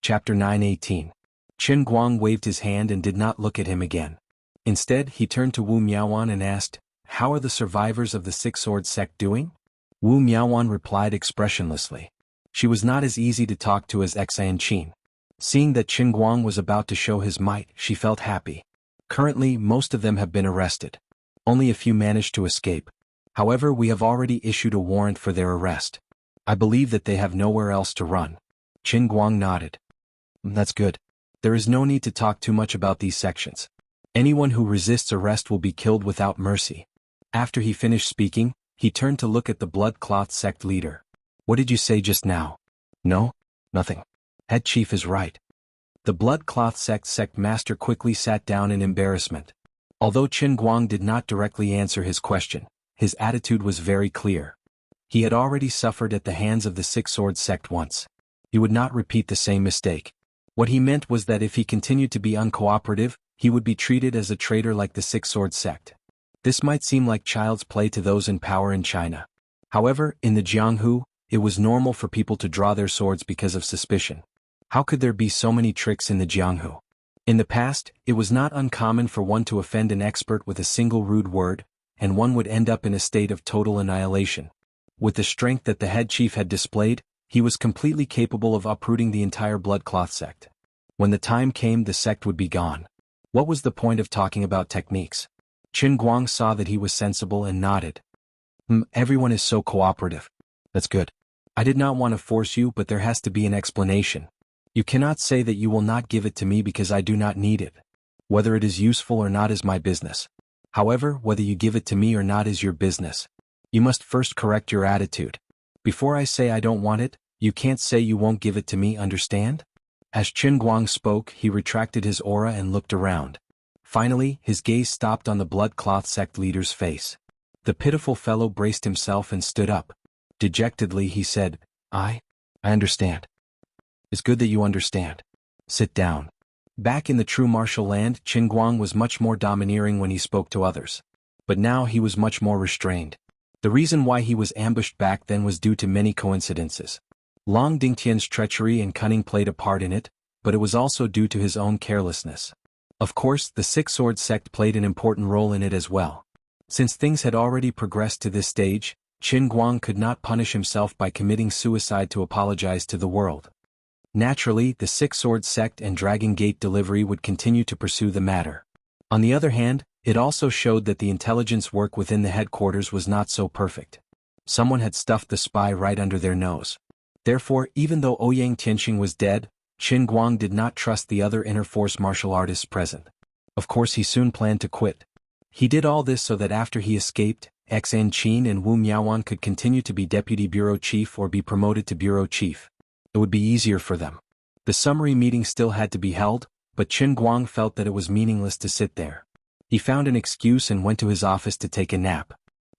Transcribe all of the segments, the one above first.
Chapter 9:18. Qin Guang waved his hand and did not look at him again. Instead, he turned to Wu Miaowan and asked, "How are the survivors of the Six-Sword sect doing?" Wu Miaowan replied expressionlessly. She was not as easy to talk to as Xan Qin. Seeing that Qin Guang was about to show his might, she felt happy. Currently, most of them have been arrested. Only a few managed to escape. However, we have already issued a warrant for their arrest. I believe that they have nowhere else to run. Qin Guang nodded. That's good. There is no need to talk too much about these sections. Anyone who resists arrest will be killed without mercy. After he finished speaking, he turned to look at the blood cloth sect leader. What did you say just now? No? Nothing. Head chief is right. The blood cloth sect master quickly sat down in embarrassment. Although Qin Guang did not directly answer his question, his attitude was very clear. He had already suffered at the hands of the Six-Sword sect once. He would not repeat the same mistake. What he meant was that if he continued to be uncooperative, he would be treated as a traitor like the Six-Sword sect. This might seem like child's play to those in power in China. However, in the Jianghu, it was normal for people to draw their swords because of suspicion. How could there be so many tricks in the Jianghu? In the past, it was not uncommon for one to offend an expert with a single rude word, and one would end up in a state of total annihilation. With the strength that the head chief had displayed, he was completely capable of uprooting the entire blood cloth sect. When the time came, the sect would be gone. What was the point of talking about techniques? Qin Guang saw that he was sensible and nodded. Everyone is so cooperative. That's good. I did not want to force you, but there has to be an explanation. You cannot say that you will not give it to me because I do not need it. Whether it is useful or not is my business. However, whether you give it to me or not is your business. You must first correct your attitude. Before I say I don't want it, you can't say you won't give it to me, understand? As Qin Guang spoke, he retracted his aura and looked around. Finally, his gaze stopped on the blood cloth sect leader's face. The pitiful fellow braced himself and stood up. Dejectedly he said, I understand. It's good that you understand. Sit down. Back in the true martial land, Qin Guang was much more domineering when he spoke to others. But now he was much more restrained. The reason why he was ambushed back then was due to many coincidences. Long Dingtian's treachery and cunning played a part in it, but it was also due to his own carelessness. Of course, the Six-Sword sect played an important role in it as well. Since things had already progressed to this stage, Qin Guang could not punish himself by committing suicide to apologize to the world. Naturally, the Six-Sword sect and Dragon Gate delivery would continue to pursue the matter. On the other hand, it also showed that the intelligence work within the headquarters was not so perfect. Someone had stuffed the spy right under their nose. Therefore, even though Ouyang Tianqing was dead, Qin Guang did not trust the other inner force martial artists present. Of course, he soon planned to quit. He did all this so that after he escaped, Xan Qin and Wu Miaowan could continue to be deputy bureau chief or be promoted to bureau chief. It would be easier for them. The summary meeting still had to be held, but Qin Guang felt that it was meaningless to sit there. He found an excuse and went to his office to take a nap.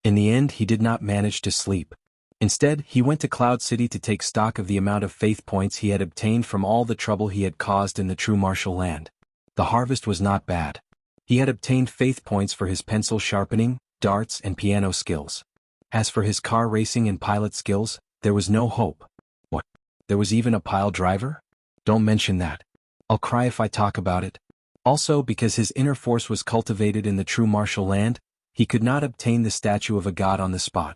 In the end, he did not manage to sleep. Instead, he went to Cloud City to take stock of the amount of faith points he had obtained from all the trouble he had caused in the true martial land. The harvest was not bad. He had obtained faith points for his pencil sharpening, darts and piano skills. As for his car racing and pilot skills, there was no hope. What? There was even a pile driver? Don't mention that. I'll cry if I talk about it. Also, because his inner force was cultivated in the true martial land, he could not obtain the statue of a god on the spot.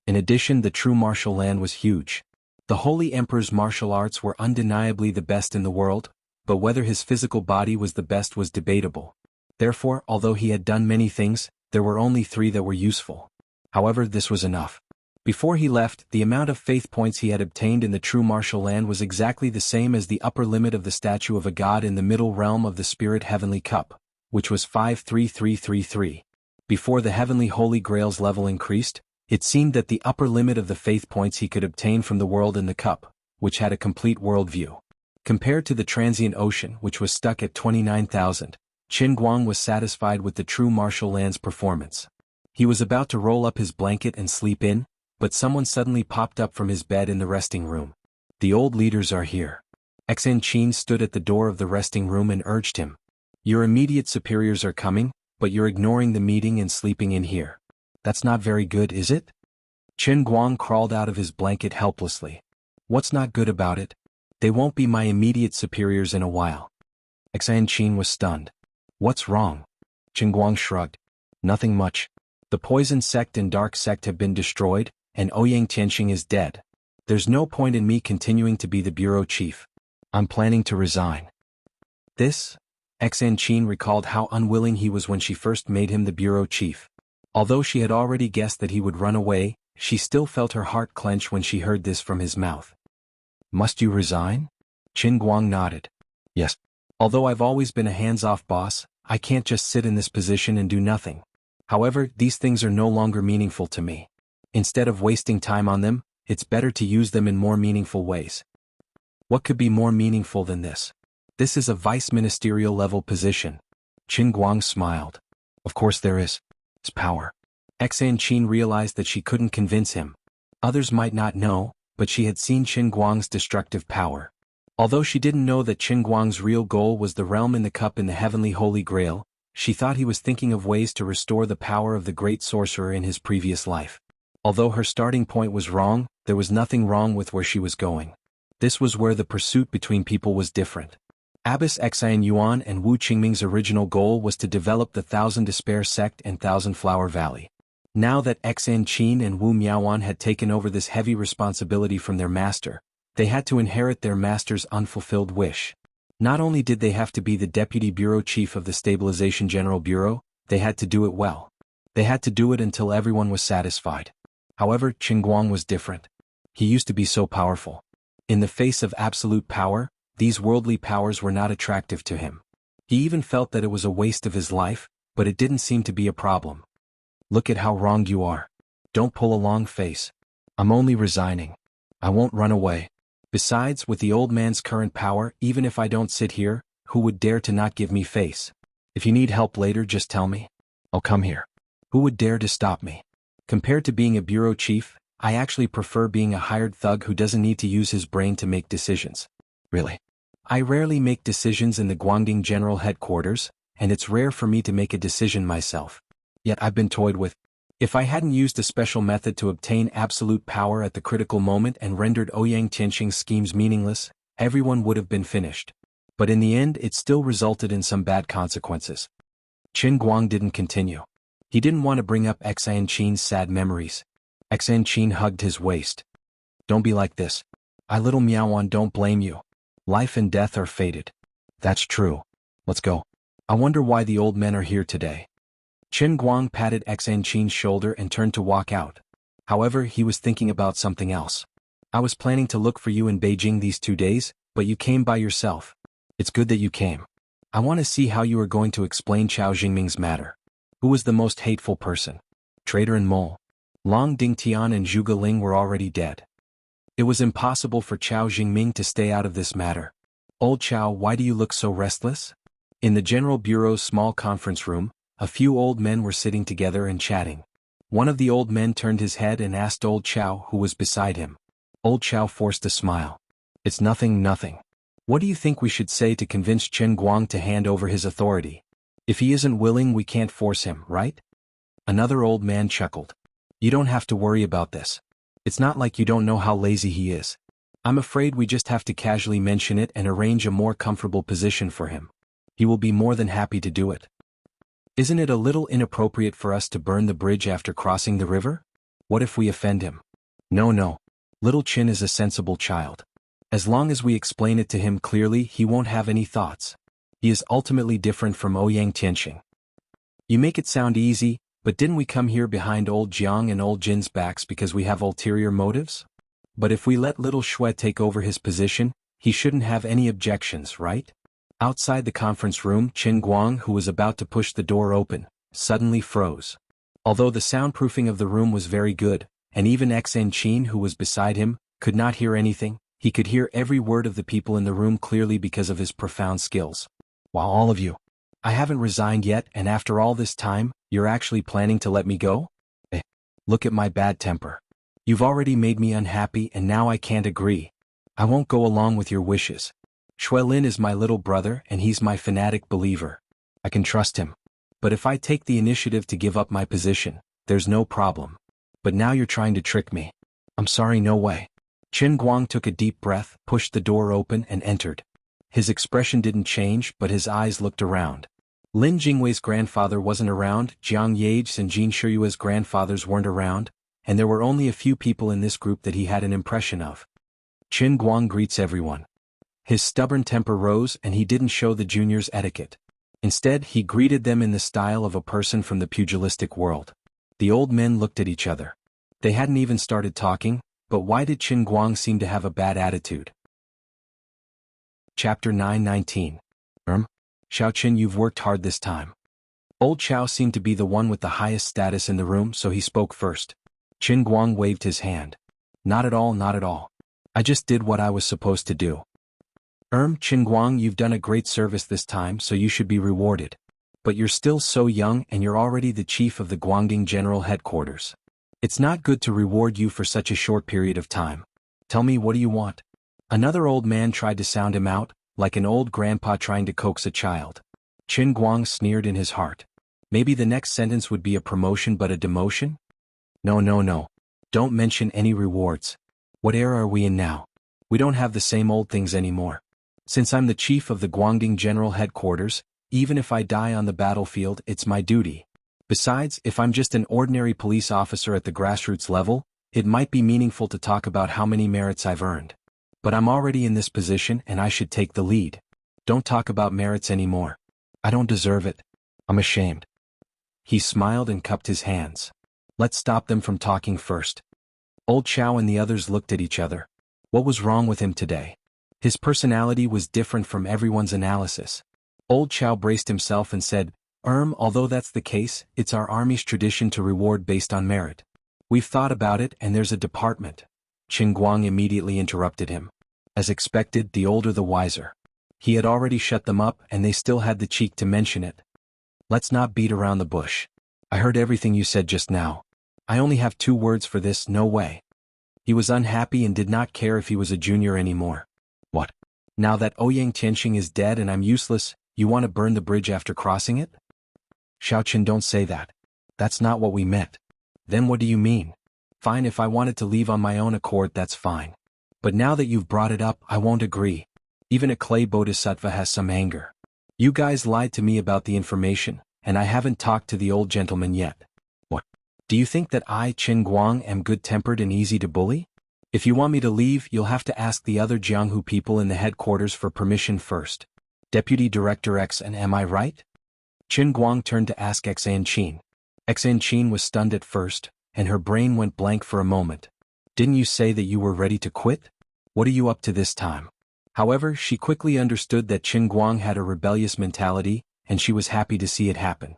In addition, the true martial land was huge. The Holy Emperor's martial arts were undeniably the best in the world, but whether his physical body was the best was debatable. Therefore, although he had done many things, there were only 3 that were useful. However, this was enough. Before he left, the amount of faith points he had obtained in the true martial land was exactly the same as the upper limit of the statue of a god in the middle realm of the Spirit Heavenly Cup, which was 53333. Before the Heavenly Holy Grail's level increased, it seemed that the upper limit of the faith points he could obtain from the world in the cup, which had a complete worldview. Compared to the transient ocean, which was stuck at 29,000, Qin Guang was satisfied with the true martial land's performance. He was about to roll up his blanket and sleep in, but someone suddenly popped up from his bed in the resting room. The old leaders are here. Xan Qin stood at the door of the resting room and urged him. Your immediate superiors are coming, but you're ignoring the meeting and sleeping in here. That's not very good, is it? Qin Guang crawled out of his blanket helplessly. What's not good about it? They won't be my immediate superiors in a while. Xan Qin was stunned. What's wrong? Qingguang shrugged. Nothing much. The poison sect and dark sect have been destroyed, and Ouyang Tianxing is dead. There's no point in me continuing to be the bureau chief. I'm planning to resign. This? Xan Qin recalled how unwilling he was when she first made him the bureau chief. Although she had already guessed that he would run away, she still felt her heart clench when she heard this from his mouth. Must you resign? Qingguang nodded. Yes. Although I've always been a hands-off boss, I can't just sit in this position and do nothing. However, these things are no longer meaningful to me. Instead of wasting time on them, it's better to use them in more meaningful ways. What could be more meaningful than this? This is a vice ministerial level position. Qingguang smiled. Of course there is. It's power. Xan Qin realized that she couldn't convince him. Others might not know, but she had seen Qingguang's destructive power. Although she didn't know that Qingguang's real goal was the realm in the cup in the heavenly Holy Grail, she thought he was thinking of ways to restore the power of the great sorcerer in his previous life. Although her starting point was wrong, there was nothing wrong with where she was going. This was where the pursuit between people was different. Abbess Xian Yuan and Wu Qingming's original goal was to develop the Thousand Despair sect and Thousand Flower Valley. Now that Xan Qin and Wu Miaowan had taken over this heavy responsibility from their master, they had to inherit their master's unfulfilled wish. Not only did they have to be the deputy bureau chief of the Stabilization General Bureau, they had to do it well. They had to do it until everyone was satisfied. However, Qingguang was different. He used to be so powerful. In the face of absolute power, these worldly powers were not attractive to him. He even felt that it was a waste of his life, but it didn't seem to be a problem. Look at how wronged you are. Don't pull a long face. I'm only resigning. I won't run away. Besides, with the old man's current power, even if I don't sit here, who would dare to not give me face? If you need help later, just tell me. I'll come here. Who would dare to stop me? Compared to being a bureau chief, I actually prefer being a hired thug who doesn't need to use his brain to make decisions. Really. I rarely make decisions in the Guangding General Headquarters, and it's rare for me to make a decision myself. Yet I've been toyed with. If I hadn't used a special method to obtain absolute power at the critical moment and rendered Ouyang Tianxing's schemes meaningless, everyone would have been finished. But in the end it still resulted in some bad consequences. Qingguang didn't continue. He didn't want to bring up Xan Qin's sad memories. Xan Qin hugged his waist. Don't be like this. I little Miaowan don't blame you. Life and death are fated. That's true. Let's go. I wonder why the old men are here today. Qingguang patted Xan Qin's shoulder and turned to walk out. However, he was thinking about something else. I was planning to look for you in Beijing these 2 days, but you came by yourself. It's good that you came. I want to see how you are going to explain Chao Jingming's matter. Who was the most hateful person? Traitor and mole. Long Dingtian and Zhuge Ling were already dead. It was impossible for Chao Jingming to stay out of this matter. Old Chao, why do you look so restless? In the General Bureau's small conference room, a few old men were sitting together and chatting. One of the old men turned his head and asked Old Chao who was beside him. Old Chao forced a smile. It's nothing. What do you think we should say to convince Qingguang to hand over his authority? If he isn't willing, we can't force him, right? Another old man chuckled. You don't have to worry about this. It's not like you don't know how lazy he is. I'm afraid we just have to casually mention it and arrange a more comfortable position for him. He will be more than happy to do it. Isn't it a little inappropriate for us to burn the bridge after crossing the river? What if we offend him? No. Little Qin is a sensible child. As long as we explain it to him clearly, he won't have any thoughts. He is ultimately different from Ouyang Tianxing. You make it sound easy, but didn't we come here behind old Jiang and old Jin's backs because we have ulterior motives? But if we let little Shui take over his position, he shouldn't have any objections, right? Outside the conference room, Qingguang, who was about to push the door open, suddenly froze. Although the soundproofing of the room was very good, and even Xan Qin, who was beside him, could not hear anything, he could hear every word of the people in the room clearly because of his profound skills. Wow, all of you. I haven't resigned yet, and after all this time, you're actually planning to let me go? Look at my bad temper. You've already made me unhappy and now I can't agree. I won't go along with your wishes. Shuilin is my little brother and he's my fanatic believer. I can trust him. But if I take the initiative to give up my position, there's no problem. But now you're trying to trick me. I'm sorry, no way. Chen Guang took a deep breath, pushed the door open and entered. His expression didn't change, but his eyes looked around. Lin Jingwei's grandfather wasn't around, Jiang Yage's and Jin Shiyue's grandfathers weren't around, and there were only a few people in this group that he had an impression of. Chen Guang greets everyone. His stubborn temper rose and he didn't show the juniors etiquette. Instead, he greeted them in the style of a person from the pugilistic world. The old men looked at each other. They hadn't even started talking, but why did Chen Guang seem to have a bad attitude? Chapter 9:19. Xiao Qin, you've worked hard this time. Old Xiao seemed to be the one with the highest status in the room, so he spoke first. Chen Guang waved his hand. Not at all, not at all. I just did what I was supposed to do. Chen Guang, you've done a great service this time, so you should be rewarded. But you're still so young and you're already the chief of the Guangding General Headquarters. It's not good to reward you for such a short period of time. Tell me, what do you want? Another old man tried to sound him out, like an old grandpa trying to coax a child. Chen Guang sneered in his heart. Maybe the next sentence would be a promotion but a demotion? No, no, no. Don't mention any rewards. What era are we in now? We don't have the same old things anymore. Since I'm the chief of the Guangding General Headquarters, even if I die on the battlefield, it's my duty. Besides, if I'm just an ordinary police officer at the grassroots level, it might be meaningful to talk about how many merits I've earned. But I'm already in this position and I should take the lead. Don't talk about merits anymore. I don't deserve it. I'm ashamed. He smiled and cupped his hands. Let's stop them from talking first. Old Xiao and the others looked at each other. What was wrong with him today? His personality was different from everyone's analysis. Old Xiao braced himself and said, although that's the case, it's our army's tradition to reward based on merit. We've thought about it and there's a department. Chen Guang immediately interrupted him. As expected, the older the wiser. He had already shut them up and they still had the cheek to mention it. Let's not beat around the bush. I heard everything you said just now. I only have 2 words for this, no way. He was unhappy and did not care if he was a junior anymore. What? Now that Ouyang Tianxing is dead and I'm useless, you want to burn the bridge after crossing it? Xiaoqin, don't say that. That's not what we meant. Then what do you mean? Fine, if I wanted to leave on my own accord, that's fine. But now that you've brought it up, I won't agree. Even a clay bodhisattva has some anger. You guys lied to me about the information, and I haven't talked to the old gentleman yet. What? Do you think that I, Chen Guang, am good-tempered and easy to bully? If you want me to leave, you'll have to ask the other Jianghu people in the headquarters for permission first. Deputy Director X, and am I right? Chen Guang turned to ask Xan Qin. Xan Qin was stunned at first, and her brain went blank for a moment. Didn't you say that you were ready to quit? What are you up to this time? However, she quickly understood that Chen Guang had a rebellious mentality, and she was happy to see it happen.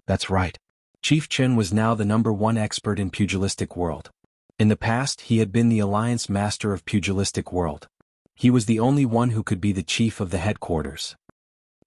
That's right. Chief Chen was now the #1 expert in pugilistic world. In the past, he had been the alliance master of pugilistic world. He was the only one who could be the chief of the headquarters.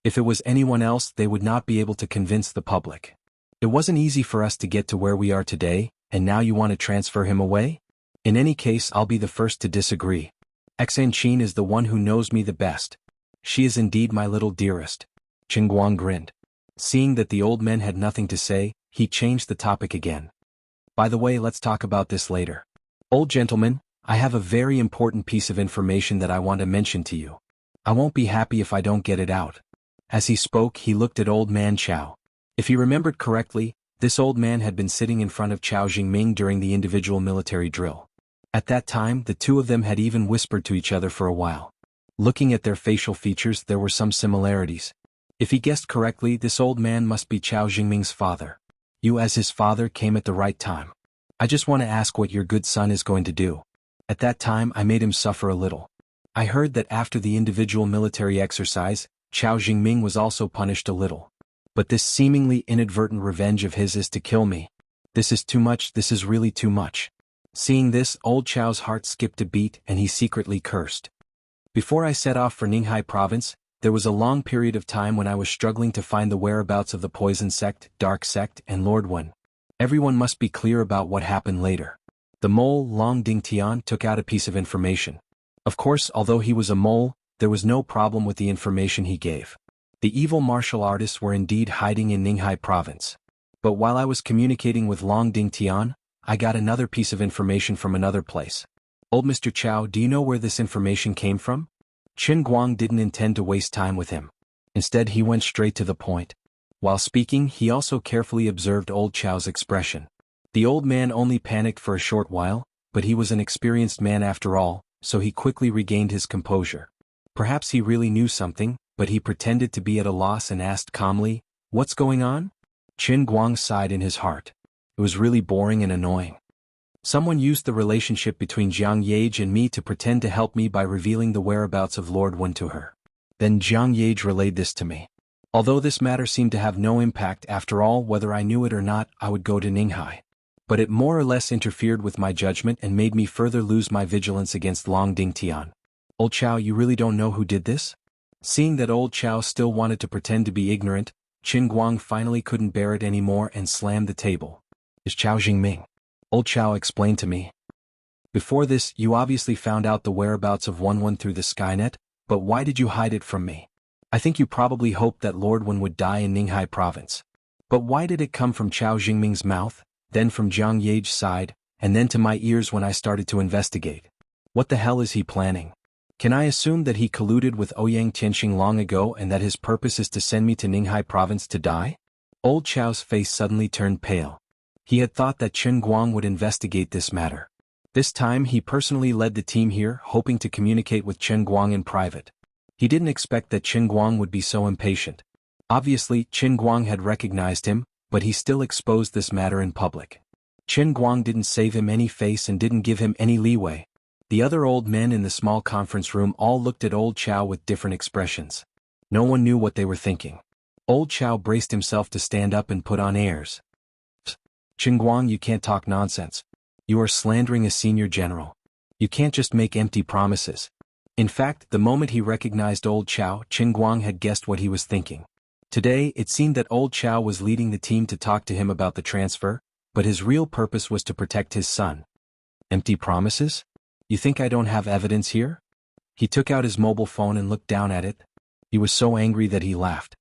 If it was anyone else, they would not be able to convince the public. It wasn't easy for us to get to where we are today, and now you want to transfer him away? In any case, I'll be the first to disagree. Xan Qin is the one who knows me the best. She is indeed my little dearest. Chen Guang grinned. Seeing that the old men had nothing to say, he changed the topic again. By the way, let's talk about this later. Old gentleman, I have a very important piece of information that I want to mention to you. I won't be happy if I don't get it out. As he spoke, he looked at old man Chao. If he remembered correctly, this old man had been sitting in front of Chao Jingming during the individual military drill. At that time, the two of them had even whispered to each other for a while. Looking at their facial features, there were some similarities. If he guessed correctly, this old man must be Chao Jingming's father. You as his father came at the right time. I just want to ask what your good son is going to do. At that time, I made him suffer a little. I heard that after the individual military exercise, Chao Jingming was also punished a little. But this seemingly inadvertent revenge of his is to kill me. This is too much, this is really too much. Seeing this, old Chao's heart skipped a beat and he secretly cursed. Before I set off for Ninghai province, there was a long period of time when I was struggling to find the whereabouts of the Poison Sect, Dark Sect, and Lord Wen. Everyone must be clear about what happened later. The mole Long Ding Tian took out a piece of information. Of course, although he was a mole, there was no problem with the information he gave. The evil martial artists were indeed hiding in Ninghai province. But while I was communicating with Long Ding Tian, I got another piece of information from another place. Old Mr. Chow, do you know where this information came from? Qin Guang didn't intend to waste time with him. Instead, he went straight to the point. While speaking, he also carefully observed old Chow's expression. The old man only panicked for a short while, but he was an experienced man after all, so he quickly regained his composure. Perhaps he really knew something, but he pretended to be at a loss and asked calmly, "What's going on?" Qin Guang sighed in his heart. It was really boring and annoying. Someone used the relationship between Jiang Yage and me to pretend to help me by revealing the whereabouts of Lord Wen to her. Then Jiang Yage relayed this to me. Although this matter seemed to have no impact, after all, whether I knew it or not, I would go to Ninghai. But it more or less interfered with my judgment and made me further lose my vigilance against Long Dingtian. Old Chow, you really don't know who did this? Seeing that old Chow still wanted to pretend to be ignorant, Qin Guang finally couldn't bear it anymore and slammed the table. Is Chow Jingming. Old Chow explained to me. Before this, you obviously found out the whereabouts of Wen through the Skynet, but why did you hide it from me? I think you probably hoped that Lord Wen would die in Ninghai province. But why did it come from Chow Jingming's mouth, then from Jiang Yage's side, and then to my ears when I started to investigate? What the hell is he planning? Can I assume that he colluded with Ouyang Tianxing long ago and that his purpose is to send me to Ninghai province to die? Old Chow's face suddenly turned pale. He had thought that Qin Guang would investigate this matter. This time he personally led the team here, hoping to communicate with Qin Guang in private. He didn't expect that Qin Guang would be so impatient. Obviously, Qin Guang had recognized him, but he still exposed this matter in public. Qin Guang didn't save him any face and didn't give him any leeway. The other old men in the small conference room all looked at old Chow with different expressions. No one knew what they were thinking. Old Chow braced himself to stand up and put on airs. Qin Guang, you can't talk nonsense. You are slandering a senior general. You can't just make empty promises. In fact, the moment he recognized old Chow, Qin Guang had guessed what he was thinking. Today, it seemed that old Chow was leading the team to talk to him about the transfer, but his real purpose was to protect his son. Empty promises? You think I don't have evidence here? He took out his mobile phone and looked down at it. He was so angry that he laughed.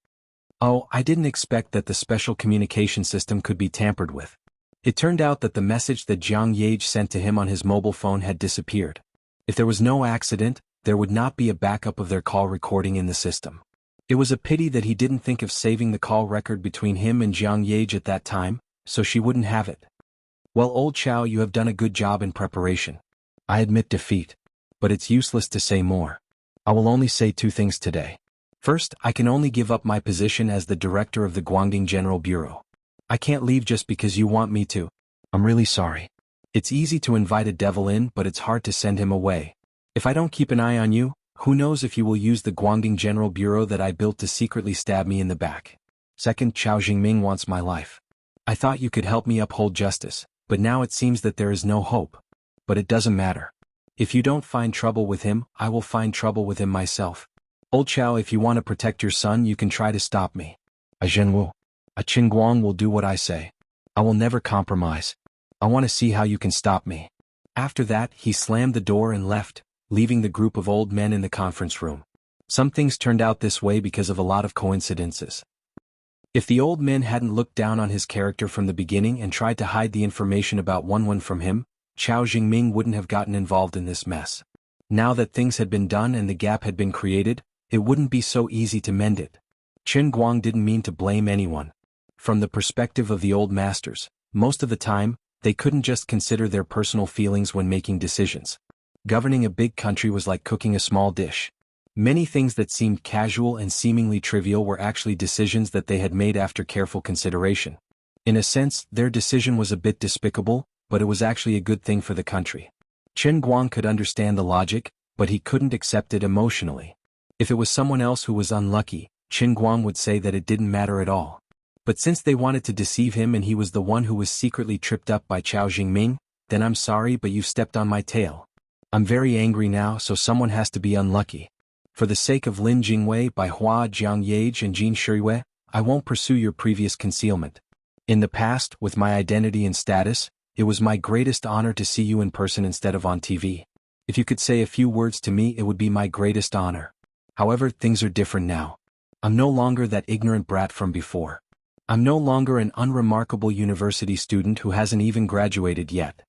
Oh, I didn't expect that the special communication system could be tampered with. It turned out that the message that Jiang Yage sent to him on his mobile phone had disappeared. If there was no accident, there would not be a backup of their call recording in the system. It was a pity that he didn't think of saving the call record between him and Jiang Yage at that time, so she wouldn't have it. Well, old Chow, you have done a good job in preparation. I admit defeat. But it's useless to say more. I will only say two things today. First, I can only give up my position as the director of the Guangdong General Bureau. I can't leave just because you want me to. I'm really sorry. It's easy to invite a devil in, but it's hard to send him away. If I don't keep an eye on you, who knows if you will use the Guangdong General Bureau that I built to secretly stab me in the back. Second, Chow Jingming wants my life. I thought you could help me uphold justice, but now it seems that there is no hope. But it doesn't matter. If you don't find trouble with him, I will find trouble with him myself. Old Chow, if you want to protect your son, you can try to stop me. A Zhenwu. A Qin Guang will do what I say. I will never compromise. I want to see how you can stop me. After that, he slammed the door and left, leaving the group of old men in the conference room. Some things turned out this way because of a lot of coincidences. If the old men hadn't looked down on his character from the beginning and tried to hide the information about Wen from him, Chow Jingming wouldn't have gotten involved in this mess. Now that things had been done and the gap had been created, it wouldn't be so easy to mend it. Qin Guang didn't mean to blame anyone. From the perspective of the old masters, most of the time, they couldn't just consider their personal feelings when making decisions. Governing a big country was like cooking a small dish. Many things that seemed casual and seemingly trivial were actually decisions that they had made after careful consideration. In a sense, their decision was a bit despicable, but it was actually a good thing for the country. Qin Guang could understand the logic, but he couldn't accept it emotionally. If it was someone else who was unlucky, Qin Guang would say that it didn't matter at all. But since they wanted to deceive him and he was the one who was secretly tripped up by Chow Jingming, then I'm sorry, but you've stepped on my tail. I'm very angry now, so someone has to be unlucky. For the sake of Lin Jingwei, Bai Hua, Jiang Yage and Jin Shiyue, I won't pursue your previous concealment. In the past, with my identity and status, it was my greatest honor to see you in person instead of on TV. If you could say a few words to me, it would be my greatest honor. However, things are different now. I'm no longer that ignorant brat from before. I'm no longer an unremarkable university student who hasn't even graduated yet.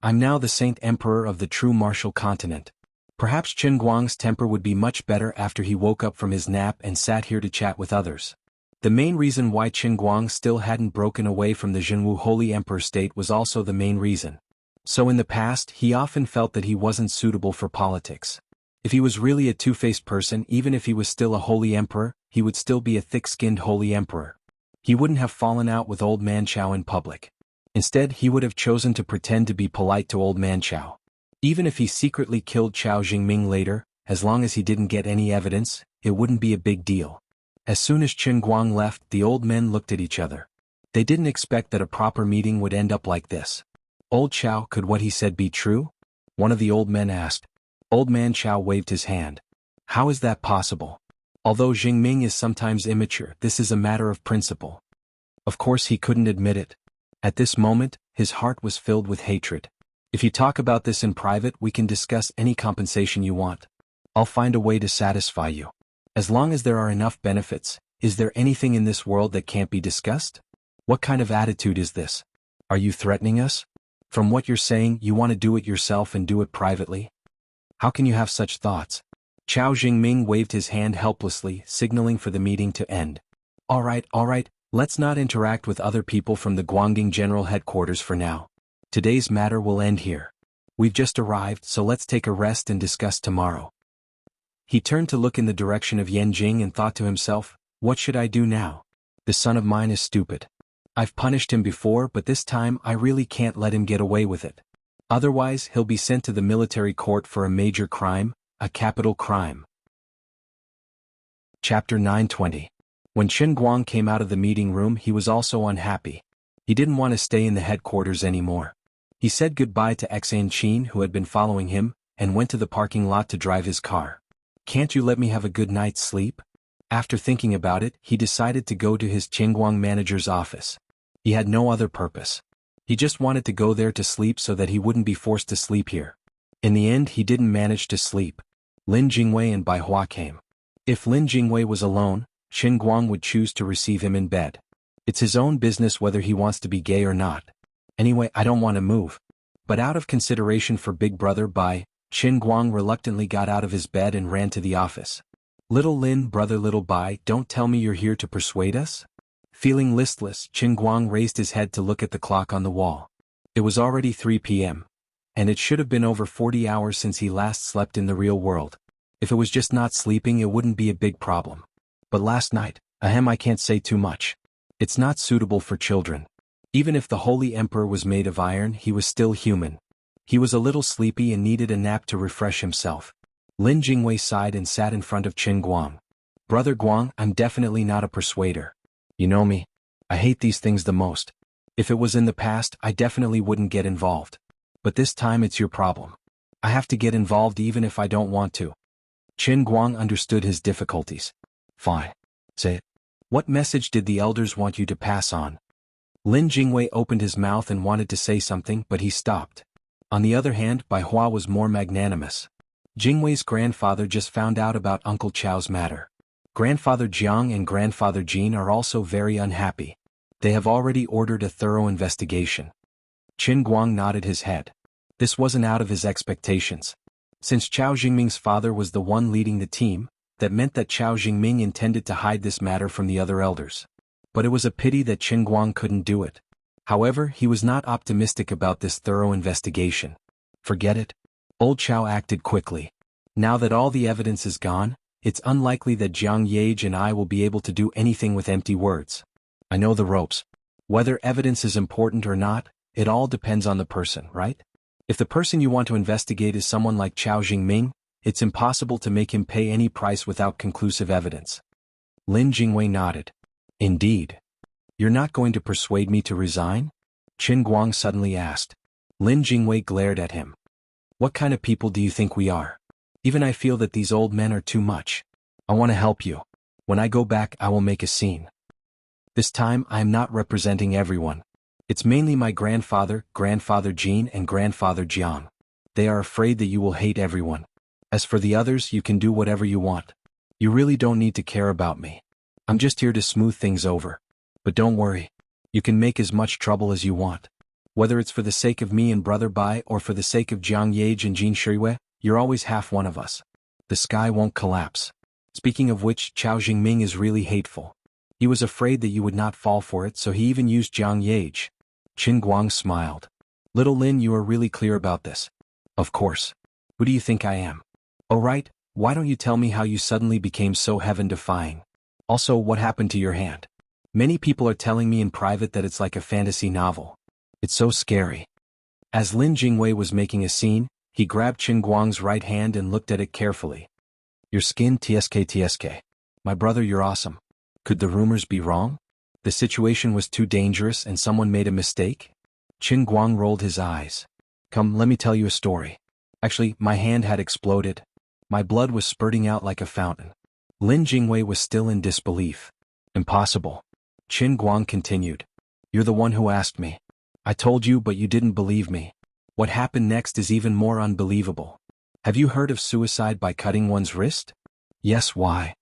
I'm now the Saint Emperor of the true martial continent. Perhaps Qin Guang's temper would be much better after he woke up from his nap and sat here to chat with others. The main reason why Qin Guang still hadn't broken away from the Zhenwu Holy Emperor state was also the main reason. So in the past, he often felt that he wasn't suitable for politics. If he was really a two-faced person, even if he was still a holy emperor, he would still be a thick-skinned holy emperor. He wouldn't have fallen out with Old Man Chao in public. Instead, he would have chosen to pretend to be polite to Old Man Chao. Even if he secretly killed Chao Jingming later, as long as he didn't get any evidence, it wouldn't be a big deal. As soon as Qin Guang left, the old men looked at each other. They didn't expect that a proper meeting would end up like this. Old Chao, could what he said be true? One of the old men asked. Old Man Chao waved his hand. How is that possible? Although Jingming is sometimes immature, this is a matter of principle. Of course he couldn't admit it. At this moment, his heart was filled with hatred. If you talk about this in private, we can discuss any compensation you want. I'll find a way to satisfy you. As long as there are enough benefits, is there anything in this world that can't be discussed? What kind of attitude is this? Are you threatening us? From what you're saying, you want to do it yourself and do it privately? How can you have such thoughts? Chao Jingming waved his hand helplessly, signaling for the meeting to end. All right, let's not interact with other people from the Guangding General Headquarters for now. Today's matter will end here. We've just arrived, so let's take a rest and discuss tomorrow. He turned to look in the direction of Yanjing and thought to himself, what should I do now? This son of mine is stupid. I've punished him before, but this time I really can't let him get away with it. Otherwise, he'll be sent to the military court for a major crime, a capital crime. Chapter 920. When Qin Guang came out of the meeting room, he was also unhappy. He didn't want to stay in the headquarters anymore. He said goodbye to Xan Qin, who had been following him, and went to the parking lot to drive his car. Can't you let me have a good night's sleep? After thinking about it, he decided to go to his Qingguang manager's office. He had no other purpose. He just wanted to go there to sleep so that he wouldn't be forced to sleep here. In the end, he didn't manage to sleep. Lin Jingwei and Bai Hua came. If Lin Jingwei was alone, Qin Guang would choose to receive him in bed. It's his own business whether he wants to be gay or not. Anyway, I don't want to move. But out of consideration for Big Brother Bai, Qin Guang reluctantly got out of his bed and ran to the office. Little Lin, brother little Bai, don't tell me you're here to persuade us? Feeling listless, Qin Guang raised his head to look at the clock on the wall. It was already 3 p.m. And it should have been over 40 hours since he last slept in the real world. If it was just not sleeping, it wouldn't be a big problem. But last night, I can't say too much. It's not suitable for children. Even if the Holy Emperor was made of iron, he was still human. He was a little sleepy and needed a nap to refresh himself. Lin Jingwei sighed and sat in front of Qin Guang. Brother Guang, I'm definitely not a persuader. You know me. I hate these things the most. If it was in the past, I definitely wouldn't get involved. But this time it's your problem. I have to get involved even if I don't want to. Qin Guang understood his difficulties. Fine. Say it. What message did the elders want you to pass on? Lin Jingwei opened his mouth and wanted to say something, but he stopped. On the other hand, Bai Hua was more magnanimous. Jingwei's grandfather just found out about Uncle Chao's matter. Grandfather Jiang and Grandfather Jin are also very unhappy. They have already ordered a thorough investigation. Qin Guang nodded his head. This wasn't out of his expectations. Since Chao Jingming's father was the one leading the team, that meant that Chao Jingming intended to hide this matter from the other elders. But it was a pity that Qin Guang couldn't do it. However, he was not optimistic about this thorough investigation. Forget it. Old Chao acted quickly. Now that all the evidence is gone, it's unlikely that Jiang Yage and I will be able to do anything with empty words. I know the ropes. Whether evidence is important or not, it all depends on the person, right? If the person you want to investigate is someone like Chao Jingming, it's impossible to make him pay any price without conclusive evidence. Lin Jingwei nodded. Indeed. You're not going to persuade me to resign? Qin Guang suddenly asked. Lin Jingwei glared at him. What kind of people do you think we are? Even I feel that these old men are too much. I want to help you. When I go back, I will make a scene. This time, I am not representing everyone. It's mainly my grandfather, Grandfather Jin, and Grandfather Jiang. They are afraid that you will hate everyone. As for the others, you can do whatever you want. You really don't need to care about me. I'm just here to smooth things over. But don't worry. You can make as much trouble as you want. Whether it's for the sake of me and Brother Bai or for the sake of Jiang Yage and Jin Shuiwei, you're always half one of us. The sky won't collapse. Speaking of which, Chao Jingming is really hateful. He was afraid that you would not fall for it, so he even used Jiang Yage. Qin Guang smiled. Little Lin, you are really clear about this. Of course. Who do you think I am? Oh right, why don't you tell me how you suddenly became so heaven-defying? Also, what happened to your hand? Many people are telling me in private that it's like a fantasy novel. It's so scary. As Lin Jingwei was making a scene, he grabbed Qin Guang's right hand and looked at it carefully. Your skin, TSK. My brother, you're awesome. Could the rumors be wrong? The situation was too dangerous and someone made a mistake? Qin Guang rolled his eyes. Come, let me tell you a story. Actually, my hand had exploded. My blood was spurting out like a fountain. Lin Jingwei was still in disbelief. Impossible. Qin Guang continued. You're the one who asked me. I told you, but you didn't believe me. What happened next is even more unbelievable. Have you heard of suicide by cutting one's wrist? Yes, why?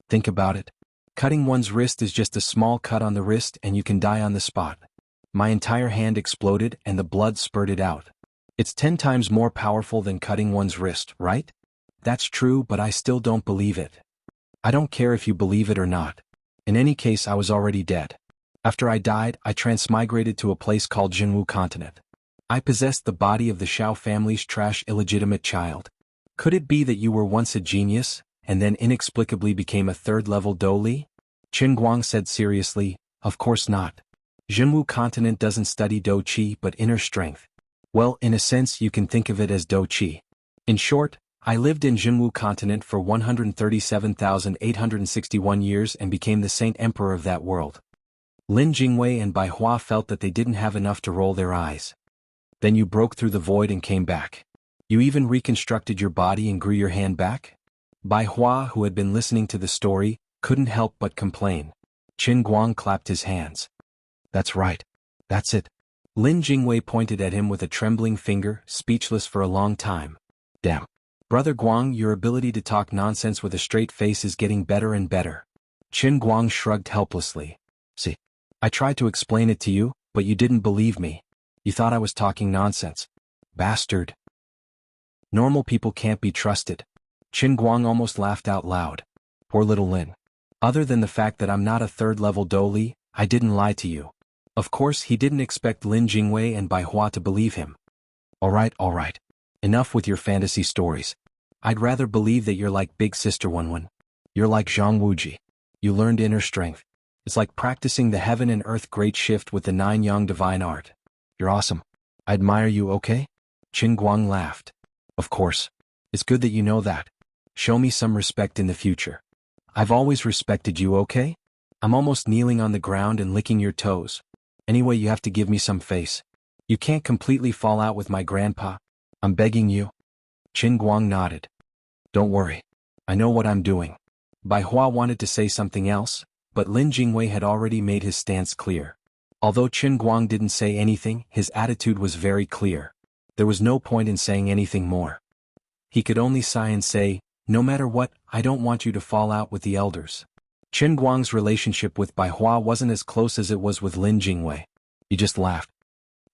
Think about it. Cutting one's wrist is just a small cut on the wrist and you can die on the spot. My entire hand exploded and the blood spurted out. It's 10 times more powerful than cutting one's wrist, right? That's true, but I still don't believe it. I don't care if you believe it or not. In any case, I was already dead. After I died, I transmigrated to a place called Jinwu Continent. I possessed the body of the Shao family's trash illegitimate child. Could it be that you were once a genius, and then inexplicably became a third-level Dou-Li? Qin Guang said seriously, of course not. Jinwu Continent doesn't study Dou-Qi but inner strength. Well, in a sense you can think of it as Dou-Qi. In short, I lived in Jinwu Continent for 137,861 years and became the Saint Emperor of that world. Lin Jingwei and Bai Hua felt that they didn't have enough to roll their eyes. Then you broke through the void and came back. You even reconstructed your body and grew your hand back? Bai Hua, who had been listening to the story, couldn't help but complain. Qin Guang clapped his hands. That's right. That's it. Lin Jingwei pointed at him with a trembling finger, speechless for a long time. Damn. Brother Guang, your ability to talk nonsense with a straight face is getting better and better. Qin Guang shrugged helplessly. See, I tried to explain it to you, but you didn't believe me. You thought I was talking nonsense. Bastard. Normal people can't be trusted. Qin Guang almost laughed out loud. Poor little Lin. Other than the fact that I'm not a third-level Dou-Li, I didn't lie to you. Of course, he didn't expect Lin Jingwei and Bai Hua to believe him. All right. Enough with your fantasy stories. I'd rather believe that you're like Big Sister Wenwen. You're like Zhang Wuji. You learned inner strength. It's like practicing the heaven and earth great shift with the 9 yang divine art. You're awesome. I admire you, okay? Qin Guang laughed. Of course. It's good that you know that. Show me some respect in the future. I've always respected you, okay? I'm almost kneeling on the ground and licking your toes. Anyway, you have to give me some face. You can't completely fall out with my grandpa. I'm begging you. Qin Guang nodded. Don't worry. I know what I'm doing. Bai Hua wanted to say something else, but Lin Jingwei had already made his stance clear. Although Qin Guang didn't say anything, his attitude was very clear. There was no point in saying anything more. He could only sigh and say, no matter what, I don't want you to fall out with the elders. Qin Guang's relationship with Bai Hua wasn't as close as it was with Lin Jingwei. He just laughed.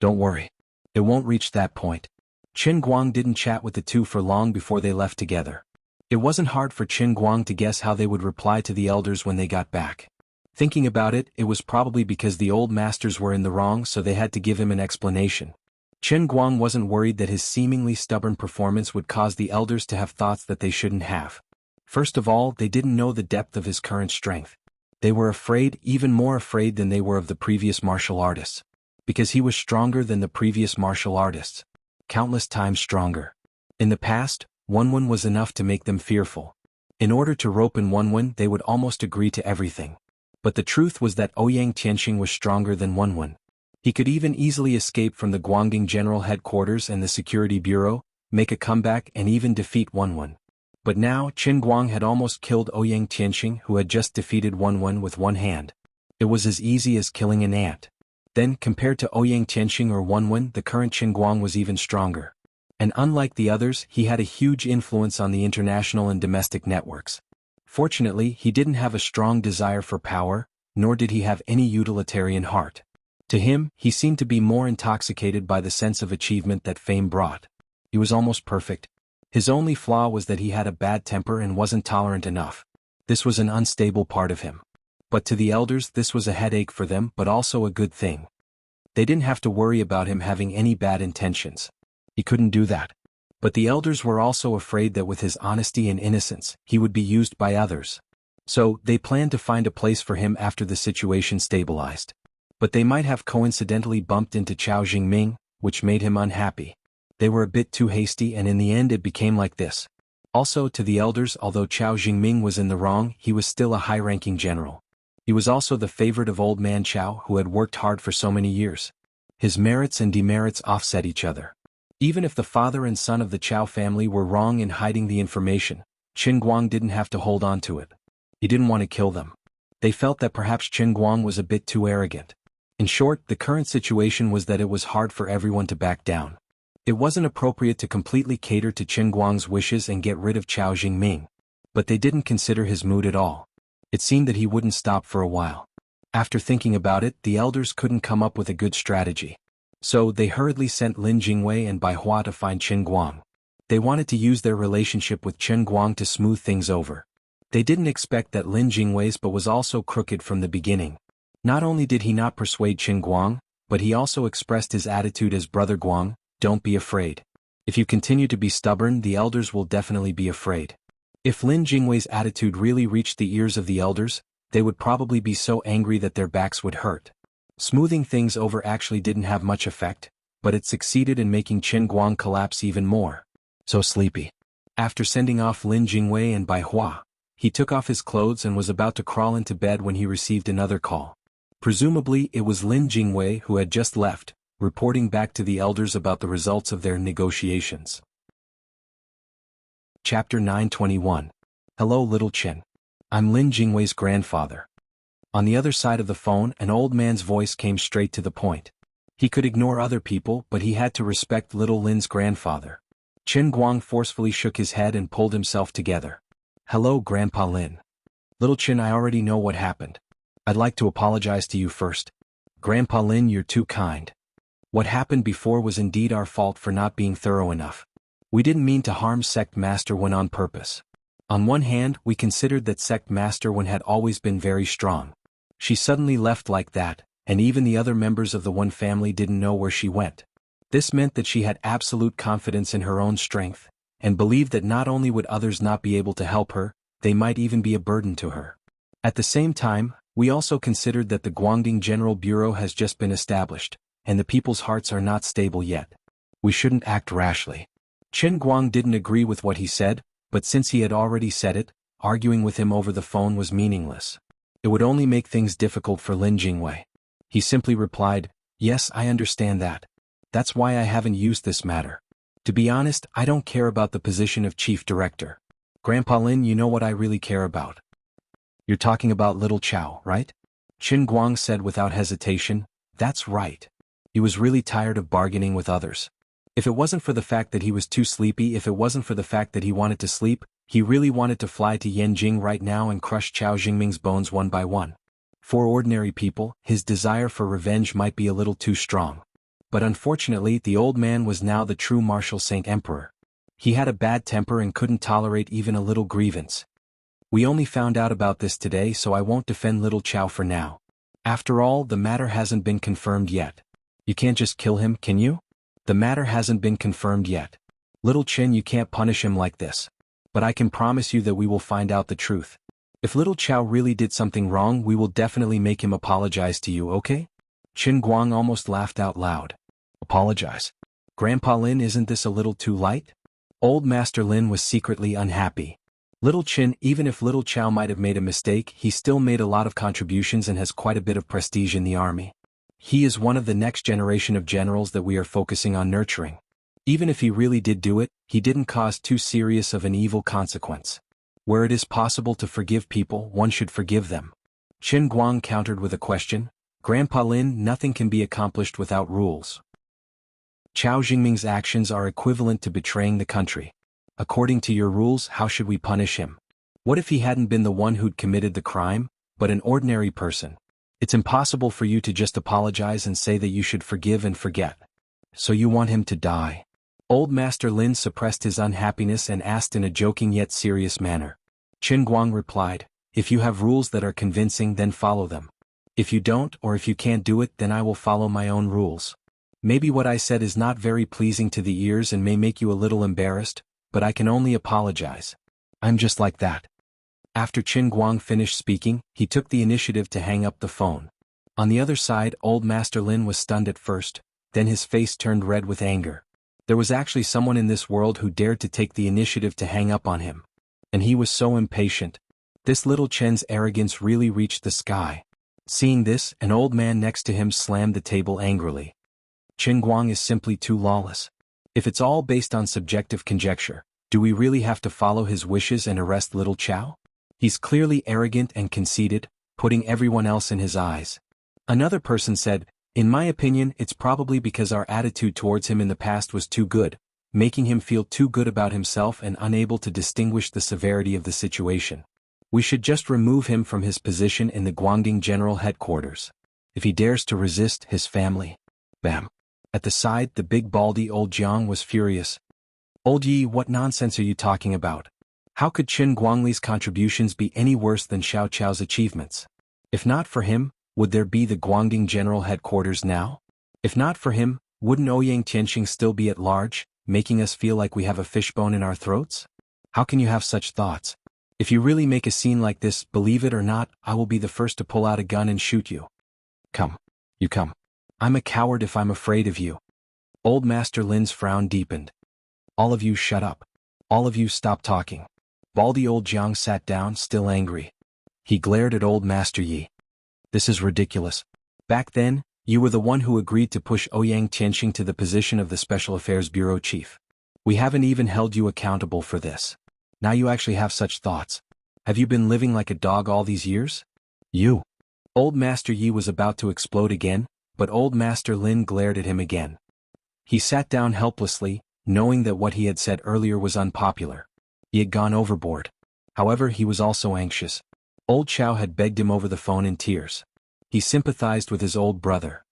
Don't worry. It won't reach that point. Qin Guang didn't chat with the two for long before they left together. It wasn't hard for Qin Guang to guess how they would reply to the elders when they got back. Thinking about it, it was probably because the old masters were in the wrong, so they had to give him an explanation. Qin Guang wasn't worried that his seemingly stubborn performance would cause the elders to have thoughts that they shouldn't have. First of all, they didn't know the depth of his current strength. They were afraid, even more afraid than they were of the previous martial artists. Because he was stronger than the previous martial artists. Countless times stronger. In the past, Wenwen was enough to make them fearful. In order to rope in Wenwen, they would almost agree to everything. But the truth was that Ouyang Tianxing was stronger than Wenwen. He could even easily escape from the Guangding General Headquarters and the Security Bureau, make a comeback and even defeat Wenwen. But now, Qin Guang had almost killed Ouyang Tianxing, who had just defeated Wenwen with one hand. It was as easy as killing an ant. Then, compared to Ouyang Tianxing or Wenwen, the current Qin Guang was even stronger. And unlike the others, he had a huge influence on the international and domestic networks. Fortunately, he didn't have a strong desire for power, nor did he have any utilitarian heart. To him, he seemed to be more intoxicated by the sense of achievement that fame brought. He was almost perfect. His only flaw was that he had a bad temper and wasn't tolerant enough. This was an unstable part of him. But to the elders this was a headache for them, but also a good thing. They didn't have to worry about him having any bad intentions. He couldn't do that. But the elders were also afraid that with his honesty and innocence, he would be used by others. So, they planned to find a place for him after the situation stabilized. But they might have coincidentally bumped into Chao Jingming, which made him unhappy. They were a bit too hasty and in the end it became like this. Also to the elders, although Chao Jingming was in the wrong, he was still a high-ranking general. He was also the favorite of old man Chao who had worked hard for so many years. His merits and demerits offset each other. Even if the father and son of the Chao family were wrong in hiding the information, Qin Guang didn't have to hold on to it. He didn't want to kill them. They felt that perhaps Qin Guang was a bit too arrogant. In short, the current situation was that it was hard for everyone to back down. It wasn't appropriate to completely cater to Qin Guang's wishes and get rid of Chao Jingming. But they didn't consider his mood at all. It seemed that he wouldn't stop for a while. After thinking about it, the elders couldn't come up with a good strategy. So they hurriedly sent Lin Jingwei and Bai Hua to find Qin Guang. They wanted to use their relationship with Qin Guang to smooth things over. They didn't expect that Lin Jingwei's but was also crooked from the beginning. Not only did he not persuade Qin Guang, but he also expressed his attitude as Brother Guang, don't be afraid. If you continue to be stubborn, the elders will definitely be afraid. If Lin Jingwei's attitude really reached the ears of the elders, they would probably be so angry that their backs would hurt. Smoothing things over actually didn't have much effect, but it succeeded in making Qin Guang collapse even more. So sleepy. After sending off Lin Jingwei and Bai Hua, he took off his clothes and was about to crawl into bed when he received another call. Presumably it was Lin Jingwei who had just left, reporting back to the elders about the results of their negotiations. Chapter 921. Hello little Qin. I'm Lin Jingwei's grandfather. On the other side of the phone, an old man's voice came straight to the point. He could ignore other people, but he had to respect little Lin's grandfather. Qin Guang forcefully shook his head and pulled himself together. Hello Grandpa Lin. Little Qin, I already know what happened. I'd like to apologize to you first. Grandpa Lin, you're too kind. What happened before was indeed our fault for not being thorough enough. We didn't mean to harm Sect Master Wen on purpose. On one hand, we considered that Sect Master Wen had always been very strong. She suddenly left like that, and even the other members of the Wen family didn't know where she went. This meant that she had absolute confidence in her own strength, and believed that not only would others not be able to help her, they might even be a burden to her. At the same time, we also considered that the Guangding General Bureau has just been established, and the people's hearts are not stable yet. We shouldn't act rashly. Qin Guang didn't agree with what he said, but since he had already said it, arguing with him over the phone was meaningless. It would only make things difficult for Lin Jingwei. He simply replied, yes, I understand that. That's why I haven't used this matter. To be honest, I don't care about the position of chief director. Grandpa Lin, you know what I really care about. You're talking about little Chao, right? Qin Guang said without hesitation, that's right. He was really tired of bargaining with others. If it wasn't for the fact that he was too sleepy, if it wasn't for the fact that he wanted to sleep, he really wanted to fly to Yanjing right now and crush Chao Jingming's bones one by one. For ordinary people, his desire for revenge might be a little too strong. But unfortunately, the old man was now the true martial saint emperor. He had a bad temper and couldn't tolerate even a little grievance. We only found out about this today, so I won't defend little Chao for now. After all, the matter hasn't been confirmed yet. You can't just kill him, can you? The matter hasn't been confirmed yet. Little Qin, you can't punish him like this. But I can promise you that we will find out the truth. If little Chao really did something wrong, we will definitely make him apologize to you, okay? Qin Guang almost laughed out loud. Apologize? Grandpa Lin, isn't this a little too light? Old Master Lin was secretly unhappy. Little Qin, even if little Chao might have made a mistake, he still made a lot of contributions and has quite a bit of prestige in the army. He is one of the next generation of generals that we are focusing on nurturing. Even if he really did do it, he didn't cause too serious of an evil consequence. Where it is possible to forgive people, one should forgive them. Qin Guang countered with a question. Grandpa Lin, nothing can be accomplished without rules. Chao Jingming's actions are equivalent to betraying the country. According to your rules, how should we punish him? What if he hadn't been the one who'd committed the crime, but an ordinary person? It's impossible for you to just apologize and say that you should forgive and forget. So you want him to die? Old Master Lin suppressed his unhappiness and asked in a joking yet serious manner. Qin Guang replied, if you have rules that are convincing, then follow them. If you don't, or if you can't do it, then I will follow my own rules. Maybe what I said is not very pleasing to the ears and may make you a little embarrassed, but I can only apologize. I'm just like that. After Qin Guang finished speaking, he took the initiative to hang up the phone. On the other side, Old Master Lin was stunned at first, then his face turned red with anger. There was actually someone in this world who dared to take the initiative to hang up on him. And he was so impatient. This little Chen's arrogance really reached the sky. Seeing this, an old man next to him slammed the table angrily. Qin Guang is simply too lawless. If it's all based on subjective conjecture, do we really have to follow his wishes and arrest little Chow? He's clearly arrogant and conceited, putting everyone else in his eyes. Another person said, in my opinion, it's probably because our attitude towards him in the past was too good, making him feel too good about himself and unable to distinguish the severity of the situation. We should just remove him from his position in the Guangding General Headquarters. If he dares to resist, his family. Bam. At the side, the big baldy old Jiang was furious. Old Yi, what nonsense are you talking about? How could Qin Guangli's contributions be any worse than Xiao Chao's achievements? If not for him, would there be the Guangding General Headquarters now? If not for him, wouldn't Ouyang Tianxing still be at large, making us feel like we have a fishbone in our throats? How can you have such thoughts? If you really make a scene like this, believe it or not, I will be the first to pull out a gun and shoot you. Come. You come. I'm a coward if I'm afraid of you. Old Master Lin's frown deepened. All of you shut up. All of you stop talking. Baldy old Jiang sat down, still angry. He glared at old Master Yi. This is ridiculous. Back then, you were the one who agreed to push Ouyang Tianxing to the position of the Special Affairs Bureau Chief. We haven't even held you accountable for this. Now you actually have such thoughts. Have you been living like a dog all these years? You. Old Master Yi was about to explode again, but Old Master Lin glared at him again. He sat down helplessly, knowing that what he had said earlier was unpopular. He had gone overboard. However, he was also anxious. Old Chow had begged him over the phone in tears. He sympathized with his old brother.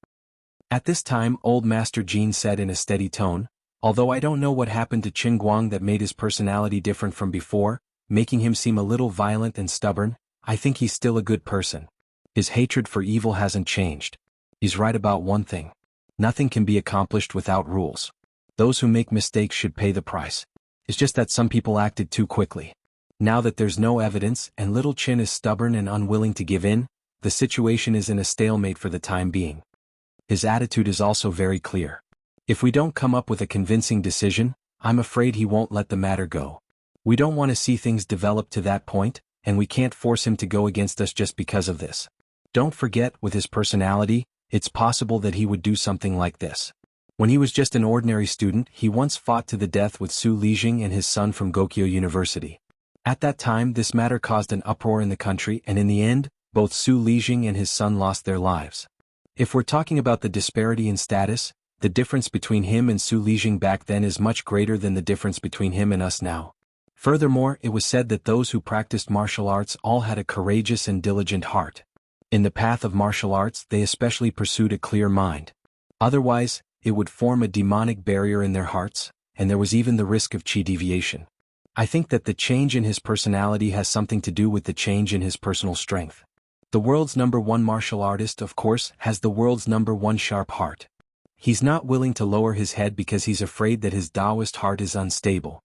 At this time, Old Master Jean said in a steady tone, although I don't know what happened to Qin Guang that made his personality different from before, making him seem a little violent and stubborn, I think he's still a good person. His hatred for evil hasn't changed. He's right about one thing. Nothing can be accomplished without rules. Those who make mistakes should pay the price. It's just that some people acted too quickly. Now that there's no evidence and little Qin is stubborn and unwilling to give in, the situation is in a stalemate for the time being. His attitude is also very clear. If we don't come up with a convincing decision, I'm afraid he won't let the matter go. We don't want to see things develop to that point, and we can't force him to go against us just because of this. Don't forget, with his personality, it's possible that he would do something like this. When he was just an ordinary student, he once fought to the death with Su Lijing and his son from Gokyo University. At that time, this matter caused an uproar in the country, and in the end, both Su Lijing and his son lost their lives. If we're talking about the disparity in status, the difference between him and Su Lijing back then is much greater than the difference between him and us now. Furthermore, it was said that those who practiced martial arts all had a courageous and diligent heart. In the path of martial arts, they especially pursued a clear mind. Otherwise, it would form a demonic barrier in their hearts, and there was even the risk of chi deviation. I think that the change in his personality has something to do with the change in his personal strength. The world's #1 martial artist, of course, has the world's #1 sharp heart. He's not willing to lower his head because he's afraid that his Taoist heart is unstable.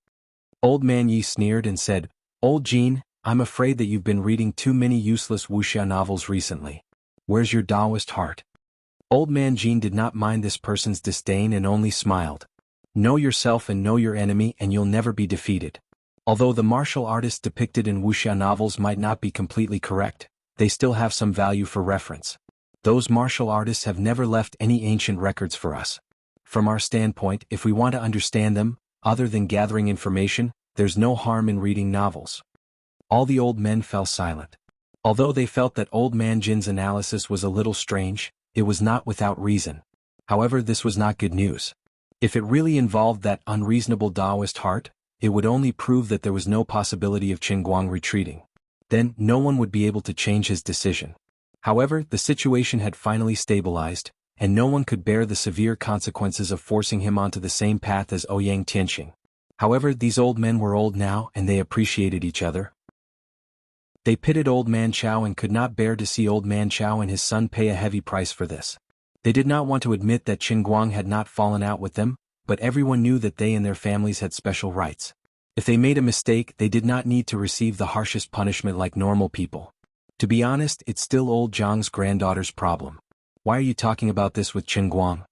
Old Man Yi sneered and said, Old Jean, I'm afraid that you've been reading too many useless Wuxia novels recently. Where's your Taoist heart? Old Man Jean did not mind this person's disdain and only smiled. Know yourself and know your enemy and you'll never be defeated. Although the martial artists depicted in Wuxia novels might not be completely correct, they still have some value for reference. Those martial artists have never left any ancient records for us. From our standpoint, if we want to understand them, other than gathering information, there's no harm in reading novels. All the old men fell silent. Although they felt that Old Man Jin's analysis was a little strange, it was not without reason. However, this was not good news. If it really involved that unreasonable Taoist heart, it would only prove that there was no possibility of Qin Guang retreating. Then, no one would be able to change his decision. However, the situation had finally stabilized, and no one could bear the severe consequences of forcing him onto the same path as Ouyang Tianqing. However, these old men were old now and they appreciated each other. They pitied Old Man Chow and could not bear to see Old Man Chow and his son pay a heavy price for this. They did not want to admit that Qin Guang had not fallen out with them, but everyone knew that they and their families had special rights. If they made a mistake, they did not need to receive the harshest punishment like normal people. To be honest, it's still old Zhang's granddaughter's problem. Why are you talking about this with Qin Guang?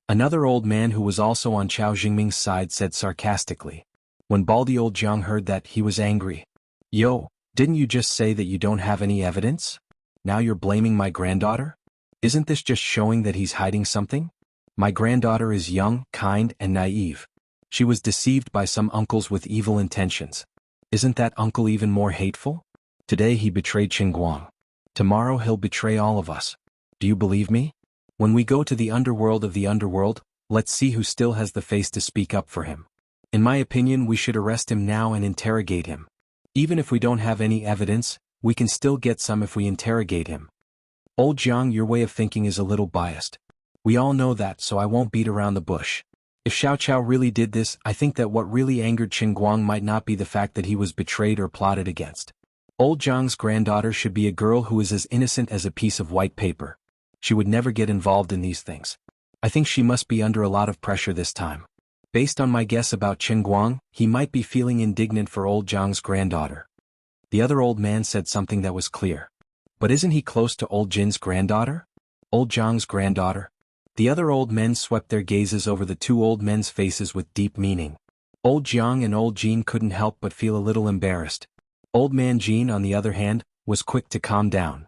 Another old man who was also on Chao Jingming's side said sarcastically. When baldy old Zhang heard that, he was angry. Yo, didn't you just say that you don't have any evidence? Now you're blaming my granddaughter? Isn't this just showing that he's hiding something? My granddaughter is young, kind, and naive. She was deceived by some uncles with evil intentions. Isn't that uncle even more hateful? Today he betrayed Qin Guang. Tomorrow he'll betray all of us. Do you believe me? When we go to the underworld of the underworld, let's see who still has the face to speak up for him. In my opinion, we should arrest him now and interrogate him. Even if we don't have any evidence, we can still get some if we interrogate him. Old Zhang, your way of thinking is a little biased. We all know that, so I won't beat around the bush. If Xiao Chao really did this, I think that what really angered Qin Guang might not be the fact that he was betrayed or plotted against. Old Zhang's granddaughter should be a girl who is as innocent as a piece of white paper. She would never get involved in these things. I think she must be under a lot of pressure this time. Based on my guess about Qin Guang, he might be feeling indignant for old Zhang's granddaughter. The other old man said something that was clear. But isn't he close to old Jin's granddaughter? Old Zhang's granddaughter? The other old men swept their gazes over the two old men's faces with deep meaning. Old Jiang and old Jin couldn't help but feel a little embarrassed. Old man Jin, on the other hand, was quick to calm down.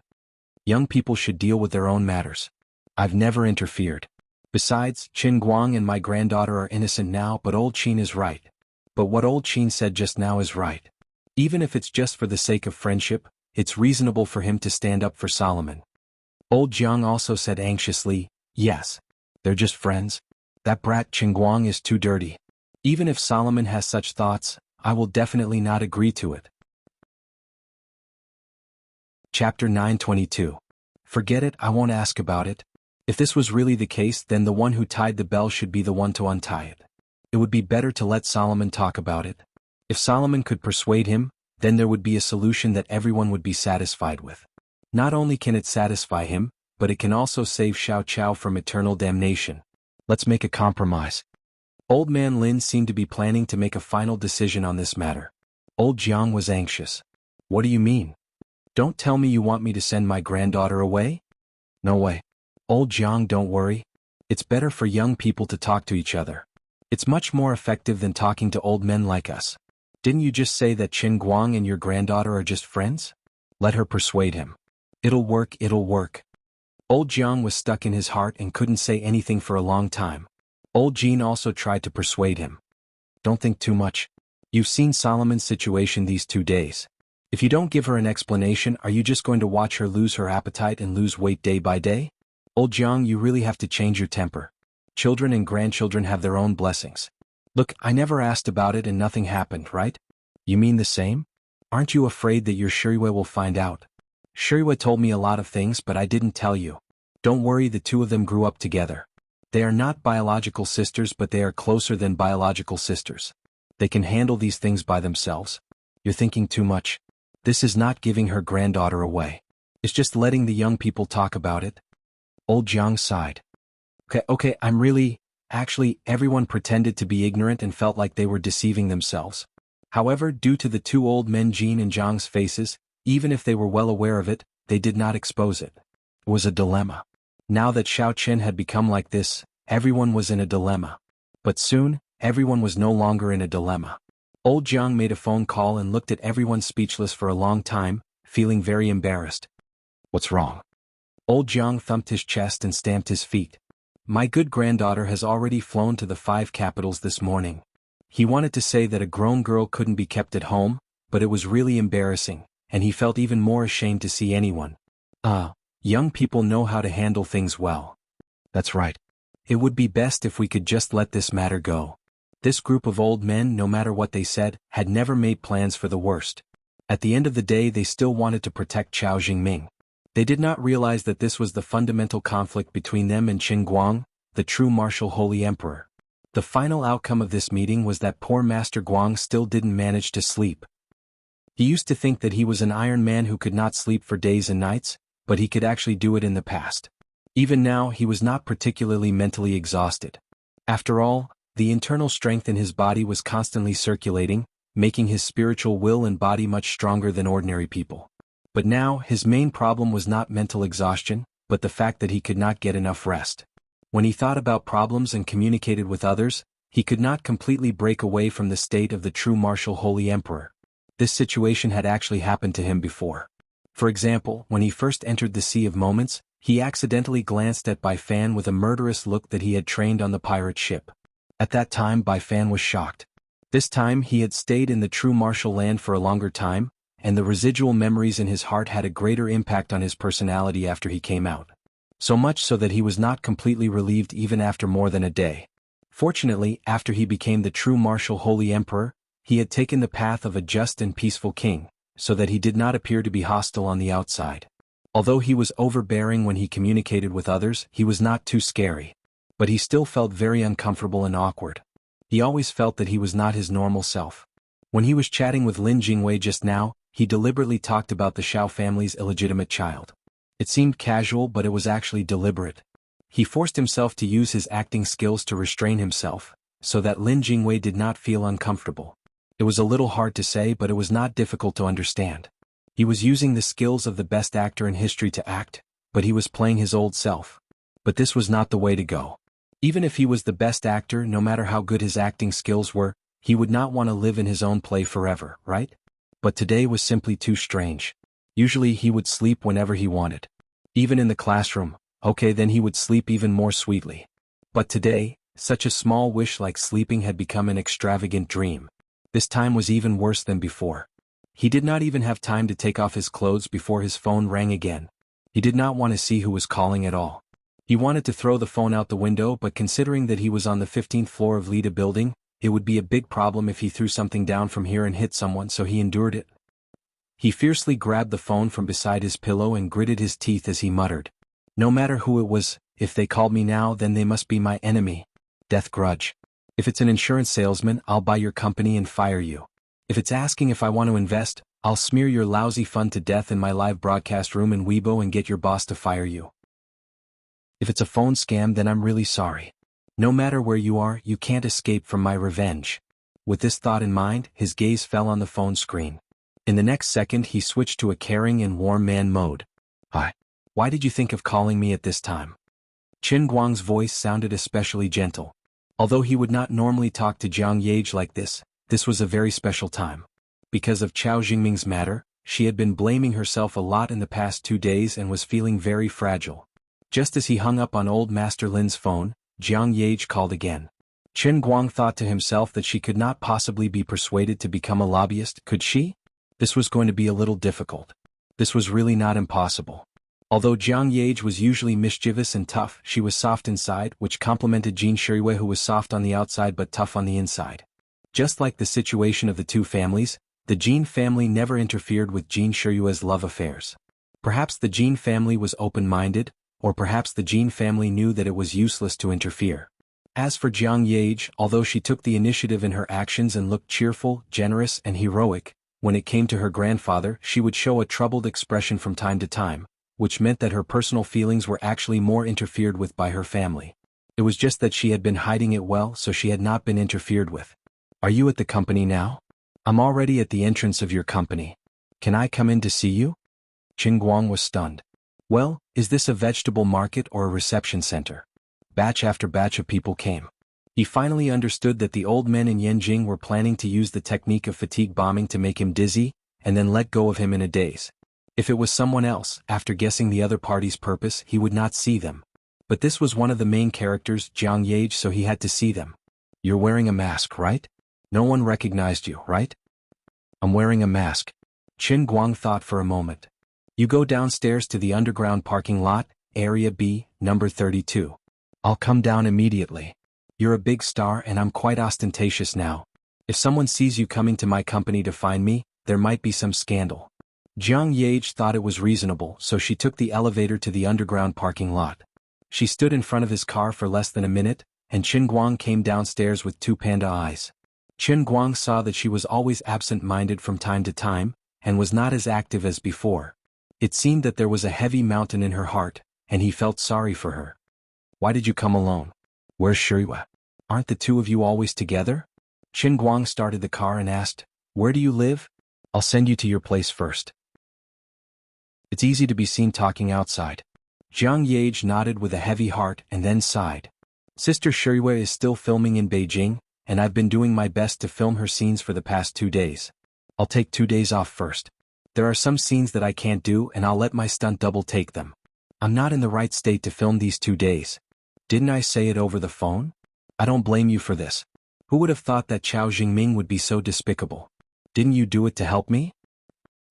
Young people should deal with their own matters. I've never interfered. Besides, Qin Guang and my granddaughter are innocent now, but old Qin is right. But what old Qin said just now is right. Even if it's just for the sake of friendship, it's reasonable for him to stand up for Solomon. Old Jiang also said anxiously, yes. They're just friends. That brat Qin Guang is too dirty. Even if Solomon has such thoughts, I will definitely not agree to it. Chapter 922. Forget it, I won't ask about it. If this was really the case, then the one who tied the bell should be the one to untie it. It would be better to let Solomon talk about it. If Solomon could persuade him, then there would be a solution that everyone would be satisfied with. Not only can it satisfy him, but it can also save Xiao Chao from eternal damnation. Let's make a compromise. Old man Lin seemed to be planning to make a final decision on this matter. Old Jiang was anxious. What do you mean? Don't tell me you want me to send my granddaughter away? No way. Old Jiang, don't worry. It's better for young people to talk to each other. It's much more effective than talking to old men like us. Didn't you just say that Qin Guang and your granddaughter are just friends? Let her persuade him. It'll work, it'll work. Old Jiang was stuck in his heart and couldn't say anything for a long time. Old Jin also tried to persuade him. Don't think too much. You've seen Solomon's situation these 2 days. If you don't give her an explanation, are you just going to watch her lose her appetite and lose weight day by day? Old Jiang, you really have to change your temper. Children and grandchildren have their own blessings. Look, I never asked about it and nothing happened, right? You mean the same? Aren't you afraid that your Shuriwei will find out? Shuriwei told me a lot of things, but I didn't tell you. Don't worry, the two of them grew up together. They are not biological sisters, but they are closer than biological sisters. They can handle these things by themselves. You're thinking too much. This is not giving her granddaughter away. It's just letting the young people talk about it. Old Jiang sighed. Okay, Actually, everyone pretended to be ignorant and felt like they were deceiving themselves. However, due to the two old men Jin and Zhang's faces, even if they were well aware of it, they did not expose it. It was a dilemma. Now that Xiao Chen had become like this, everyone was in a dilemma. But soon, everyone was no longer in a dilemma. Old Jiang made a phone call and looked at everyone speechless for a long time, feeling very embarrassed. What's wrong? Old Jiang thumped his chest and stamped his feet. My good granddaughter has already flown to the 5 capitals this morning. He wanted to say that a grown girl couldn't be kept at home, but it was really embarrassing, and he felt even more ashamed to see anyone. Young people know how to handle things well. That's right. It would be best if we could just let this matter go. This group of old men, no matter what they said, had never made plans for the worst. At the end of the day, they still wanted to protect Chao Jingming. They did not realize that this was the fundamental conflict between them and Qin Guang, the true martial holy emperor. The final outcome of this meeting was that poor Master Guang still didn't manage to sleep. He used to think that he was an Iron Man who could not sleep for days and nights, but he could actually do it in the past. Even now he was not particularly mentally exhausted. After all, the internal strength in his body was constantly circulating, making his spiritual will and body much stronger than ordinary people. But now his main problem was not mental exhaustion, but the fact that he could not get enough rest. When he thought about problems and communicated with others, he could not completely break away from the state of the true martial holy emperor. This situation had actually happened to him before. For example, when he first entered the Sea of Moments, he accidentally glanced at Bai Fan with a murderous look that he had trained on the pirate ship. At that time Bai Fan was shocked. This time he had stayed in the true martial land for a longer time, and the residual memories in his heart had a greater impact on his personality after he came out. So much so that he was not completely relieved even after more than a day. Fortunately, after he became the true martial holy emperor, he had taken the path of a just and peaceful king, so that he did not appear to be hostile on the outside. Although he was overbearing when he communicated with others, he was not too scary. But he still felt very uncomfortable and awkward. He always felt that he was not his normal self. When he was chatting with Lin Jingwei just now, he deliberately talked about the Shao family's illegitimate child. It seemed casual, but it was actually deliberate. He forced himself to use his acting skills to restrain himself, so that Lin Jingwei did not feel uncomfortable. It was a little hard to say, but it was not difficult to understand. He was using the skills of the best actor in history to act, but he was playing his old self. But this was not the way to go. Even if he was the best actor, no matter how good his acting skills were, he would not want to live in his own play forever, right? But today was simply too strange. Usually he would sleep whenever he wanted. Even in the classroom, okay, then he would sleep even more sweetly. But today, such a small wish like sleeping had become an extravagant dream. This time was even worse than before. He did not even have time to take off his clothes before his phone rang again. He did not want to see who was calling at all. He wanted to throw the phone out the window, but considering that he was on the 15th floor of Lida building, it would be a big problem if he threw something down from here and hit someone, so he endured it. He fiercely grabbed the phone from beside his pillow and gritted his teeth as he muttered, "No matter who it was, if they called me now, then they must be my enemy. Death grudge. If it's an insurance salesman, I'll buy your company and fire you. If it's asking if I want to invest, I'll smear your lousy fund to death in my live broadcast room in Weibo and get your boss to fire you. If it's a phone scam, then I'm really sorry. No matter where you are, you can't escape from my revenge." With this thought in mind, his gaze fell on the phone screen. In the next second he switched to a caring and warm man mode. "Hi. Why did you think of calling me at this time?" Qin Guang's voice sounded especially gentle. Although he would not normally talk to Jiang Yage like this was a very special time. Because of Chao Jingming's matter, she had been blaming herself a lot in the past 2 days and was feeling very fragile. Just as he hung up on old Master Lin's phone, Jiang Yage called again. Qin Guang thought to himself that she could not possibly be persuaded to become a lobbyist, could she? This was going to be a little difficult. This was really not impossible. Although Jiang Yage was usually mischievous and tough, she was soft inside, which complemented Jin Shirui, who was soft on the outside but tough on the inside. Just like the situation of the two families, the Jin family never interfered with Jin Shirui's love affairs. Perhaps the Jin family was open-minded, or perhaps the Jin family knew that it was useless to interfere. As for Jiang Yage, although she took the initiative in her actions and looked cheerful, generous, and heroic, when it came to her grandfather, she would show a troubled expression from time to time, which meant that her personal feelings were actually more interfered with by her family. It was just that she had been hiding it well, so she had not been interfered with. "Are you at the company now?" "I'm already at the entrance of your company. Can I come in to see you?" Qin Guang was stunned. Well, is this a vegetable market or a reception center? Batch after batch of people came. He finally understood that the old men in Yanjing were planning to use the technique of fatigue bombing to make him dizzy, and then let go of him in a daze. If it was someone else, after guessing the other party's purpose, he would not see them. But this was one of the main characters, Jiang Yage, so he had to see them. "You're wearing a mask, right? No one recognized you, right?" "I'm wearing a mask." Qin Guang thought for a moment. "You go downstairs to the underground parking lot, Area B, number 32. I'll come down immediately. You're a big star and I'm quite ostentatious now. If someone sees you coming to my company to find me, there might be some scandal. Jiang Yage thought it was reasonable, so she took the elevator to the underground parking lot. She stood in front of his car for less than a minute, and Qin Guang came downstairs with two panda eyes. Qin Guang saw that she was always absent-minded from time to time, and was not as active as before. It seemed that there was a heavy mountain in her heart, and he felt sorry for her. Why did you come alone? Where's Shuriwa? Aren't the two of you always together? Qin Guang started the car and asked, Where do you live? I'll send you to your place first. It's easy to be seen talking outside. Jiang Yage nodded with a heavy heart and then sighed. Sister Shuriwa is still filming in Beijing, and I've been doing my best to film her scenes for the past 2 days. I'll take 2 days off first. There are some scenes that I can't do and I'll let my stunt double take them. I'm not in the right state to film these 2 days. Didn't I say it over the phone? I don't blame you for this. Who would have thought that Chao Jingming would be so despicable? Didn't you do it to help me?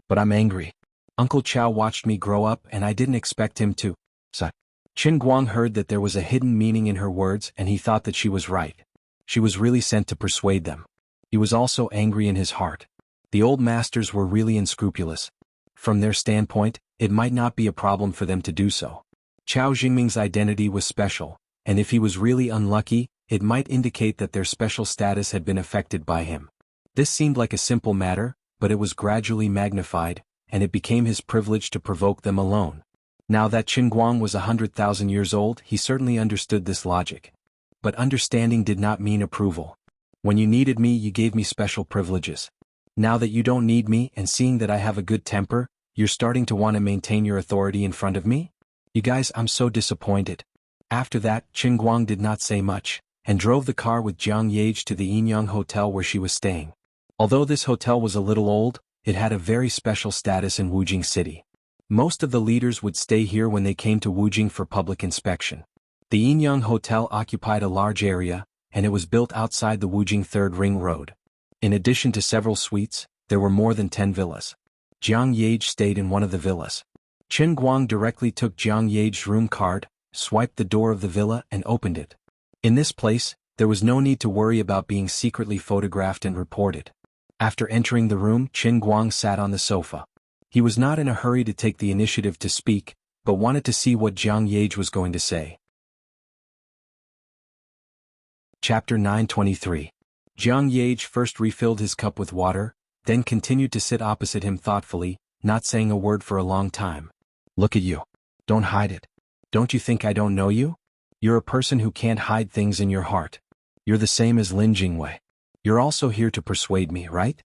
But I'm angry. Uncle Chao watched me grow up and I didn't expect him to. Qin Guang heard that there was a hidden meaning in her words and he thought that she was right. She was really sent to persuade them. He was also angry in his heart. The old masters were really unscrupulous. From their standpoint, it might not be a problem for them to do so. Chao Jingming's identity was special, and if he was really unlucky, it might indicate that their special status had been affected by him. This seemed like a simple matter, but it was gradually magnified, and it became his privilege to provoke them alone. Now that Qin Guang was 100,000 years old, he certainly understood this logic. But understanding did not mean approval. When you needed me, you gave me special privileges. Now that you don't need me and seeing that I have a good temper, you're starting to want to maintain your authority in front of me? You guys, I'm so disappointed. After that, Qin Guang did not say much, and drove the car with Jiang Yage to the Yinyang Hotel where she was staying. Although this hotel was a little old, it had a very special status in Wujing City. Most of the leaders would stay here when they came to Wujing for public inspection. The Yinyang Hotel occupied a large area, and it was built outside the Wujing Third Ring Road. In addition to several suites, there were more than 10 villas. Jiang Yage stayed in one of the villas. Qin Guang directly took Jiang Yage's room card, swiped the door of the villa and opened it. In this place, there was no need to worry about being secretly photographed and reported. After entering the room, Qin Guang sat on the sofa. He was not in a hurry to take the initiative to speak, but wanted to see what Jiang Yage was going to say. Chapter 923. Jiang Yage first refilled his cup with water, then continued to sit opposite him thoughtfully, not saying a word for a long time. Look at you. Don't hide it. Don't you think I don't know you? You're a person who can't hide things in your heart. You're the same as Lin Jingwei. You're also here to persuade me, right?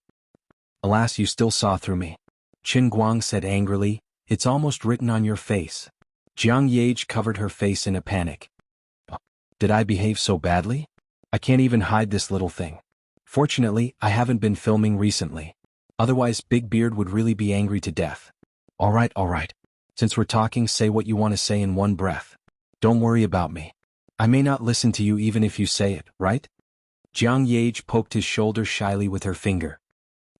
Alas, you still saw through me. Qin Guang said angrily, It's almost written on your face. Jiang Yage covered her face in a panic. Did I behave so badly? I can't even hide this little thing. Fortunately, I haven't been filming recently. Otherwise, Big Beard would really be angry to death. All right. Since we're talking, say what you want to say in one breath. Don't worry about me. I may not listen to you even if you say it, right? Jiang Yage poked his shoulder shyly with her finger.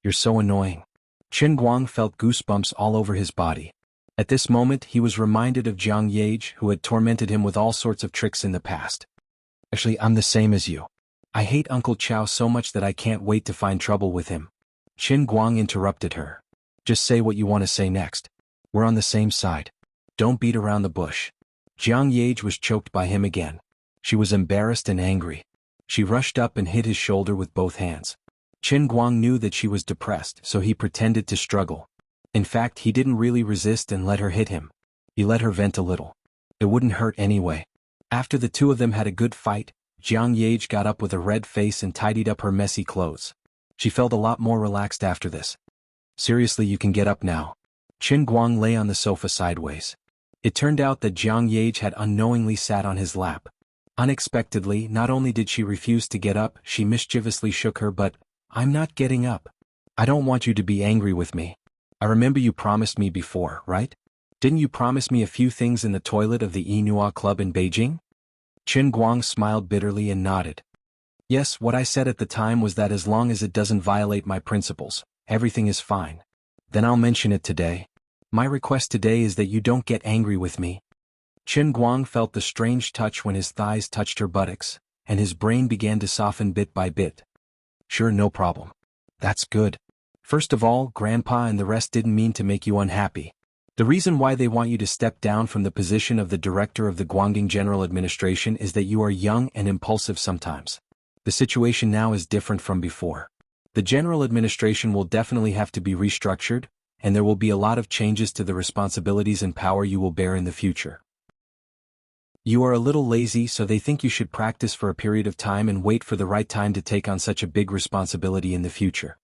You're so annoying. Qin Guang felt goosebumps all over his body. At this moment, he was reminded of Jiang Yage, who had tormented him with all sorts of tricks in the past. Actually, I'm the same as you. I hate Uncle Chao so much that I can't wait to find trouble with him. Qin Guang interrupted her. Just say what you want to say next. We're on the same side. Don't beat around the bush. Jiang Yage was choked by him again. She was embarrassed and angry. She rushed up and hit his shoulder with both hands. Qin Guang knew that she was depressed, so he pretended to struggle. In fact, he didn't really resist and let her hit him. He let her vent a little. It wouldn't hurt anyway. After the two of them had a good fight, Jiang Yage got up with a red face and tidied up her messy clothes. She felt a lot more relaxed after this. Seriously, you can get up now. Qin Guang lay on the sofa sideways. It turned out that Jiang Yage had unknowingly sat on his lap. Unexpectedly, not only did she refuse to get up, she mischievously shook her butt. I'm not getting up. I don't want you to be angry with me. I remember you promised me before, right? Didn't you promise me a few things in the toilet of the Yinhua Club in Beijing? Qin Guang smiled bitterly and nodded. Yes, what I said at the time was that as long as it doesn't violate my principles, everything is fine. Then I'll mention it today. My request today is that you don't get angry with me. Qin Guang felt the strange touch when his thighs touched her buttocks, and his brain began to soften bit by bit. Sure, no problem. That's good. First of all, Grandpa and the rest didn't mean to make you unhappy. The reason why they want you to step down from the position of the director of the Guangdong General Administration is that you are young and impulsive sometimes. The situation now is different from before. The general administration will definitely have to be restructured, and there will be a lot of changes to the responsibilities and power you will bear in the future. You are a little lazy, so they think you should practice for a period of time and wait for the right time to take on such a big responsibility in the future.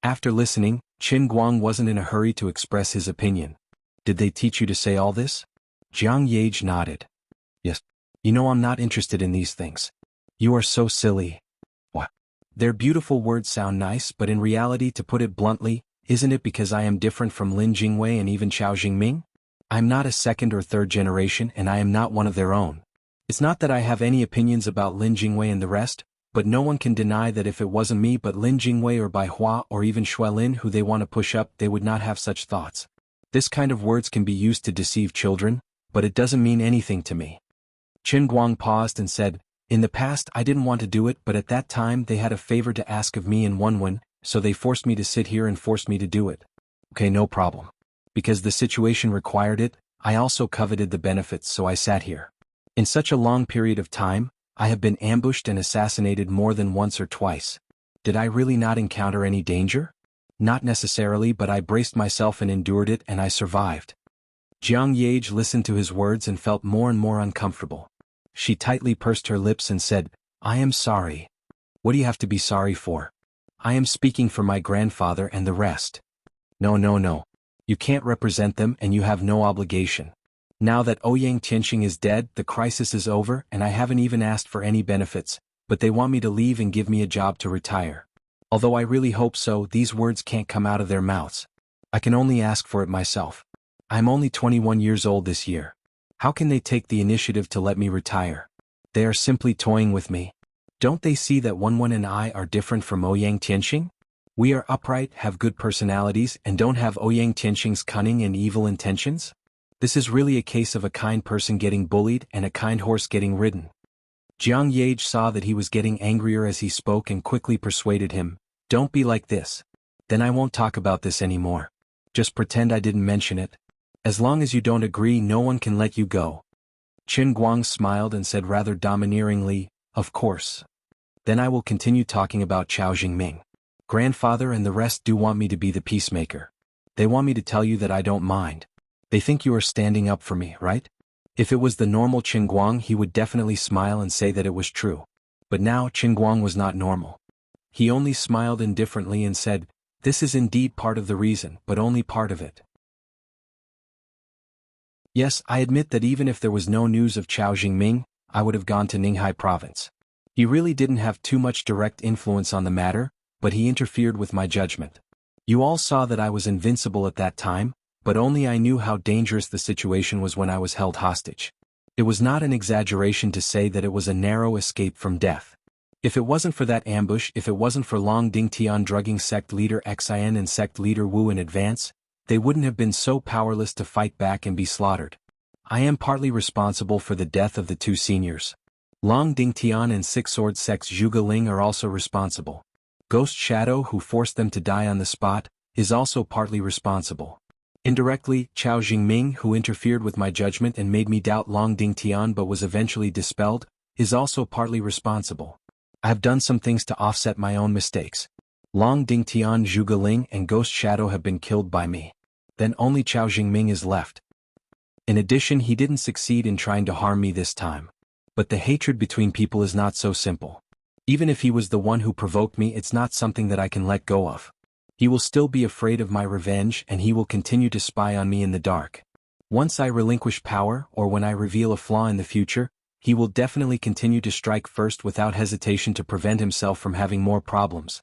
After listening, Qin Guang wasn't in a hurry to express his opinion. Did they teach you to say all this? Jiang Yage nodded. Yes. You know I'm not interested in these things. You are so silly. What? Their beautiful words sound nice, but in reality, to put it bluntly, isn't it because I am different from Lin Jingwei and even Qiao Jingming? I'm not a second or third generation and I am not one of their own. It's not that I have any opinions about Lin Jingwei and the rest, but no one can deny that if it wasn't me but Lin Jingwei or Bai Hua or even Xuelin who they want to push up, they would not have such thoughts. This kind of words can be used to deceive children, but it doesn't mean anything to me. Qin Guang paused and said, in the past I didn't want to do it, but at that time they had a favor to ask of me and Wenwen, so they forced me to sit here and forced me to do it. Okay, no problem. Because the situation required it, I also coveted the benefits, so I sat here. In such a long period of time, I have been ambushed and assassinated more than once or twice. Did I really not encounter any danger? Not necessarily, but I braced myself and endured it and I survived. Jiang Yage listened to his words and felt more and more uncomfortable. She tightly pursed her lips and said, I am sorry. What do you have to be sorry for? I am speaking for my grandfather and the rest. No. You can't represent them and you have no obligation. Now that Ouyang Tianxing is dead, the crisis is over and I haven't even asked for any benefits, but they want me to leave and give me a job to retire. Although I really hope so, these words can't come out of their mouths. I can only ask for it myself. I'm only 21 years old this year. How can they take the initiative to let me retire? They are simply toying with me. Don't they see that Wenwen and I are different from Ouyang Tianxing? We are upright, have good personalities, and don't have Ouyang Tianxing's cunning and evil intentions? This is really a case of a kind person getting bullied and a kind horse getting ridden. Jiang Yage saw that he was getting angrier as he spoke and quickly persuaded him, don't be like this. Then I won't talk about this anymore. Just pretend I didn't mention it. As long as you don't agree, no one can let you go. Qin Guang smiled and said rather domineeringly, of course. Then I will continue talking about Qiao Jingming. Grandfather and the rest do want me to be the peacemaker. They want me to tell you that I don't mind. They think you are standing up for me, right? If it was the normal Qin Guang, he would definitely smile and say that it was true. But now Qin Guang was not normal. He only smiled indifferently and said, this is indeed part of the reason, but only part of it. Yes, I admit that even if there was no news of Qiao Jingming, I would have gone to Ninghai province. He really didn't have too much direct influence on the matter, but he interfered with my judgment. You all saw that I was invincible at that time, but only I knew how dangerous the situation was when I was held hostage. It was not an exaggeration to say that it was a narrow escape from death. If it wasn't for that ambush, if it wasn't for Long Dingtian drugging sect leader Xian and sect leader Wu in advance, they wouldn't have been so powerless to fight back and be slaughtered. I am partly responsible for the death of the two seniors. Long Dingtian and Six Sword sect's Zhuge Ling are also responsible. Ghost Shadow, who forced them to die on the spot, is also partly responsible. Indirectly, Qiao Jingming, who interfered with my judgment and made me doubt Long Dingtian but was eventually dispelled, is also partly responsible. I have done some things to offset my own mistakes. Long Dingtian, Zhuge Ling, and Ghost Shadow have been killed by me. Then only Qiao Jingming is left. In addition, he didn't succeed in trying to harm me this time. But the hatred between people is not so simple. Even if he was the one who provoked me, it's not something that I can let go of. He will still be afraid of my revenge and he will continue to spy on me in the dark. Once I relinquish power, or when I reveal a flaw in the future, he will definitely continue to strike first without hesitation to prevent himself from having more problems.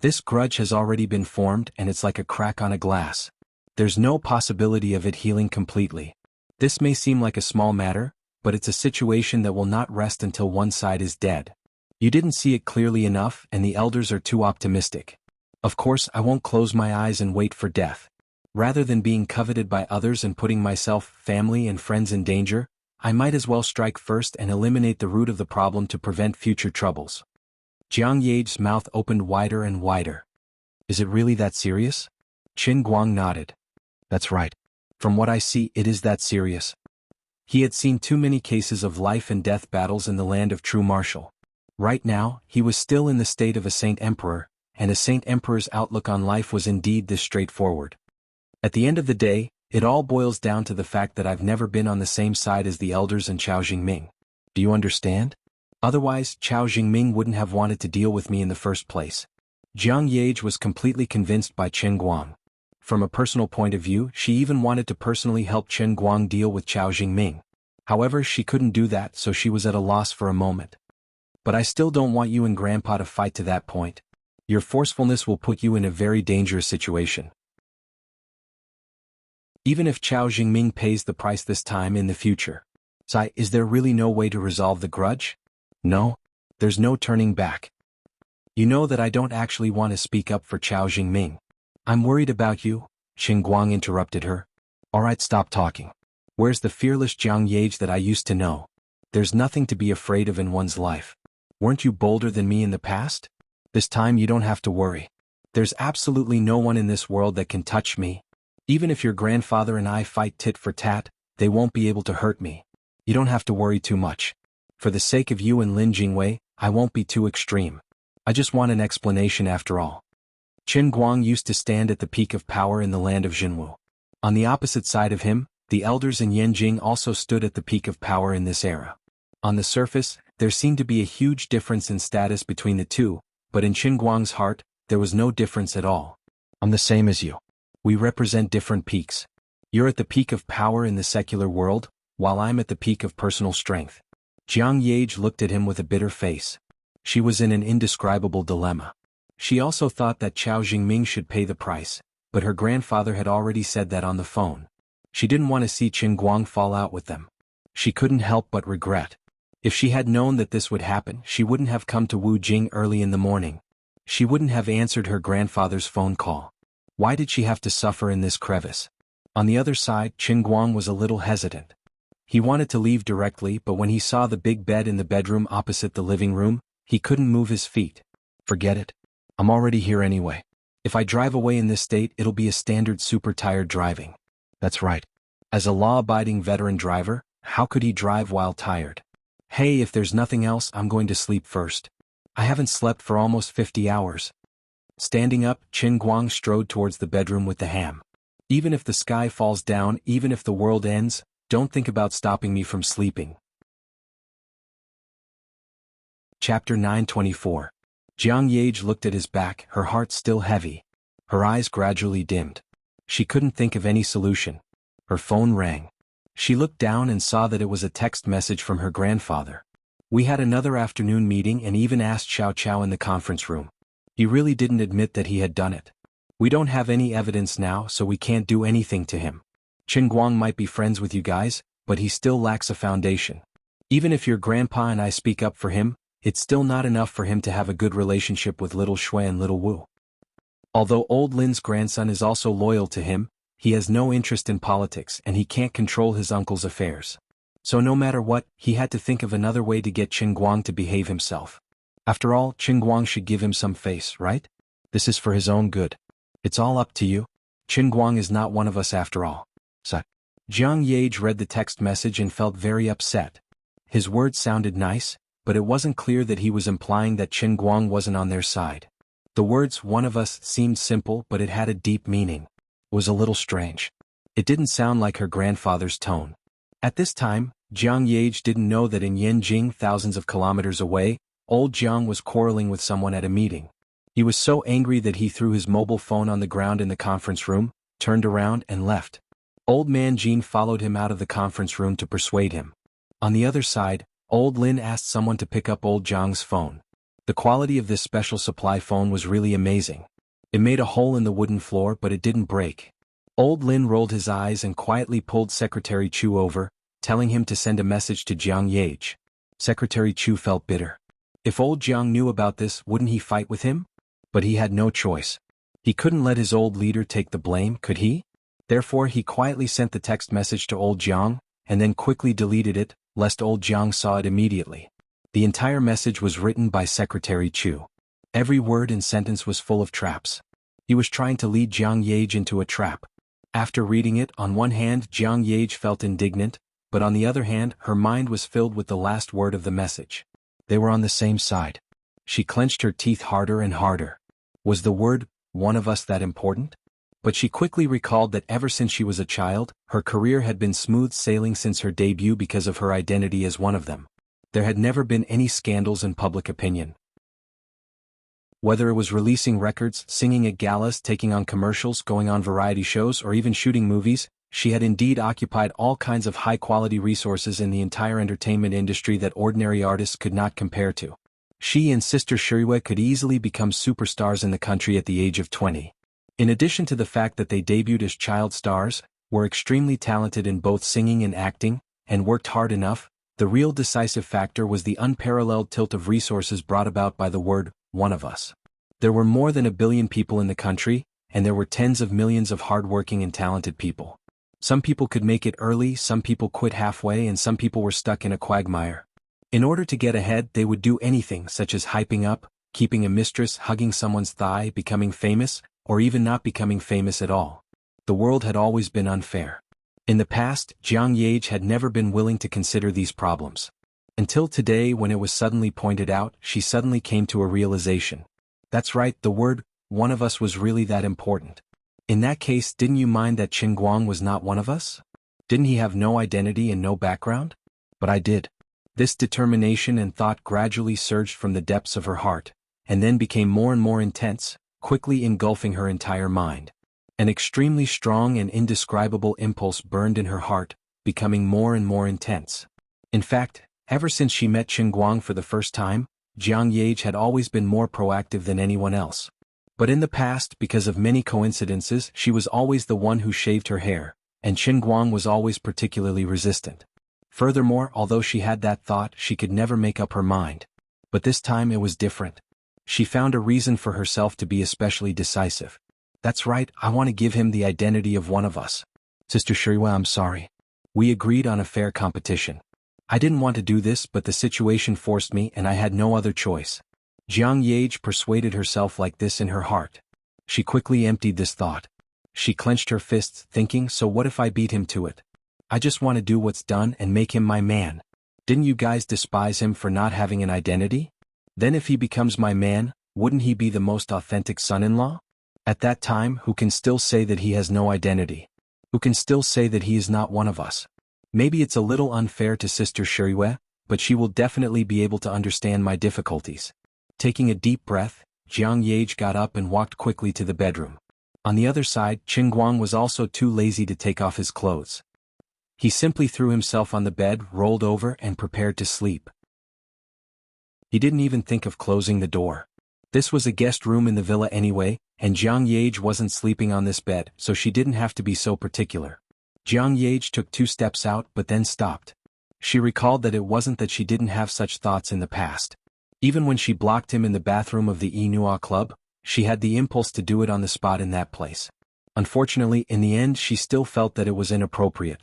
This grudge has already been formed and it's like a crack on a glass. There's no possibility of it healing completely. This may seem like a small matter, but it's a situation that will not rest until one side is dead. You didn't see it clearly enough and the elders are too optimistic. Of course, I won't close my eyes and wait for death. Rather than being coveted by others and putting myself, family and friends in danger, I might as well strike first and eliminate the root of the problem to prevent future troubles. Jiang Yage's mouth opened wider and wider. Is it really that serious? Qin Guang nodded. That's right. From what I see, it is that serious. He had seen too many cases of life and death battles in the land of true martial. Right now, he was still in the state of a Saint Emperor, and a Saint Emperor's outlook on life was indeed this straightforward. At the end of the day, it all boils down to the fact that I've never been on the same side as the elders and Chao Jingming. Do you understand? Otherwise, Chao Jingming wouldn't have wanted to deal with me in the first place. Jiang Yage was completely convinced by Qin Guang. From a personal point of view, she even wanted to personally help Qin Guang deal with Chao Jingming. However, she couldn't do that, so she was at a loss for a moment. But I still don't want you and Grandpa to fight to that point. Your forcefulness will put you in a very dangerous situation. Even if Chao Jingming pays the price this time in the future. Sai, is there really no way to resolve the grudge? No. There's no turning back. You know that I don't actually want to speak up for Chao Jingming. I'm worried about you, Qin Guang interrupted her. Alright, stop talking. Where's the fearless Jiang Yage that I used to know? There's nothing to be afraid of in one's life. Weren't you bolder than me in the past? This time you don't have to worry. There's absolutely no one in this world that can touch me. Even if your grandfather and I fight tit for tat, they won't be able to hurt me. You don't have to worry too much. For the sake of you and Lin Jingwei, I won't be too extreme. I just want an explanation after all. Qin Guang used to stand at the peak of power in the land of Jinwu. On the opposite side of him, the elders in Yanjing also stood at the peak of power in this era. On the surface, there seemed to be a huge difference in status between the two, but in Qin Guang's heart, there was no difference at all. I'm the same as you. We represent different peaks. You're at the peak of power in the secular world, while I'm at the peak of personal strength. Jiang Yage looked at him with a bitter face. She was in an indescribable dilemma. She also thought that Chao Jingming should pay the price, but her grandfather had already said that on the phone. She didn't want to see Qin Guang fall out with them. She couldn't help but regret. If she had known that this would happen, she wouldn't have come to Wu Jing early in the morning. She wouldn't have answered her grandfather's phone call. Why did she have to suffer in this crevice? On the other side, Qin Guang was a little hesitant. He wanted to leave directly, but when he saw the big bed in the bedroom opposite the living room, he couldn't move his feet. Forget it. I'm already here anyway. If I drive away in this state, it'll be a standard super tired driving. That's right. As a law-abiding veteran driver, how could he drive while tired? Hey, if there's nothing else, I'm going to sleep first. I haven't slept for almost 50 hours. Standing up, Qin Guang strode towards the bedroom with the ham. Even if the sky falls down, even if the world ends, don't think about stopping me from sleeping. Chapter 924. Jiang Yage looked at his back, her heart still heavy. Her eyes gradually dimmed. She couldn't think of any solution. Her phone rang. She looked down and saw that it was a text message from her grandfather. We had another afternoon meeting and even asked Xiao Chao in the conference room. He really didn't admit that he had done it. We don't have any evidence now, so we can't do anything to him. Qin Guang might be friends with you guys, but he still lacks a foundation. Even if your grandpa and I speak up for him, it's still not enough for him to have a good relationship with little Shui and little Wu. Although old Lin's grandson is also loyal to him, he has no interest in politics and he can't control his uncle's affairs. So no matter what, he had to think of another way to get Qin Guang to behave himself. After all, Qin Guang should give him some face, right? This is for his own good. It's all up to you. Qin Guang is not one of us after all. So, Jiang Yage read the text message and felt very upset. His words sounded nice, but it wasn't clear that he was implying that Qin Guang wasn't on their side. The words "one of us" seemed simple, but it had a deep meaning. It was a little strange. It didn't sound like her grandfather's tone. At this time, Jiang Yage didn't know that in Yanjing, thousands of kilometers away, old Jiang was quarreling with someone at a meeting. He was so angry that he threw his mobile phone on the ground in the conference room, turned around and left. Old man Jean followed him out of the conference room to persuade him. On the other side, Old Lin asked someone to pick up old Jiang's phone. The quality of this special supply phone was really amazing. It made a hole in the wooden floor, but it didn't break. Old Lin rolled his eyes and quietly pulled Secretary Chu over, telling him to send a message to Jiang Yage. Secretary Chu felt bitter. If old Jiang knew about this, wouldn't he fight with him? But he had no choice. He couldn't let his old leader take the blame, could he? Therefore he quietly sent the text message to old Jiang, and then quickly deleted it, lest old Jiang saw it immediately. The entire message was written by Secretary Chu. Every word and sentence was full of traps. He was trying to lead Jiang Yage into a trap. After reading it, on one hand Jiang Yage felt indignant, but on the other hand her mind was filled with the last word of the message. They were on the same side. She clenched her teeth harder and harder. Was the word, one of us, that important? But she quickly recalled that ever since she was a child, her career had been smooth sailing since her debut because of her identity as one of them. There had never been any scandals in public opinion. Whether it was releasing records, singing at galas, taking on commercials, going on variety shows, or even shooting movies, she had indeed occupied all kinds of high-quality resources in the entire entertainment industry that ordinary artists could not compare to. She and Sister Shirue could easily become superstars in the country at the age of 20. In addition to the fact that they debuted as child stars, were extremely talented in both singing and acting, and worked hard enough, the real decisive factor was the unparalleled tilt of resources brought about by the word, one of us. There were more than 1 billion people in the country, and there were tens of millions of hard-working and talented people. Some people could make it early, some people quit halfway, and some people were stuck in a quagmire. In order to get ahead, they would do anything, such as hyping up, keeping a mistress, hugging someone's thigh, becoming famous, or even not becoming famous at all. The world had always been unfair. In the past, Jiang Yage had never been willing to consider these problems. Until today, when it was suddenly pointed out, she suddenly came to a realization. That's right, the word, one of us, was really that important. In that case, didn't you mind that Qin Guang was not one of us? Didn't he have no identity and no background? But I did. This determination and thought gradually surged from the depths of her heart, and then became more and more intense, quickly engulfing her entire mind. An extremely strong and indescribable impulse burned in her heart, becoming more and more intense. In fact, ever since she met Qin Guang for the first time, Jiang Yage had always been more proactive than anyone else. But in the past, because of many coincidences, she was always the one who shaved her hair, and Qin Guang was always particularly resistant. Furthermore, although she had that thought, she could never make up her mind. But this time it was different. She found a reason for herself to be especially decisive. That's right, I want to give him the identity of one of us. Sister Shirue, I'm sorry. We agreed on a fair competition. I didn't want to do this, but the situation forced me and I had no other choice. Jiang Yage persuaded herself like this in her heart. She quickly emptied this thought. She clenched her fists, thinking, so what if I beat him to it? I just want to do what's done and make him my man. Didn't you guys despise him for not having an identity? Then if he becomes my man, wouldn't he be the most authentic son-in-law? At that time, who can still say that he has no identity? Who can still say that he is not one of us? Maybe it's a little unfair to Sister Shirue, but she will definitely be able to understand my difficulties. Taking a deep breath, Jiang Yage got up and walked quickly to the bedroom. On the other side, Qin Guang was also too lazy to take off his clothes. He simply threw himself on the bed, rolled over, and prepared to sleep. He didn't even think of closing the door. This was a guest room in the villa anyway, and Jiang Yage wasn't sleeping on this bed, so she didn't have to be so particular. Jiang Yage took 2 steps out but then stopped. She recalled that it wasn't that she didn't have such thoughts in the past. Even when she blocked him in the bathroom of the Inua Club, she had the impulse to do it on the spot in that place. Unfortunately, in the end she still felt that it was inappropriate.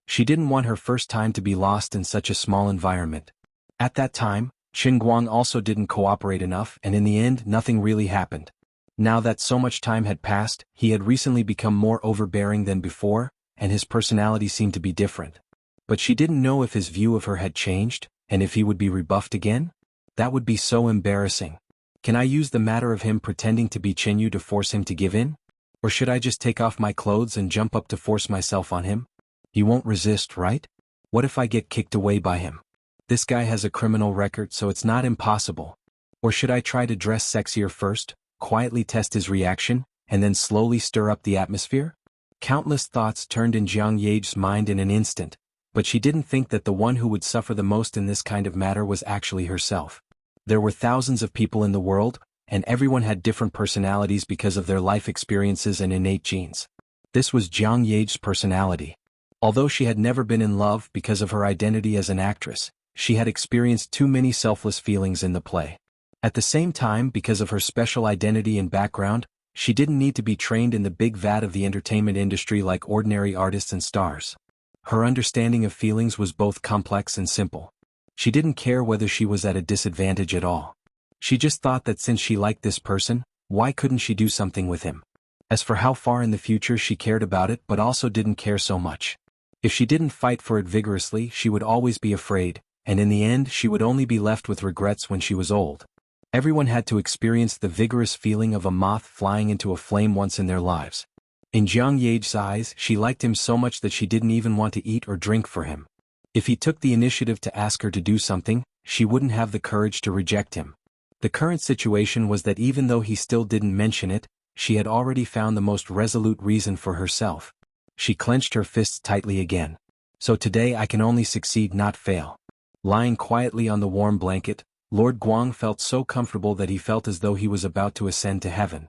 She didn't want her first time to be lost in such a small environment. At that time, Qin Guang also didn't cooperate enough, and in the end nothing really happened. Now that so much time had passed, he had recently become more overbearing than before, and his personality seemed to be different. But she didn't know if his view of her had changed, and if he would be rebuffed again? That would be so embarrassing. Can I use the matter of him pretending to be Chinyu to force him to give in? Or should I just take off my clothes and jump up to force myself on him? He won't resist, right? What if I get kicked away by him? This guy has a criminal record, so it's not impossible. Or should I try to dress sexier first, quietly test his reaction, and then slowly stir up the atmosphere? Countless thoughts turned in Jiang Yage's mind in an instant, but she didn't think that the one who would suffer the most in this kind of matter was actually herself. There were thousands of people in the world, and everyone had different personalities because of their life experiences and innate genes. This was Jiang Yage's personality. Although she had never been in love because of her identity as an actress, she had experienced too many selfless feelings in the play. At the same time, because of her special identity and background, she didn't need to be trained in the big vat of the entertainment industry like ordinary artists and stars. Her understanding of feelings was both complex and simple. She didn't care whether she was at a disadvantage at all. She just thought that since she liked this person, Why couldn't she do something with him? As for how far in the future she cared about it but also didn't care so much. If she didn't fight for it vigorously she would always be afraid, and in the end she would only be left with regrets when she was old. Everyone had to experience the vigorous feeling of a moth flying into a flame once in their lives. In Jiang Ye's eyes she liked him so much that she didn't even want to eat or drink for him. If he took the initiative to ask her to do something, she wouldn't have the courage to reject him. The current situation was that even though he still didn't mention it, she had already found the most resolute reason for herself. She clenched her fists tightly again. So today I can only succeed, not fail. Lying quietly on the warm blanket, Lord Guang felt so comfortable that he felt as though he was about to ascend to heaven.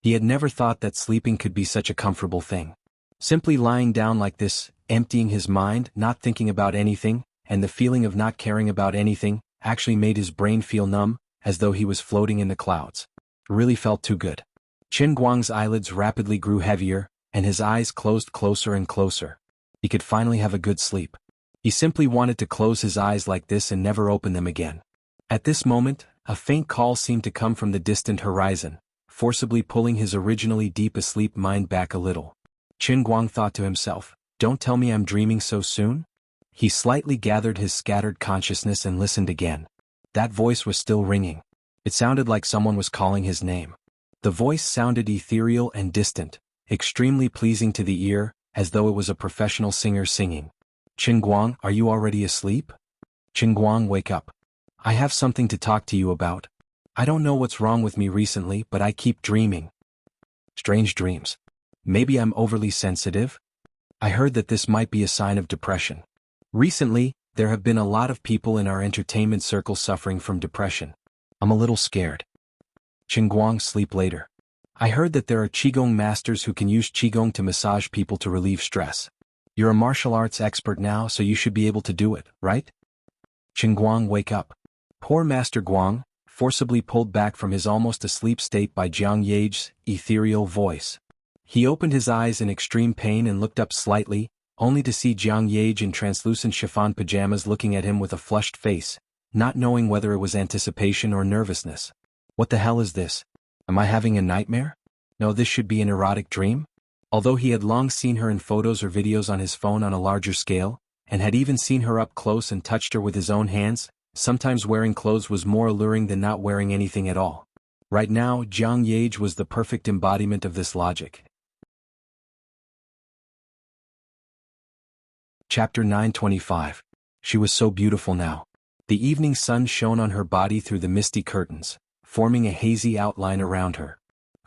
He had never thought that sleeping could be such a comfortable thing. Simply lying down like this, emptying his mind, not thinking about anything, and the feeling of not caring about anything, actually made his brain feel numb, as though he was floating in the clouds. It really felt too good. Qin Guang's eyelids rapidly grew heavier, and his eyes closed closer and closer. He could finally have a good sleep. He simply wanted to close his eyes like this and never open them again. At this moment, a faint call seemed to come from the distant horizon, forcibly pulling his originally deep asleep mind back a little. Qin Guang thought to himself, "Don't tell me I'm dreaming so soon?" He slightly gathered his scattered consciousness and listened again. That voice was still ringing. It sounded like someone was calling his name. The voice sounded ethereal and distant, extremely pleasing to the ear, as though it was a professional singer singing. "Qin Guang, are you already asleep? Qin Guang, wake up. I have something to talk to you about. I don't know what's wrong with me recently, but I keep dreaming. Strange dreams. Maybe I'm overly sensitive? I heard that this might be a sign of depression. Recently, there have been a lot of people in our entertainment circle suffering from depression. I'm a little scared. Qin Guang, sleep later. I heard that there are Qigong masters who can use Qigong to massage people to relieve stress. You're a martial arts expert now, so you should be able to do it, right? Qin Guang, wake up." Poor Master Guang, forcibly pulled back from his almost asleep state by Jiang Ye's ethereal voice. He opened his eyes in extreme pain and looked up slightly, only to see Jiang Ye in translucent chiffon pajamas looking at him with a flushed face, not knowing whether it was anticipation or nervousness. What the hell is this? Am I having a nightmare? No, this should be an erotic dream? Although he had long seen her in photos or videos on his phone on a larger scale, and had even seen her up close and touched her with his own hands, sometimes wearing clothes was more alluring than not wearing anything at all. Right now, Jiang Ye was the perfect embodiment of this logic. Chapter 925. She was so beautiful now. The evening sun shone on her body through the misty curtains, forming a hazy outline around her.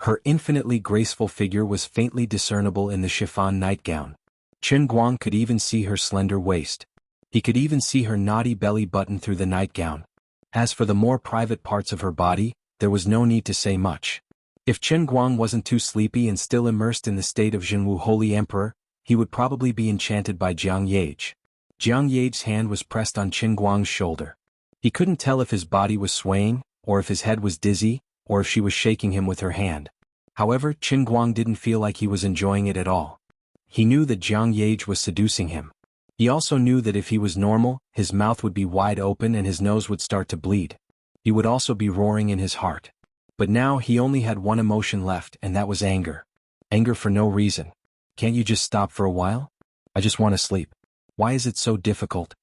Her infinitely graceful figure was faintly discernible in the chiffon nightgown. Qin Guang could even see her slender waist. He could even see her naughty belly button through the nightgown. As for the more private parts of her body, there was no need to say much. If Qin Guang wasn't too sleepy and still immersed in the state of Jinwu Holy Emperor, he would probably be enchanted by Jiang Ye. Jiang Ye's hand was pressed on Qin Guang's shoulder. He couldn't tell if his body was swaying, or if his head was dizzy, or if she was shaking him with her hand. However, Qin Guang didn't feel like he was enjoying it at all. He knew that Jiang Ye was seducing him. He also knew that if he was normal, his mouth would be wide open and his nose would start to bleed. He would also be roaring in his heart. But now he only had one emotion left, and that was anger. Anger for no reason. Can't you just stop for a while? I just want to sleep. Why is it so difficult?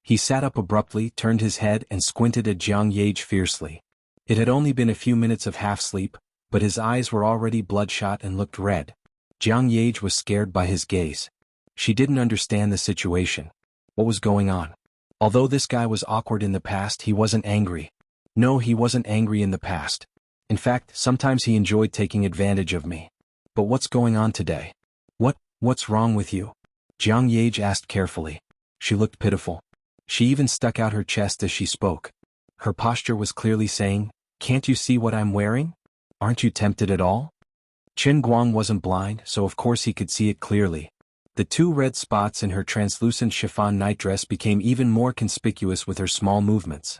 He sat up abruptly, turned his head and squinted at Jiang Ye fiercely. It had only been a few minutes of half-sleep, but his eyes were already bloodshot and looked red. Jiang Ye was scared by his gaze. She didn't understand the situation. What was going on? Although this guy was awkward in the past, he wasn't angry. No, he wasn't angry in the past. In fact, sometimes he enjoyed taking advantage of me. But what's going on today? What's wrong with you? Jiang Ye asked carefully. She looked pitiful. She even stuck out her chest as she spoke. Her posture was clearly saying, "Can't you see what I'm wearing? Aren't you tempted at all?" Qin Guang wasn't blind, so of course he could see it clearly. The two red spots in her translucent chiffon nightdress became even more conspicuous with her small movements.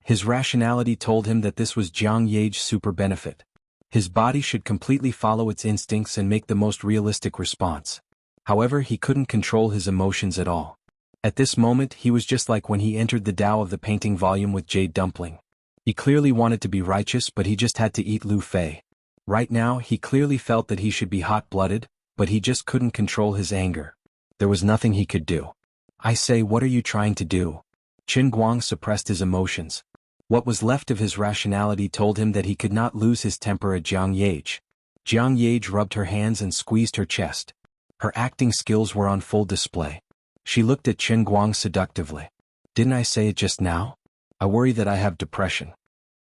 His rationality told him that this was Jiang Ye's super benefit. His body should completely follow its instincts and make the most realistic response. However, he couldn't control his emotions at all. At this moment he was just like when he entered the Tao of the painting volume with Jade Dumpling. He clearly wanted to be righteous, but he just had to eat Lu Fei. Right now, he clearly felt that he should be hot-blooded, but he just couldn't control his anger. There was nothing he could do. I say, what are you trying to do? Qin Guang suppressed his emotions. What was left of his rationality told him that he could not lose his temper at Jiang Yage. Jiang Yage rubbed her hands and squeezed her chest. Her acting skills were on full display. She looked at Qin Guang seductively. Didn't I say it just now? I worry that I have depression.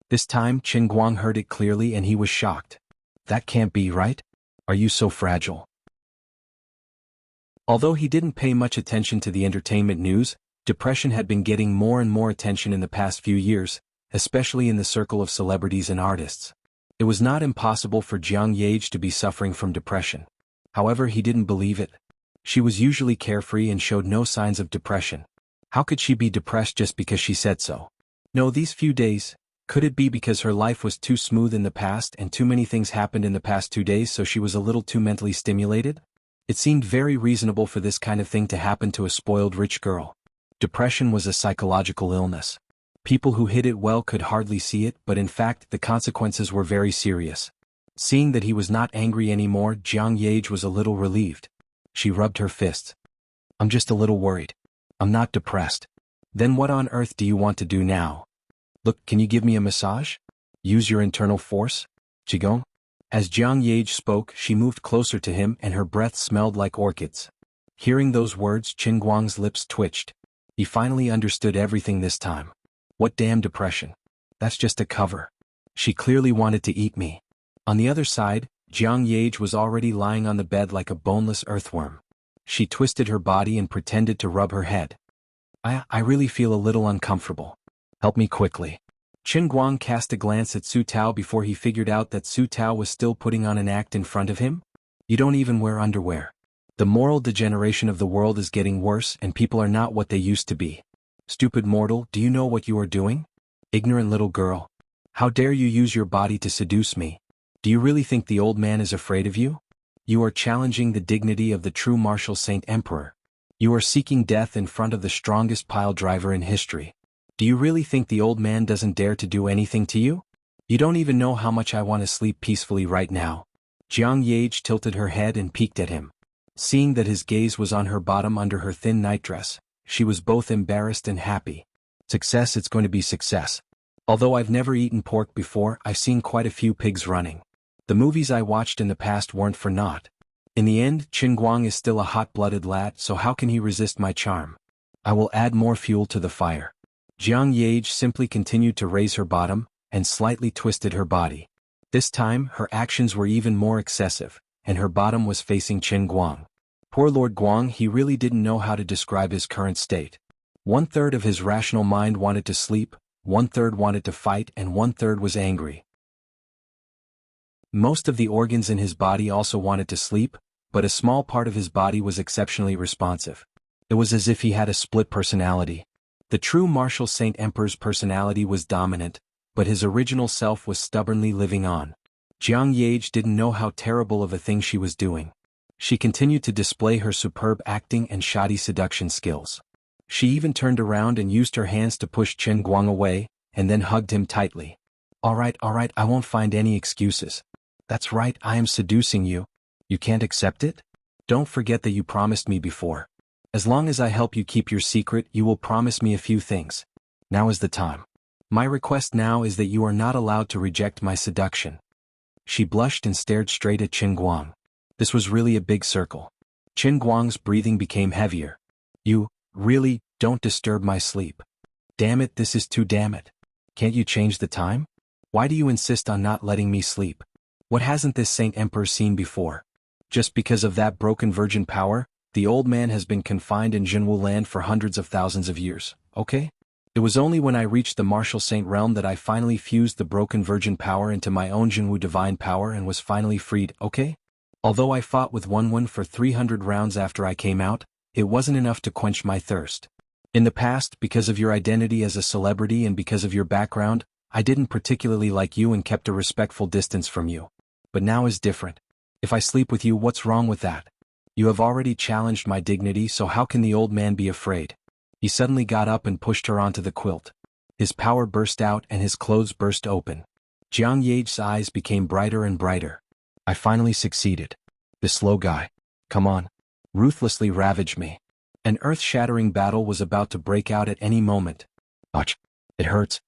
This time Qin Guang heard it clearly and he was shocked. That can't be right? Are you so fragile? Although he didn't pay much attention to the entertainment news, depression had been getting more and more attention in the past few years, especially in the circle of celebrities and artists. It was not impossible for Jiang Yage to be suffering from depression. However, he didn't believe it. She was usually carefree and showed no signs of depression. How could she be depressed just because she said so? No, these few days, could it be because her life was too smooth in the past and too many things happened in the past 2 days, so she was a little too mentally stimulated? It seemed very reasonable for this kind of thing to happen to a spoiled rich girl. Depression was a psychological illness. People who hid it well could hardly see it, but in fact the consequences were very serious. Seeing that he was not angry anymore, Jiang Yage was a little relieved. She rubbed her fists. I'm just a little worried. I'm not depressed. Then what on earth do you want to do now? Look, can you give me a massage? Use your internal force? Qigong? As Jiang Yage spoke, she moved closer to him and her breath smelled like orchids. Hearing those words, Qin Guang's lips twitched. He finally understood everything this time. What damn depression. That's just a cover. She clearly wanted to eat me. On the other side, Jiang Yage was already lying on the bed like a boneless earthworm. She twisted her body and pretended to rub her head. I really feel a little uncomfortable. Help me quickly. Qin Guang cast a glance at Su Tao before he figured out that Su Tao was still putting on an act in front of him. You don't even wear underwear. The moral degeneration of the world is getting worse and people are not what they used to be. Stupid mortal, do you know what you are doing? Ignorant little girl. How dare you use your body to seduce me? Do you really think the old man is afraid of you? You are challenging the dignity of the true martial saint emperor. You are seeking death in front of the strongest pile driver in history. Do you really think the old man doesn't dare to do anything to you? You don't even know how much I want to sleep peacefully right now. Jiang Yage tilted her head and peeked at him. Seeing that his gaze was on her bottom under her thin nightdress, she was both embarrassed and happy. Success, it's going to be success. Although I've never eaten pork before, I've seen quite a few pigs running. The movies I watched in the past weren't for naught. In the end, Qin Guang is still a hot-blooded lad, so how can he resist my charm? I will add more fuel to the fire. Jiang Yage simply continued to raise her bottom, and slightly twisted her body. This time, her actions were even more excessive, and her bottom was facing Qin Guang. Poor Lord Guang, he really didn't know how to describe his current state. 1/3 of his rational mind wanted to sleep, 1/3 wanted to fight, and 1/3 was angry. Most of the organs in his body also wanted to sleep, but a small part of his body was exceptionally responsive. It was as if he had a split personality. The true martial saint emperor's personality was dominant, but his original self was stubbornly living on. Jiang Yage didn't know how terrible of a thing she was doing. She continued to display her superb acting and shoddy seduction skills. She even turned around and used her hands to push Qin Guang away, and then hugged him tightly. All right, I won't find any excuses. That's right, I am seducing you. You can't accept it? Don't forget that you promised me before. As long as I help you keep your secret, you will promise me a few things. Now is the time. My request now is that you are not allowed to reject my seduction. She blushed and stared straight at Qin Guang. This was really a big circle. Qin Guang's breathing became heavier. You, really, don't disturb my sleep. Damn it, this is too damn it. Can't you change the time? Why do you insist on not letting me sleep? What hasn't this Saint Emperor seen before? Just because of that broken virgin power, the old man has been confined in Jinwu land for hundreds of thousands of years, okay? It was only when I reached the martial saint realm that I finally fused the broken virgin power into my own Jinwu divine power and was finally freed, okay? Although I fought with Wenwen for 300 rounds after I came out, it wasn't enough to quench my thirst. In the past, because of your identity as a celebrity and because of your background, I didn't particularly like you and kept a respectful distance from you. But now is different. If I sleep with you, what's wrong with that? You have already challenged my dignity, so how can the old man be afraid? He suddenly got up and pushed her onto the quilt. His power burst out and his clothes burst open. Jiang Ye's eyes became brighter and brighter. I finally succeeded. This slow guy, come on, ruthlessly ravaged me. An earth-shattering battle was about to break out at any moment. Ouch. It hurts.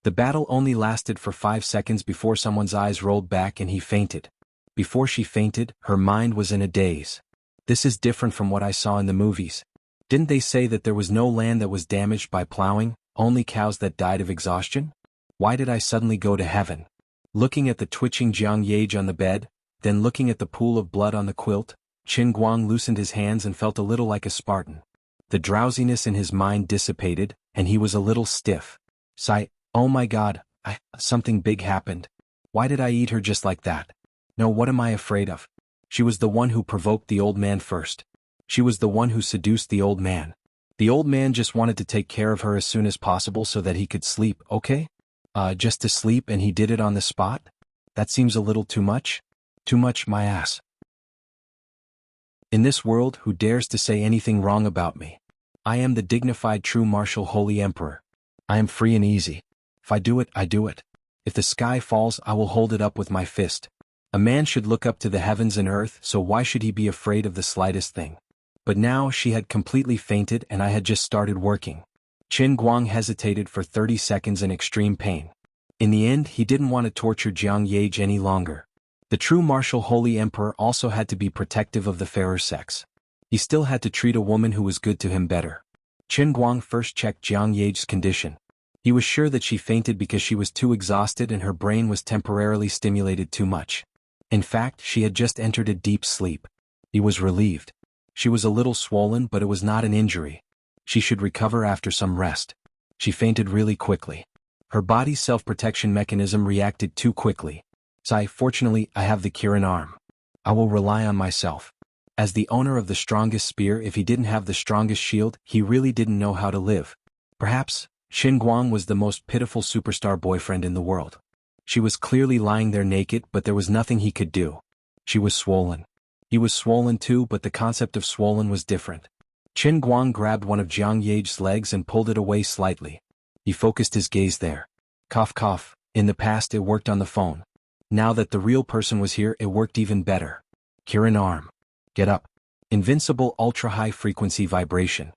The battle only lasted for 5 seconds before someone's eyes rolled back and he fainted. Before she fainted, her mind was in a daze. This is different from what I saw in the movies. Didn't they say that there was no land that was damaged by plowing, only cows that died of exhaustion? Why did I suddenly go to heaven? Looking at the twitching Jiang Ye on the bed, then looking at the pool of blood on the quilt, Qin Guang loosened his hands and felt a little like a Spartan. The drowsiness in his mind dissipated, and he was a little stiff. Sigh, oh my God, something big happened. Why did I eat her just like that? No, what am I afraid of? She was the one who provoked the old man first. She was the one who seduced the old man. The old man just wanted to take care of her as soon as possible so that he could sleep, okay? Just to sleep, and he did it on the spot? That seems a little too much? Too much, my ass. In this world, who dares to say anything wrong about me? I am the dignified true martial holy emperor. I am free and easy. If I do it, I do it. If the sky falls, I will hold it up with my fist. A man should look up to the heavens and earth, so why should he be afraid of the slightest thing? But now she had completely fainted and I had just started working. Qin Guang hesitated for 30 seconds in extreme pain. In the end, he didn't want to torture Jiang Ye any longer. The true martial holy emperor also had to be protective of the fairer sex. He still had to treat a woman who was good to him better. Qin Guang first checked Jiang Ye's condition. He was sure that she fainted because she was too exhausted and her brain was temporarily stimulated too much. In fact, she had just entered a deep sleep. He was relieved. She was a little swollen, but it was not an injury. She should recover after some rest. She fainted really quickly. Her body's self-protection mechanism reacted too quickly. Fortunately, I have the Kirin arm. I will rely on myself. As the owner of the strongest spear, if he didn't have the strongest shield, he really didn't know how to live. Perhaps, Qin Guang was the most pitiful superstar boyfriend in the world. She was clearly lying there naked, but there was nothing he could do. She was swollen. He was swollen too, but the concept of swollen was different. Qin Guang grabbed one of Jiang Ye's legs and pulled it away slightly. He focused his gaze there. Cough cough, in the past it worked on the phone. Now that the real person was here, it worked even better. Kirin arm. Get up. Invincible ultra-high frequency vibration.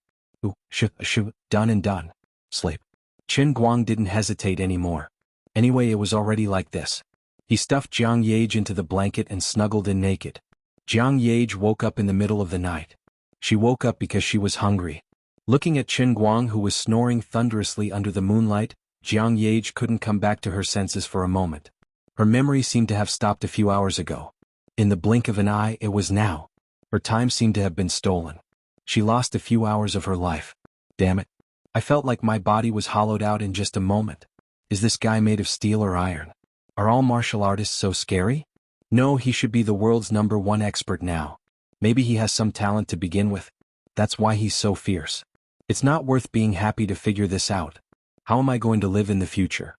Done and done. Sleep. Qin Guang didn't hesitate anymore. Anyway, it was already like this. He stuffed Jiang Ye into the blanket and snuggled in naked. Jiang Ye woke up in the middle of the night. She woke up because she was hungry. Looking at Qin Guang, who was snoring thunderously under the moonlight, Jiang Ye couldn't come back to her senses for a moment. Her memory seemed to have stopped a few hours ago. In the blink of an eye, it was now. Her time seemed to have been stolen. She lost a few hours of her life. Damn it. I felt like my body was hollowed out in just a moment. Is this guy made of steel or iron? Are all martial artists so scary? No, he should be the world's #1 expert now. Maybe he has some talent to begin with. That's why he's so fierce. It's not worth being happy to figure this out. How am I going to live in the future?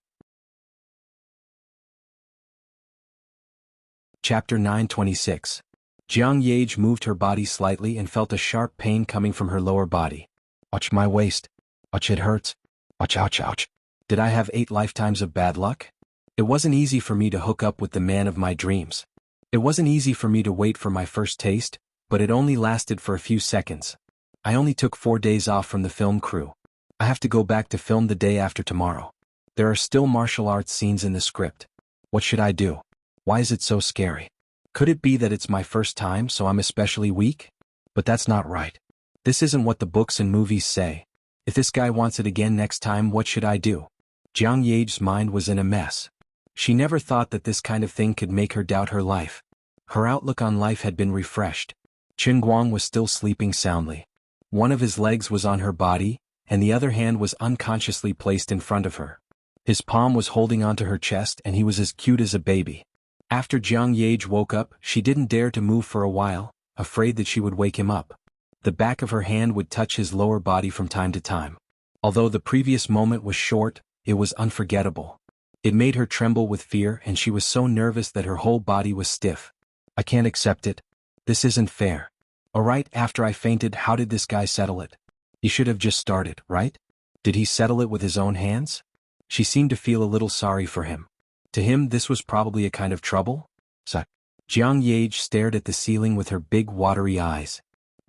Chapter 926. Jiang Ye moved her body slightly and felt a sharp pain coming from her lower body. Ouch, my waist. Ouch, it hurts. Ouch, ouch, ouch. Did I have 8 lifetimes of bad luck? It wasn't easy for me to hook up with the man of my dreams. It wasn't easy for me to wait for my first taste, but it only lasted for a few seconds. I only took 4 days off from the film crew. I have to go back to film the day after tomorrow. There are still martial arts scenes in the script. What should I do? Why is it so scary? Could it be that it's my first time, so I'm especially weak? But that's not right. This isn't what the books and movies say. If this guy wants it again next time, what should I do? Jiang Ye's mind was in a mess. She never thought that this kind of thing could make her doubt her life. Her outlook on life had been refreshed. Qin Guang was still sleeping soundly. One of his legs was on her body, and the other hand was unconsciously placed in front of her. His palm was holding onto her chest and he was as cute as a baby. After Jiang Ye woke up, she didn't dare to move for a while, afraid that she would wake him up. The back of her hand would touch his lower body from time to time. Although the previous moment was short, it was unforgettable. It made her tremble with fear and she was so nervous that her whole body was stiff. I can't accept it. This isn't fair. Alright, after I fainted, how did this guy settle it? He should have just started, right? Did he settle it with his own hands? She seemed to feel a little sorry for him. To him this was probably a kind of trouble? So, Jiang Yage stared at the ceiling with her big watery eyes.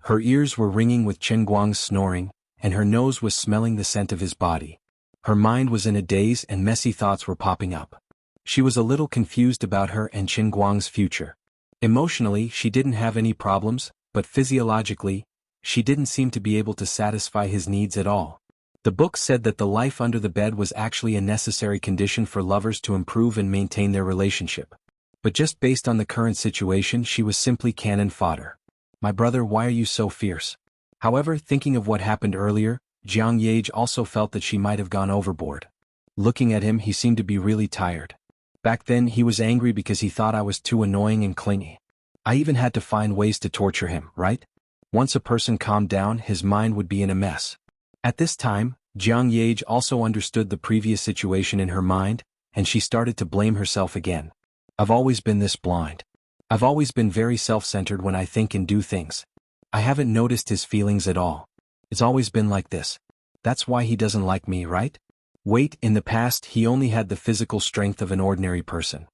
Her ears were ringing with Chen Guang's snoring, and her nose was smelling the scent of his body. Her mind was in a daze and messy thoughts were popping up. She was a little confused about her and Chen Guang's future. Emotionally, she didn't have any problems, but physiologically, she didn't seem to be able to satisfy his needs at all. The book said that the life under the bed was actually a necessary condition for lovers to improve and maintain their relationship. But just based on the current situation, she was simply cannon fodder. My brother, why are you so fierce? However, thinking of what happened earlier, Jiang Yage also felt that she might have gone overboard. Looking at him, he seemed to be really tired. Back then, he was angry because he thought I was too annoying and clingy. I even had to find ways to torture him, right? Once a person calmed down, his mind would be in a mess. At this time, Jiang Yage also understood the previous situation in her mind, and she started to blame herself again. I've always been this blind. I've always been very self-centered when I think and do things. I haven't noticed his feelings at all. It's always been like this. That's why he doesn't like me, right? Wait, in the past he only had the physical strength of an ordinary person.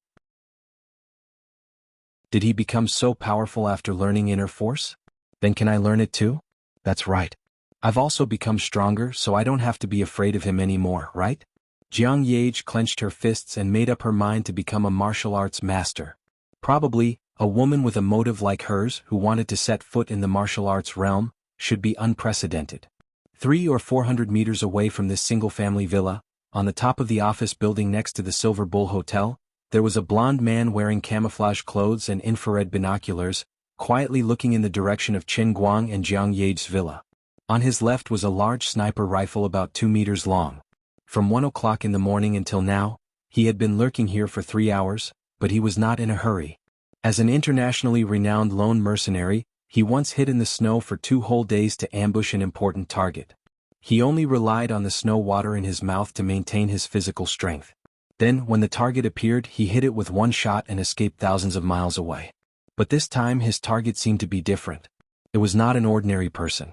Did he become so powerful after learning inner force? Then can I learn it too? That's right. I've also become stronger, so I don't have to be afraid of him anymore, right? Jiang Yage clenched her fists and made up her mind to become a martial arts master. Probably, a woman with a motive like hers who wanted to set foot in the martial arts realm should be unprecedented. 300 or 400 meters away from this single-family villa, on the top of the office building next to the Silver Bull Hotel, there was a blond man wearing camouflage clothes and infrared binoculars, quietly looking in the direction of Chen Guang and Jiang Yage's villa. On his left was a large sniper rifle about 2 meters long. From 1 o'clock in the morning until now, he had been lurking here for 3 hours, but he was not in a hurry. As an internationally renowned lone mercenary, he once hid in the snow for 2 whole days to ambush an important target. He only relied on the snow water in his mouth to maintain his physical strength. Then, when the target appeared, he hit it with 1 shot and escaped thousands of miles away. But this time his target seemed to be different. It was not an ordinary person.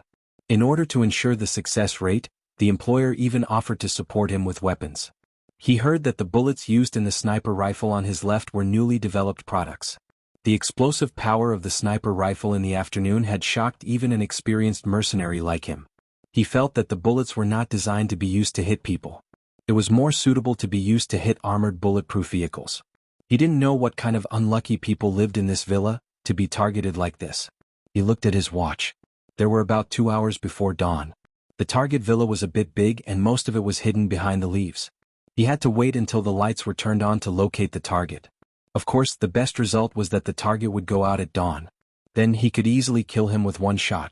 In order to ensure the success rate, the employer even offered to support him with weapons. He heard that the bullets used in the sniper rifle on his left were newly developed products. The explosive power of the sniper rifle in the afternoon had shocked even an experienced mercenary like him. He felt that the bullets were not designed to be used to hit people. It was more suitable to be used to hit armored bulletproof vehicles. He didn't know what kind of unlucky people lived in this villa to be targeted like this. He looked at his watch. There were about 2 hours before dawn. The target villa was a bit big and most of it was hidden behind the leaves. He had to wait until the lights were turned on to locate the target. Of course, the best result was that the target would go out at dawn. Then he could easily kill him with 1 shot.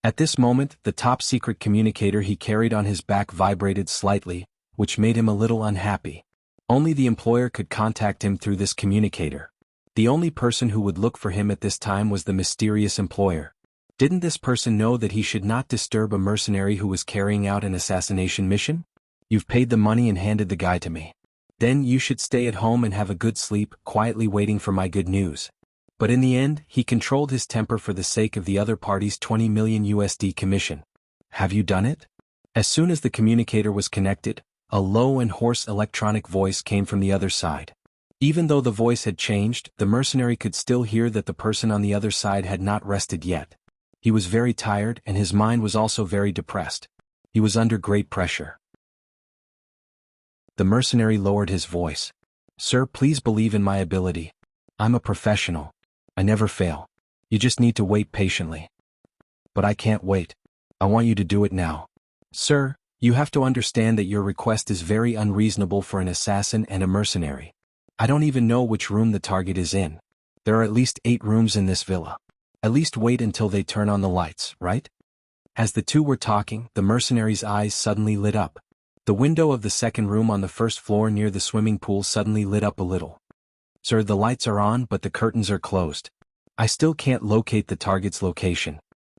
At this moment, the top-secret communicator he carried on his back vibrated slightly, which made him a little unhappy. Only the employer could contact him through this communicator. The only person who would look for him at this time was the mysterious employer. Didn't this person know that he should not disturb a mercenary who was carrying out an assassination mission? You've paid the money and handed the guy to me. Then you should stay at home and have a good sleep, quietly waiting for my good news. But in the end, he controlled his temper for the sake of the other party's 20 million USD commission. Have you done it? As soon as the communicator was connected, a low and hoarse electronic voice came from the other side. Even though the voice had changed, the mercenary could still hear that the person on the other side had not rested yet. He was very tired and his mind was also very depressed. He was under great pressure. The mercenary lowered his voice. Sir, please believe in my ability. I'm a professional. I never fail. You just need to wait patiently. But I can't wait. I want you to do it now. Sir, you have to understand that your request is very unreasonable for an assassin and a mercenary. I don't even know which room the target is in. There are at least 8 rooms in this villa. At least wait until they turn on the lights, right? As the two were talking, the mercenary's eyes suddenly lit up. The window of the second room on the first floor near the swimming pool suddenly lit up a little. Sir, the lights are on but the curtains are closed. I still can't locate the target's location.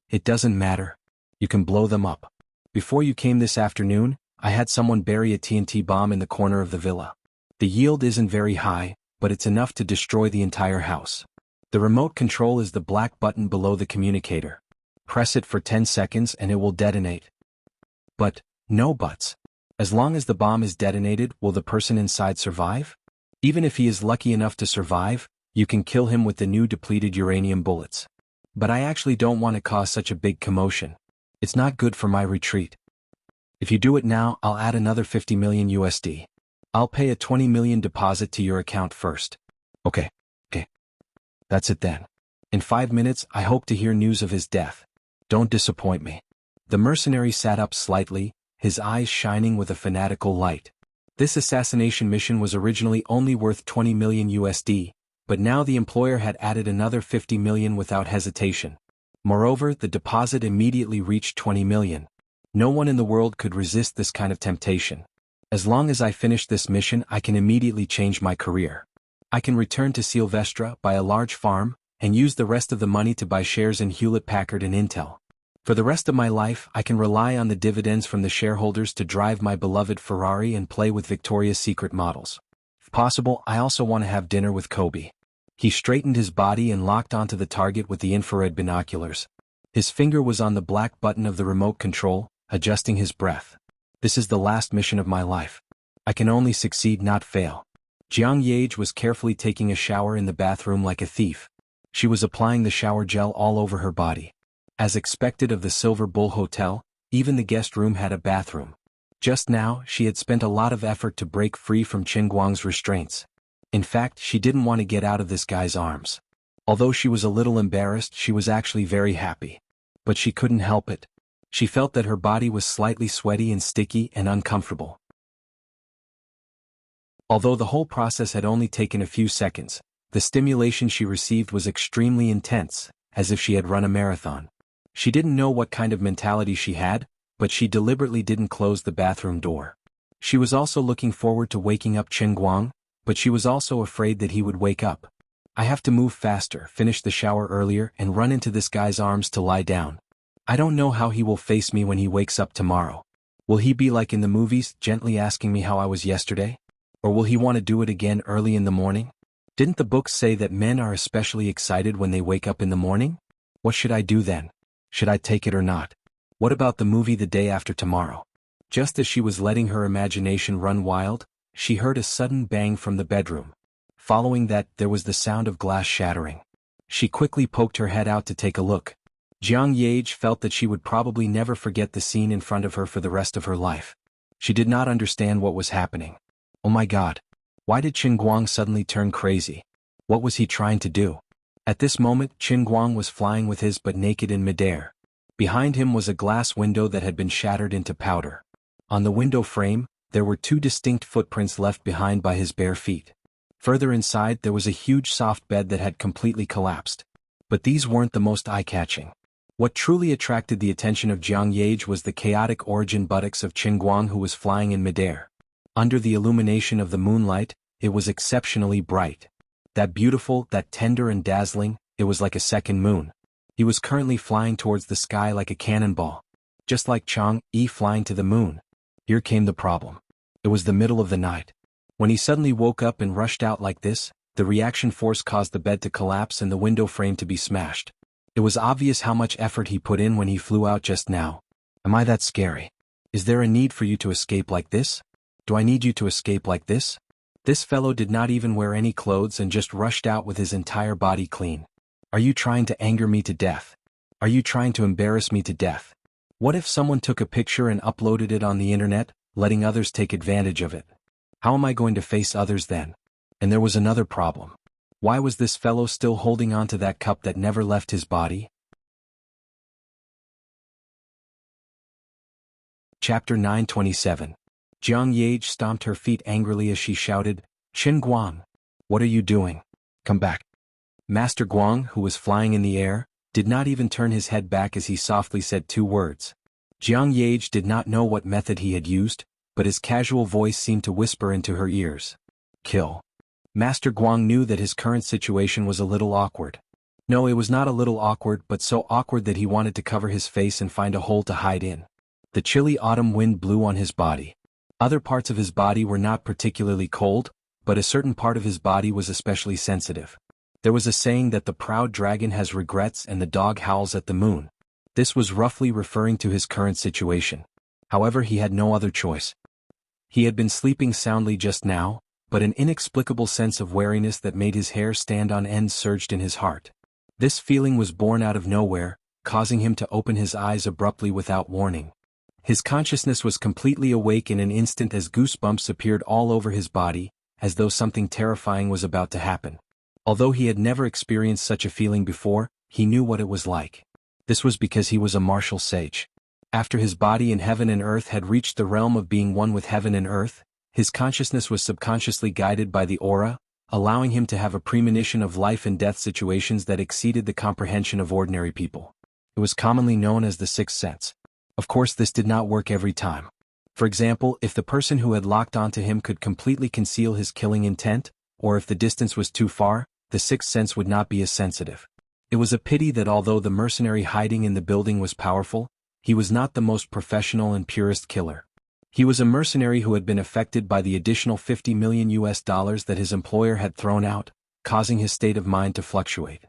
It doesn't matter. You can blow them up. Before you came this afternoon, I had someone bury a TNT bomb in the corner of the villa. The yield isn't very high, but it's enough to destroy the entire house. The remote control is the black button below the communicator. Press it for 10 seconds and it will detonate. But, no buts. As long as the bomb is detonated, will the person inside survive? Even if he is lucky enough to survive, you can kill him with the new depleted uranium bullets. But I actually don't want to cause such a big commotion. It's not good for my retreat. If you do it now, I'll add another 50 million USD. I'll pay a 20 million deposit to your account first. Okay. That's it then. In 5 minutes, I hope to hear news of his death. Don't disappoint me. The mercenary sat up slightly, his eyes shining with a fanatical light. This assassination mission was originally only worth 20 million USD, but now the employer had added another 50 million without hesitation. Moreover, the deposit immediately reached 20 million. No one in the world could resist this kind of temptation. As long as I finish this mission, I can immediately change my career. I can return to Silvestre, buy a large farm, and use the rest of the money to buy shares in Hewlett-Packard and Intel. For the rest of my life, I can rely on the dividends from the shareholders to drive my beloved Ferrari and play with Victoria's Secret models. If possible, I also want to have dinner with Kobe. He straightened his body and locked onto the target with the infrared binoculars. His finger was on the black button of the remote control, adjusting his breath. This is the last mission of my life. I can only succeed, not fail. Jiang Yage was carefully taking a shower in the bathroom like a thief. She was applying the shower gel all over her body. As expected of the Silver Bull Hotel, even the guest room had a bathroom. Just now, she had spent a lot of effort to break free from Qin Guang's restraints. In fact, she didn't want to get out of this guy's arms. Although she was a little embarrassed, she was actually very happy. But she couldn't help it. She felt that her body was slightly sweaty and sticky and uncomfortable. Although the whole process had only taken a few seconds, the stimulation she received was extremely intense, as if she had run a marathon. She didn't know what kind of mentality she had, but she deliberately didn't close the bathroom door. She was also looking forward to waking up Qin Guang, but she was also afraid that he would wake up. I have to move faster, finish the shower earlier, and run into this guy's arms to lie down. I don't know how he will face me when he wakes up tomorrow. Will he be like in the movies, gently asking me how I was yesterday? Or will he want to do it again early in the morning? Didn't the books say that men are especially excited when they wake up in the morning? What should I do then? Should I take it or not? What about the movie The Day After Tomorrow? Just as she was letting her imagination run wild, she heard a sudden bang from the bedroom. Following that, there was the sound of glass shattering. She quickly poked her head out to take a look. Jiang Yage felt that she would probably never forget the scene in front of her for the rest of her life. She did not understand what was happening. Oh my God. Why did Qin Guang suddenly turn crazy? What was he trying to do? At this moment, Qin Guang was flying with his butt naked in midair. Behind him was a glass window that had been shattered into powder. On the window frame, there were 2 distinct footprints left behind by his bare feet. Further inside, there was a huge soft bed that had completely collapsed. But these weren't the most eye-catching. What truly attracted the attention of Jiang Yage was the chaotic origin buttocks of Qin Guang, who was flying in midair. Under the illumination of the moonlight, it was exceptionally bright. That beautiful, that tender and dazzling, it was like a second moon. He was currently flying towards the sky like a cannonball. Just like Chang'e flying to the moon. Here came the problem. It was the middle of the night. When he suddenly woke up and rushed out like this, the reaction force caused the bed to collapse and the window frame to be smashed. It was obvious how much effort he put in when he flew out just now. Am I that scary? Is there a need for you to escape like this? Do I need you to escape like this? This fellow did not even wear any clothes and just rushed out with his entire body clean. Are you trying to anger me to death? Are you trying to embarrass me to death? What if someone took a picture and uploaded it on the internet, letting others take advantage of it? How am I going to face others then? And there was another problem. Why was this fellow still holding on to that cup that never left his body? Chapter 927. Jiang Yage stomped her feet angrily as she shouted, Qin Guang! What are you doing? Come back. Master Guang, who was flying in the air, did not even turn his head back as he softly said 2 words. Jiang Yage did not know what method he had used, but his casual voice seemed to whisper into her ears. Kill. Master Guang knew that his current situation was a little awkward. No, it was not a little awkward, but so awkward that he wanted to cover his face and find a hole to hide in. The chilly autumn wind blew on his body. Other parts of his body were not particularly cold, but a certain part of his body was especially sensitive. There was a saying that the proud dragon has regrets and the dog howls at the moon. This was roughly referring to his current situation. However, he had no other choice. He had been sleeping soundly just now, but an inexplicable sense of wariness that made his hair stand on end surged in his heart. This feeling was born out of nowhere, causing him to open his eyes abruptly without warning. His consciousness was completely awake in an instant as goosebumps appeared all over his body, as though something terrifying was about to happen. Although he had never experienced such a feeling before, he knew what it was like. This was because he was a martial sage. After his body in heaven and earth had reached the realm of being one with heaven and earth, his consciousness was subconsciously guided by the aura, allowing him to have a premonition of life and death situations that exceeded the comprehension of ordinary people. It was commonly known as the sixth sense. Of course, this did not work every time. For example, if the person who had locked onto him could completely conceal his killing intent, or if the distance was too far, the sixth sense would not be as sensitive. It was a pity that although the mercenary hiding in the building was powerful, he was not the most professional and purest killer. He was a mercenary who had been affected by the additional $50 million that his employer had thrown out, causing his state of mind to fluctuate.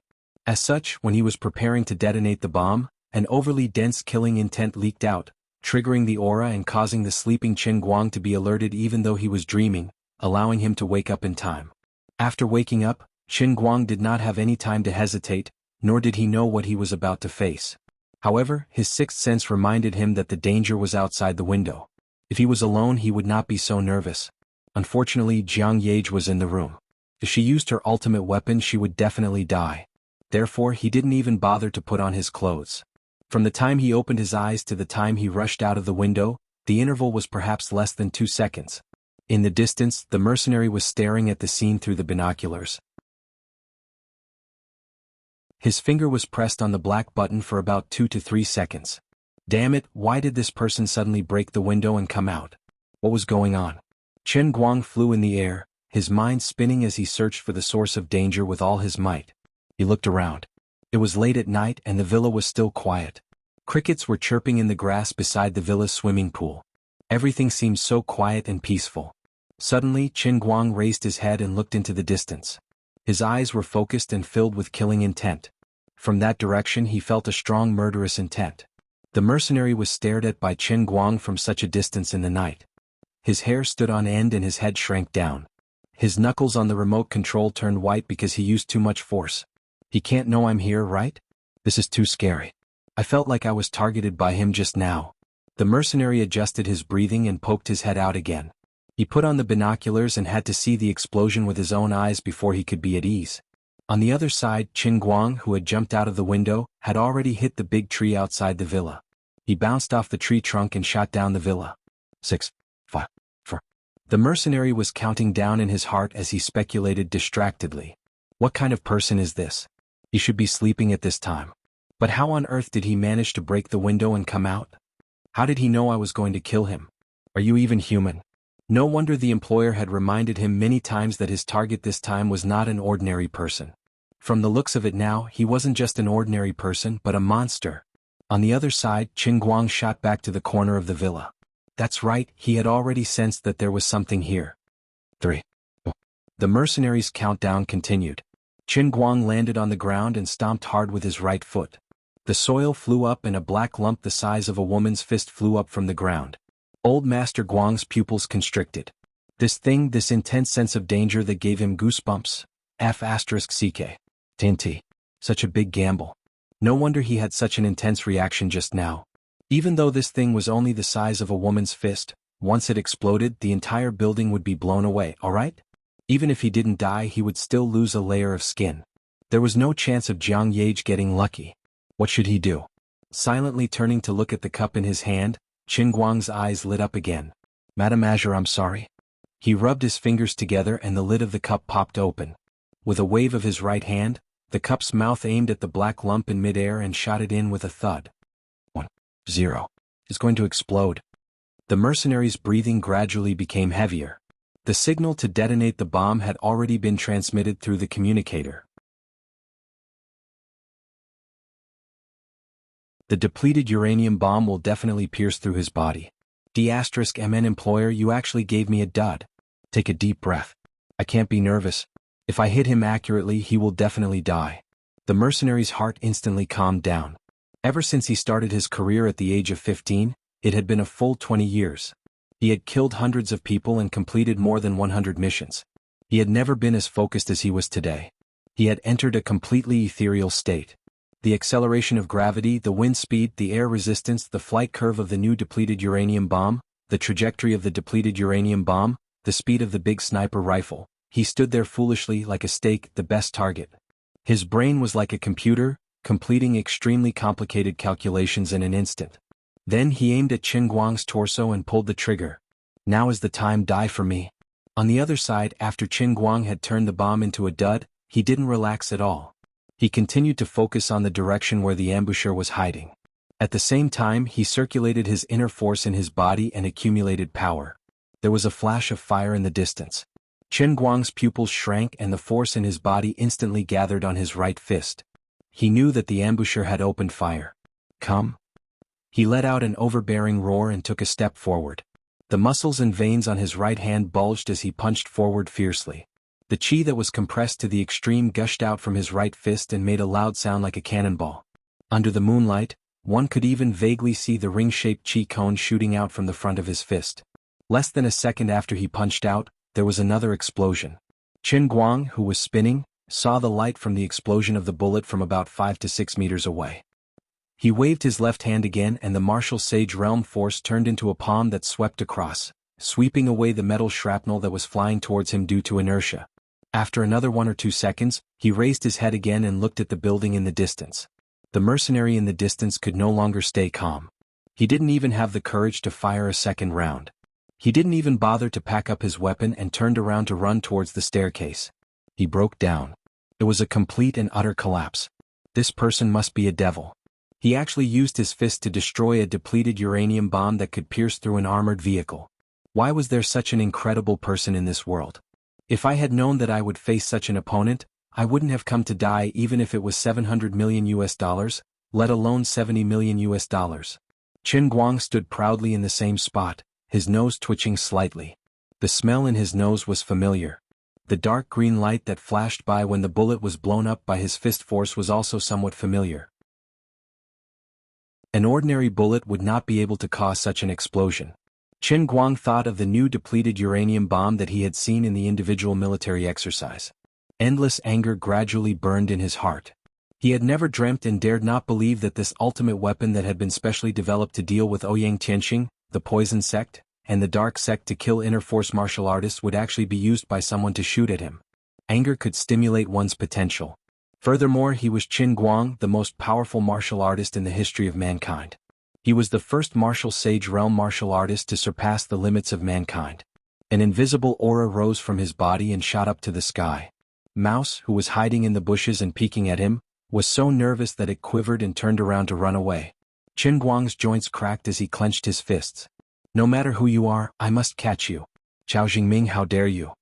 As such, when he was preparing to detonate the bomb, an overly dense killing intent leaked out, triggering the aura and causing the sleeping Chen Guang to be alerted even though he was dreaming, allowing him to wake up in time. After waking up, Chen Guang did not have any time to hesitate, nor did he know what he was about to face. However, his sixth sense reminded him that the danger was outside the window. If he was alone, he would not be so nervous. Unfortunately, Jiang Yage was in the room. If she used her ultimate weapon, she would definitely die. Therefore, he didn't even bother to put on his clothes. From the time he opened his eyes to the time he rushed out of the window, the interval was perhaps less than 2 seconds. In the distance, the mercenary was staring at the scene through the binoculars. His finger was pressed on the black button for about 2 to 3 seconds. Damn it, why did this person suddenly break the window and come out? What was going on? Chen Guang flew in the air, his mind spinning as he searched for the source of danger with all his might. He looked around. It was late at night and the villa was still quiet. Crickets were chirping in the grass beside the villa's swimming pool. Everything seemed so quiet and peaceful. Suddenly, Chen Guang raised his head and looked into the distance. His eyes were focused and filled with killing intent. From that direction he felt a strong murderous intent. The mercenary was stared at by Chen Guang from such a distance in the night. His hair stood on end and his head shrank down. His knuckles on the remote control turned white because he used too much force. He can't know I'm here, right? This is too scary. I felt like I was targeted by him just now. The mercenary adjusted his breathing and poked his head out again. He put on the binoculars and had to see the explosion with his own eyes before he could be at ease. On the other side, Chen Guang, who had jumped out of the window, had already hit the big tree outside the villa. He bounced off the tree trunk and shot down the villa. 6, 5, 4. The mercenary was counting down in his heart as he speculated distractedly. What kind of person is this? He should be sleeping at this time. But how on earth did he manage to break the window and come out? How did he know I was going to kill him? Are you even human? No wonder the employer had reminded him many times that his target this time was not an ordinary person. From the looks of it now, he wasn't just an ordinary person but a monster. On the other side, Chen Guang shot back to the corner of the villa. That's right, he had already sensed that there was something here. 3. The mercenary's countdown continued. Chen Guang landed on the ground and stomped hard with his right foot. The soil flew up and a black lump the size of a woman's fist flew up from the ground. Old Master Guang's pupils constricted. This intense sense of danger that gave him goosebumps. F***ck. TNT. Such a big gamble. No wonder he had such an intense reaction just now. Even though this thing was only the size of a woman's fist, once it exploded, the entire building would be blown away, alright? Even if he didn't die, he would still lose a layer of skin. There was no chance of Jiang Yage getting lucky. What should he do? Silently turning to look at the cup in his hand, Chen Guang's eyes lit up again. Madame Azure, I'm sorry. He rubbed his fingers together and the lid of the cup popped open. With a wave of his right hand, the cup's mouth aimed at the black lump in midair and shot it in with a thud. 1, 0. It's going to explode. The mercenary's breathing gradually became heavier. The signal to detonate the bomb had already been transmitted through the communicator. The depleted uranium bomb will definitely pierce through his body. D*MN employer, you actually gave me a dud. Take a deep breath. I can't be nervous. If I hit him accurately, he will definitely die. The mercenary's heart instantly calmed down. Ever since he started his career at the age of 15, it had been a full 20 years. He had killed hundreds of people and completed more than 100 missions. He had never been as focused as he was today. He had entered a completely ethereal state. The acceleration of gravity, the wind speed, the air resistance, the flight curve of the new depleted uranium bomb, the trajectory of the depleted uranium bomb, the speed of the big sniper rifle. He stood there foolishly like a stake, the best target. His brain was like a computer, completing extremely complicated calculations in an instant. Then he aimed at Qin Guang's torso and pulled the trigger. Now is the time, die for me. On the other side, after Qin Guang had turned the bomb into a dud, he didn't relax at all. He continued to focus on the direction where the ambusher was hiding. At the same time, he circulated his inner force in his body and accumulated power. There was a flash of fire in the distance. Qin Guang's pupils shrank and the force in his body instantly gathered on his right fist. He knew that the ambusher had opened fire. Come. He let out an overbearing roar and took a step forward. The muscles and veins on his right hand bulged as he punched forward fiercely. The qi that was compressed to the extreme gushed out from his right fist and made a loud sound like a cannonball. Under the moonlight, one could even vaguely see the ring-shaped qi cone shooting out from the front of his fist. Less than a second after he punched out, there was another explosion. Qin Guang, who was spinning, saw the light from the explosion of the bullet from about 5 to 6 meters away. He waved his left hand again and the martial sage realm force turned into a palm that swept across, sweeping away the metal shrapnel that was flying towards him due to inertia. After another 1 or 2 seconds, he raised his head again and looked at the building in the distance. The mercenary in the distance could no longer stay calm. He didn't even have the courage to fire a second round. He didn't even bother to pack up his weapon and turned around to run towards the staircase. He broke down. It was a complete and utter collapse. This person must be a devil. He actually used his fist to destroy a depleted uranium bomb that could pierce through an armored vehicle. Why was there such an incredible person in this world? If I had known that I would face such an opponent, I wouldn't have come to die even if it was $700 million, let alone $70 million. Qin Guang stood proudly in the same spot, his nose twitching slightly. The smell in his nose was familiar. The dark green light that flashed by when the bullet was blown up by his fist force was also somewhat familiar. An ordinary bullet would not be able to cause such an explosion. Qin Guang thought of the new depleted uranium bomb that he had seen in the individual military exercise. Endless anger gradually burned in his heart. He had never dreamt and dared not believe that this ultimate weapon that had been specially developed to deal with Ouyang Tianxing, the poison sect, and the dark sect to kill inner force martial artists would actually be used by someone to shoot at him. Anger could stimulate one's potential. Furthermore, he was Qin Guang, the most powerful martial artist in the history of mankind. He was the first martial sage realm martial artist to surpass the limits of mankind. An invisible aura rose from his body and shot up to the sky. Mouse, who was hiding in the bushes and peeking at him, was so nervous that it quivered and turned around to run away. Qin Guang's joints cracked as he clenched his fists. No matter who you are, I must catch you. Chao Jingming, how dare you?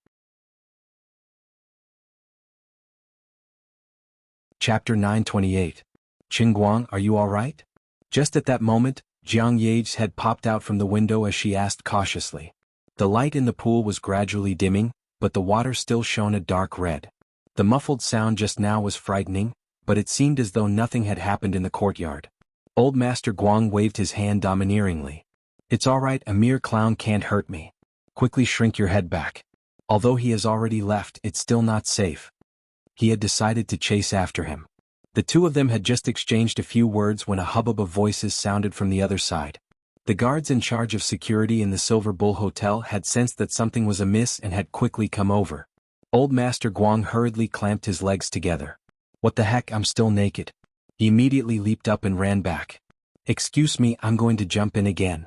Chapter 928. Qin Guang, are you all right? Just at that moment, Jiang Ye's head popped out from the window as she asked cautiously. The light in the pool was gradually dimming, but the water still shone a dark red. The muffled sound just now was frightening, but it seemed as though nothing had happened in the courtyard. Old Master Guang waved his hand domineeringly. It's all right, a mere clown can't hurt me. Quickly shrink your head back. Although he has already left, it's still not safe. He had decided to chase after him. The two of them had just exchanged a few words when a hubbub of voices sounded from the other side. The guards in charge of security in the Silver Bull Hotel had sensed that something was amiss and had quickly come over. Old Master Guang hurriedly clamped his legs together. What the heck, I'm still naked. He immediately leaped up and ran back. Excuse me, I'm going to jump in again.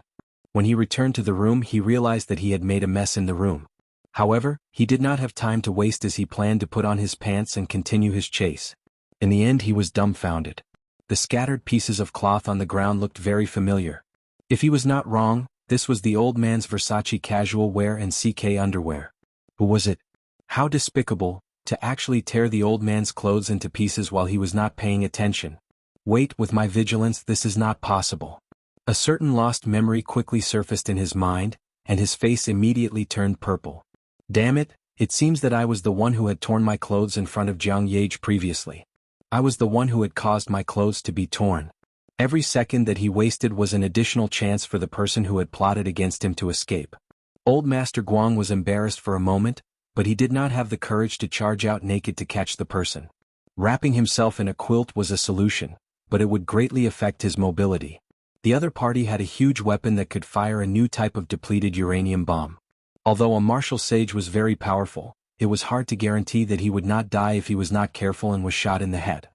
When he returned to the room, he realized that he had made a mess in the room. However, he did not have time to waste as he planned to put on his pants and continue his chase. In the end, he was dumbfounded. The scattered pieces of cloth on the ground looked very familiar. If he was not wrong, this was the old man's Versace casual wear and CK underwear. Who was it? How despicable, to actually tear the old man's clothes into pieces while he was not paying attention. Wait, with my vigilance this is not possible. A certain lost memory quickly surfaced in his mind, and his face immediately turned purple. Damn it, it seems that I was the one who had torn my clothes in front of Jiang Yage previously. I was the one who had caused my clothes to be torn. Every second that he wasted was an additional chance for the person who had plotted against him to escape. Old Master Guang was embarrassed for a moment, but he did not have the courage to charge out naked to catch the person. Wrapping himself in a quilt was a solution, but it would greatly affect his mobility. The other party had a huge weapon that could fire a new type of depleted uranium bomb. Although a martial sage was very powerful, it was hard to guarantee that he would not die if he was not careful and was shot in the head.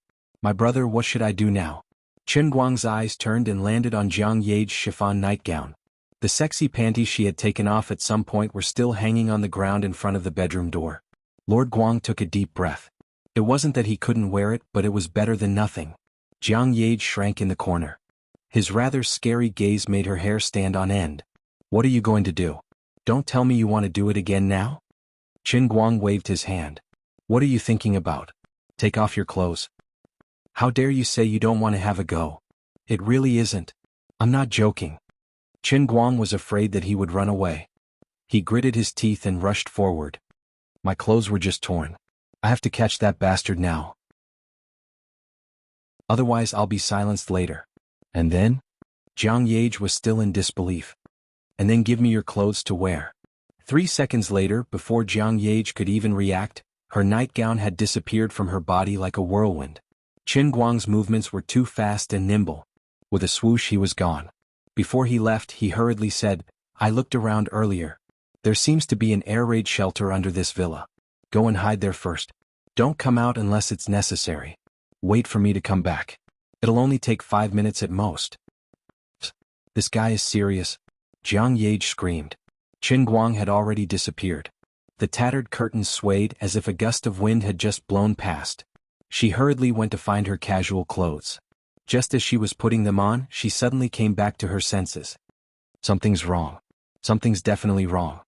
My brother, what should I do now? Chen Guang's eyes turned and landed on Jiang Ye's chiffon nightgown. The sexy panties she had taken off at some point were still hanging on the ground in front of the bedroom door. Lord Guang took a deep breath. It wasn't that he couldn't wear it, but it was better than nothing. Jiang Ye shrank in the corner. His rather scary gaze made her hair stand on end. What are you going to do? Don't tell me you want to do it again now? Qin Guang waved his hand. What are you thinking about? Take off your clothes. How dare you say you don't want to have a go? It really isn't. I'm not joking. Qin Guang was afraid that he would run away. He gritted his teeth and rushed forward. My clothes were just torn. I have to catch that bastard now. Otherwise I'll be silenced later. And then? Jiang Ye was still in disbelief. And then give me your clothes to wear. 3 seconds later, before Jiang Ye could even react, her nightgown had disappeared from her body like a whirlwind. Qin Guang's movements were too fast and nimble. With a swoosh he was gone. Before he left, he hurriedly said, I looked around earlier. There seems to be an air raid shelter under this villa. Go and hide there first. Don't come out unless it's necessary. Wait for me to come back. It'll only take 5 minutes at most. This guy is serious. Jiang Ye screamed. Qin Guang had already disappeared. The tattered curtains swayed as if a gust of wind had just blown past. She hurriedly went to find her casual clothes. Just as she was putting them on, she suddenly came back to her senses. Something's wrong. Something's definitely wrong.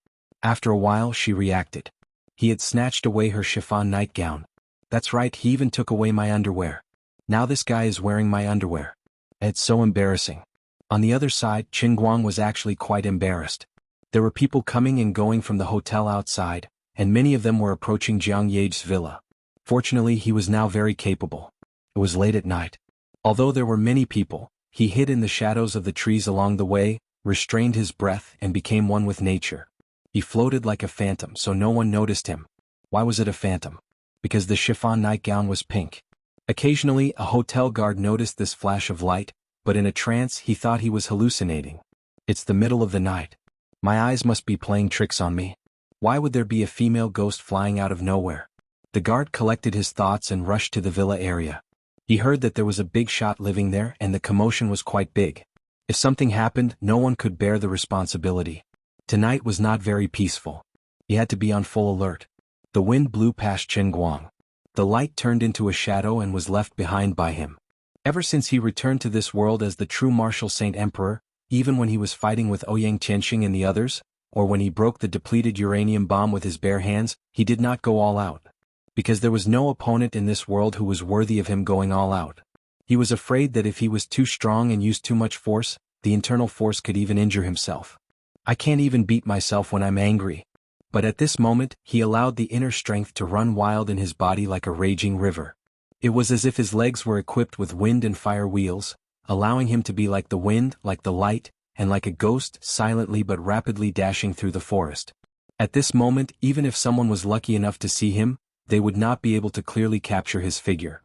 After a while she reacted. He had snatched away her chiffon nightgown. That's right, he even took away my underwear. Now this guy is wearing my underwear. It's so embarrassing. On the other side, Qin Guang was actually quite embarrassed. There were people coming and going from the hotel outside, and many of them were approaching Jiang Ye's villa. Fortunately, he was now very capable. It was late at night. Although there were many people, he hid in the shadows of the trees along the way, restrained his breath and became one with nature. He floated like a phantom so no one noticed him. Why was it a phantom? Because the chiffon nightgown was pink. Occasionally, a hotel guard noticed this flash of light, but in a trance he thought he was hallucinating. It's the middle of the night. My eyes must be playing tricks on me. Why would there be a female ghost flying out of nowhere? The guard collected his thoughts and rushed to the villa area. He heard that there was a big shot living there and the commotion was quite big. If something happened, no one could bear the responsibility. Tonight was not very peaceful. He had to be on full alert. The wind blew past Qin Guang. The light turned into a shadow and was left behind by him. Ever since he returned to this world as the true martial saint emperor, even when he was fighting with Ouyang Tianxing and the others, or when he broke the depleted uranium bomb with his bare hands, he did not go all out. Because there was no opponent in this world who was worthy of him going all out. He was afraid that if he was too strong and used too much force, the internal force could even injure himself. I can't even beat myself when I'm angry. But at this moment, he allowed the inner strength to run wild in his body like a raging river. It was as if his legs were equipped with wind and fire wheels, allowing him to be like the wind, like the light, and like a ghost, silently but rapidly dashing through the forest. At this moment, even if someone was lucky enough to see him, they would not be able to clearly capture his figure.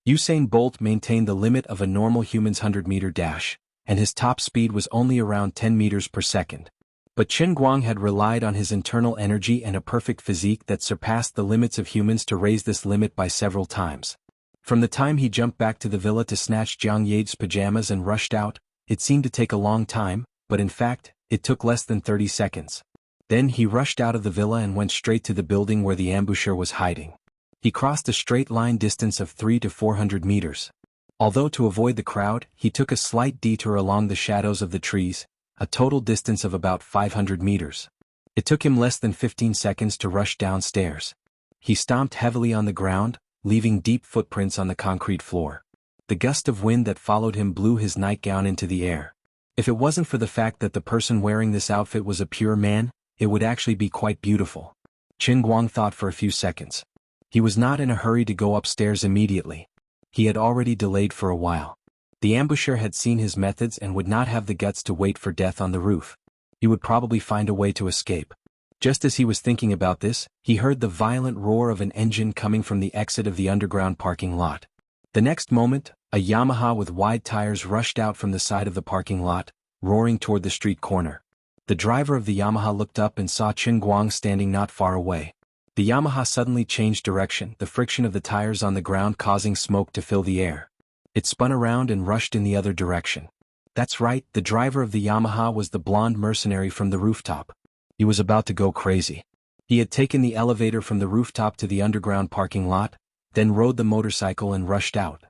Usain Bolt maintained the limit of a normal human's 100-meter dash, and his top speed was only around 10 meters per second. But Qin Guang had relied on his internal energy and a perfect physique that surpassed the limits of humans to raise this limit by several times. From the time he jumped back to the villa to snatch Jiang Ye's pajamas and rushed out, it seemed to take a long time, but in fact, it took less than 30 seconds. Then he rushed out of the villa and went straight to the building where the ambusher was hiding. He crossed a straight line distance of 300 to 400 meters. Although to avoid the crowd, he took a slight detour along the shadows of the trees, a total distance of about 500 meters. It took him less than 15 seconds to rush downstairs. He stomped heavily on the ground, leaving deep footprints on the concrete floor. The gust of wind that followed him blew his nightgown into the air. If it wasn't for the fact that the person wearing this outfit was a pure man, it would actually be quite beautiful. Qin Guang thought for a few seconds. He was not in a hurry to go upstairs immediately. He had already delayed for a while. The ambusher had seen his methods and would not have the guts to wait for death on the roof. He would probably find a way to escape. Just as he was thinking about this, he heard the violent roar of an engine coming from the exit of the underground parking lot. The next moment, a Yamaha with wide tires rushed out from the side of the parking lot, roaring toward the street corner. The driver of the Yamaha looked up and saw Chen Guang standing not far away. The Yamaha suddenly changed direction, the friction of the tires on the ground causing smoke to fill the air. It spun around and rushed in the other direction. That's right, the driver of the Yamaha was the blonde mercenary from the rooftop. He was about to go crazy. He had taken the elevator from the rooftop to the underground parking lot, then rode the motorcycle and rushed out.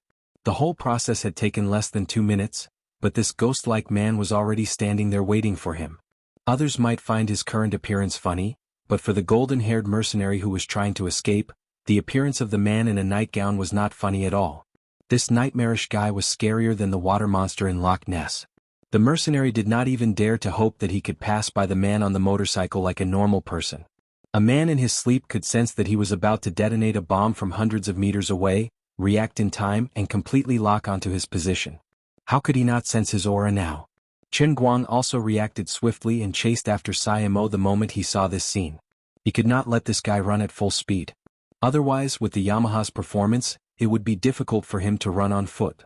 The whole process had taken less than 2 minutes, but this ghost-like man was already standing there waiting for him. Others might find his current appearance funny, but for the golden-haired mercenary who was trying to escape, the appearance of the man in a nightgown was not funny at all. This nightmarish guy was scarier than the water monster in Loch Ness. The mercenary did not even dare to hope that he could pass by the man on the motorcycle like a normal person. A man in his sleep could sense that he was about to detonate a bomb from hundreds of meters away, react in time and completely lock onto his position. How could he not sense his aura now? Chen Guang also reacted swiftly and chased after Sayamo the moment he saw this scene. He could not let this guy run at full speed. Otherwise, with the Yamaha's performance, it would be difficult for him to run on foot.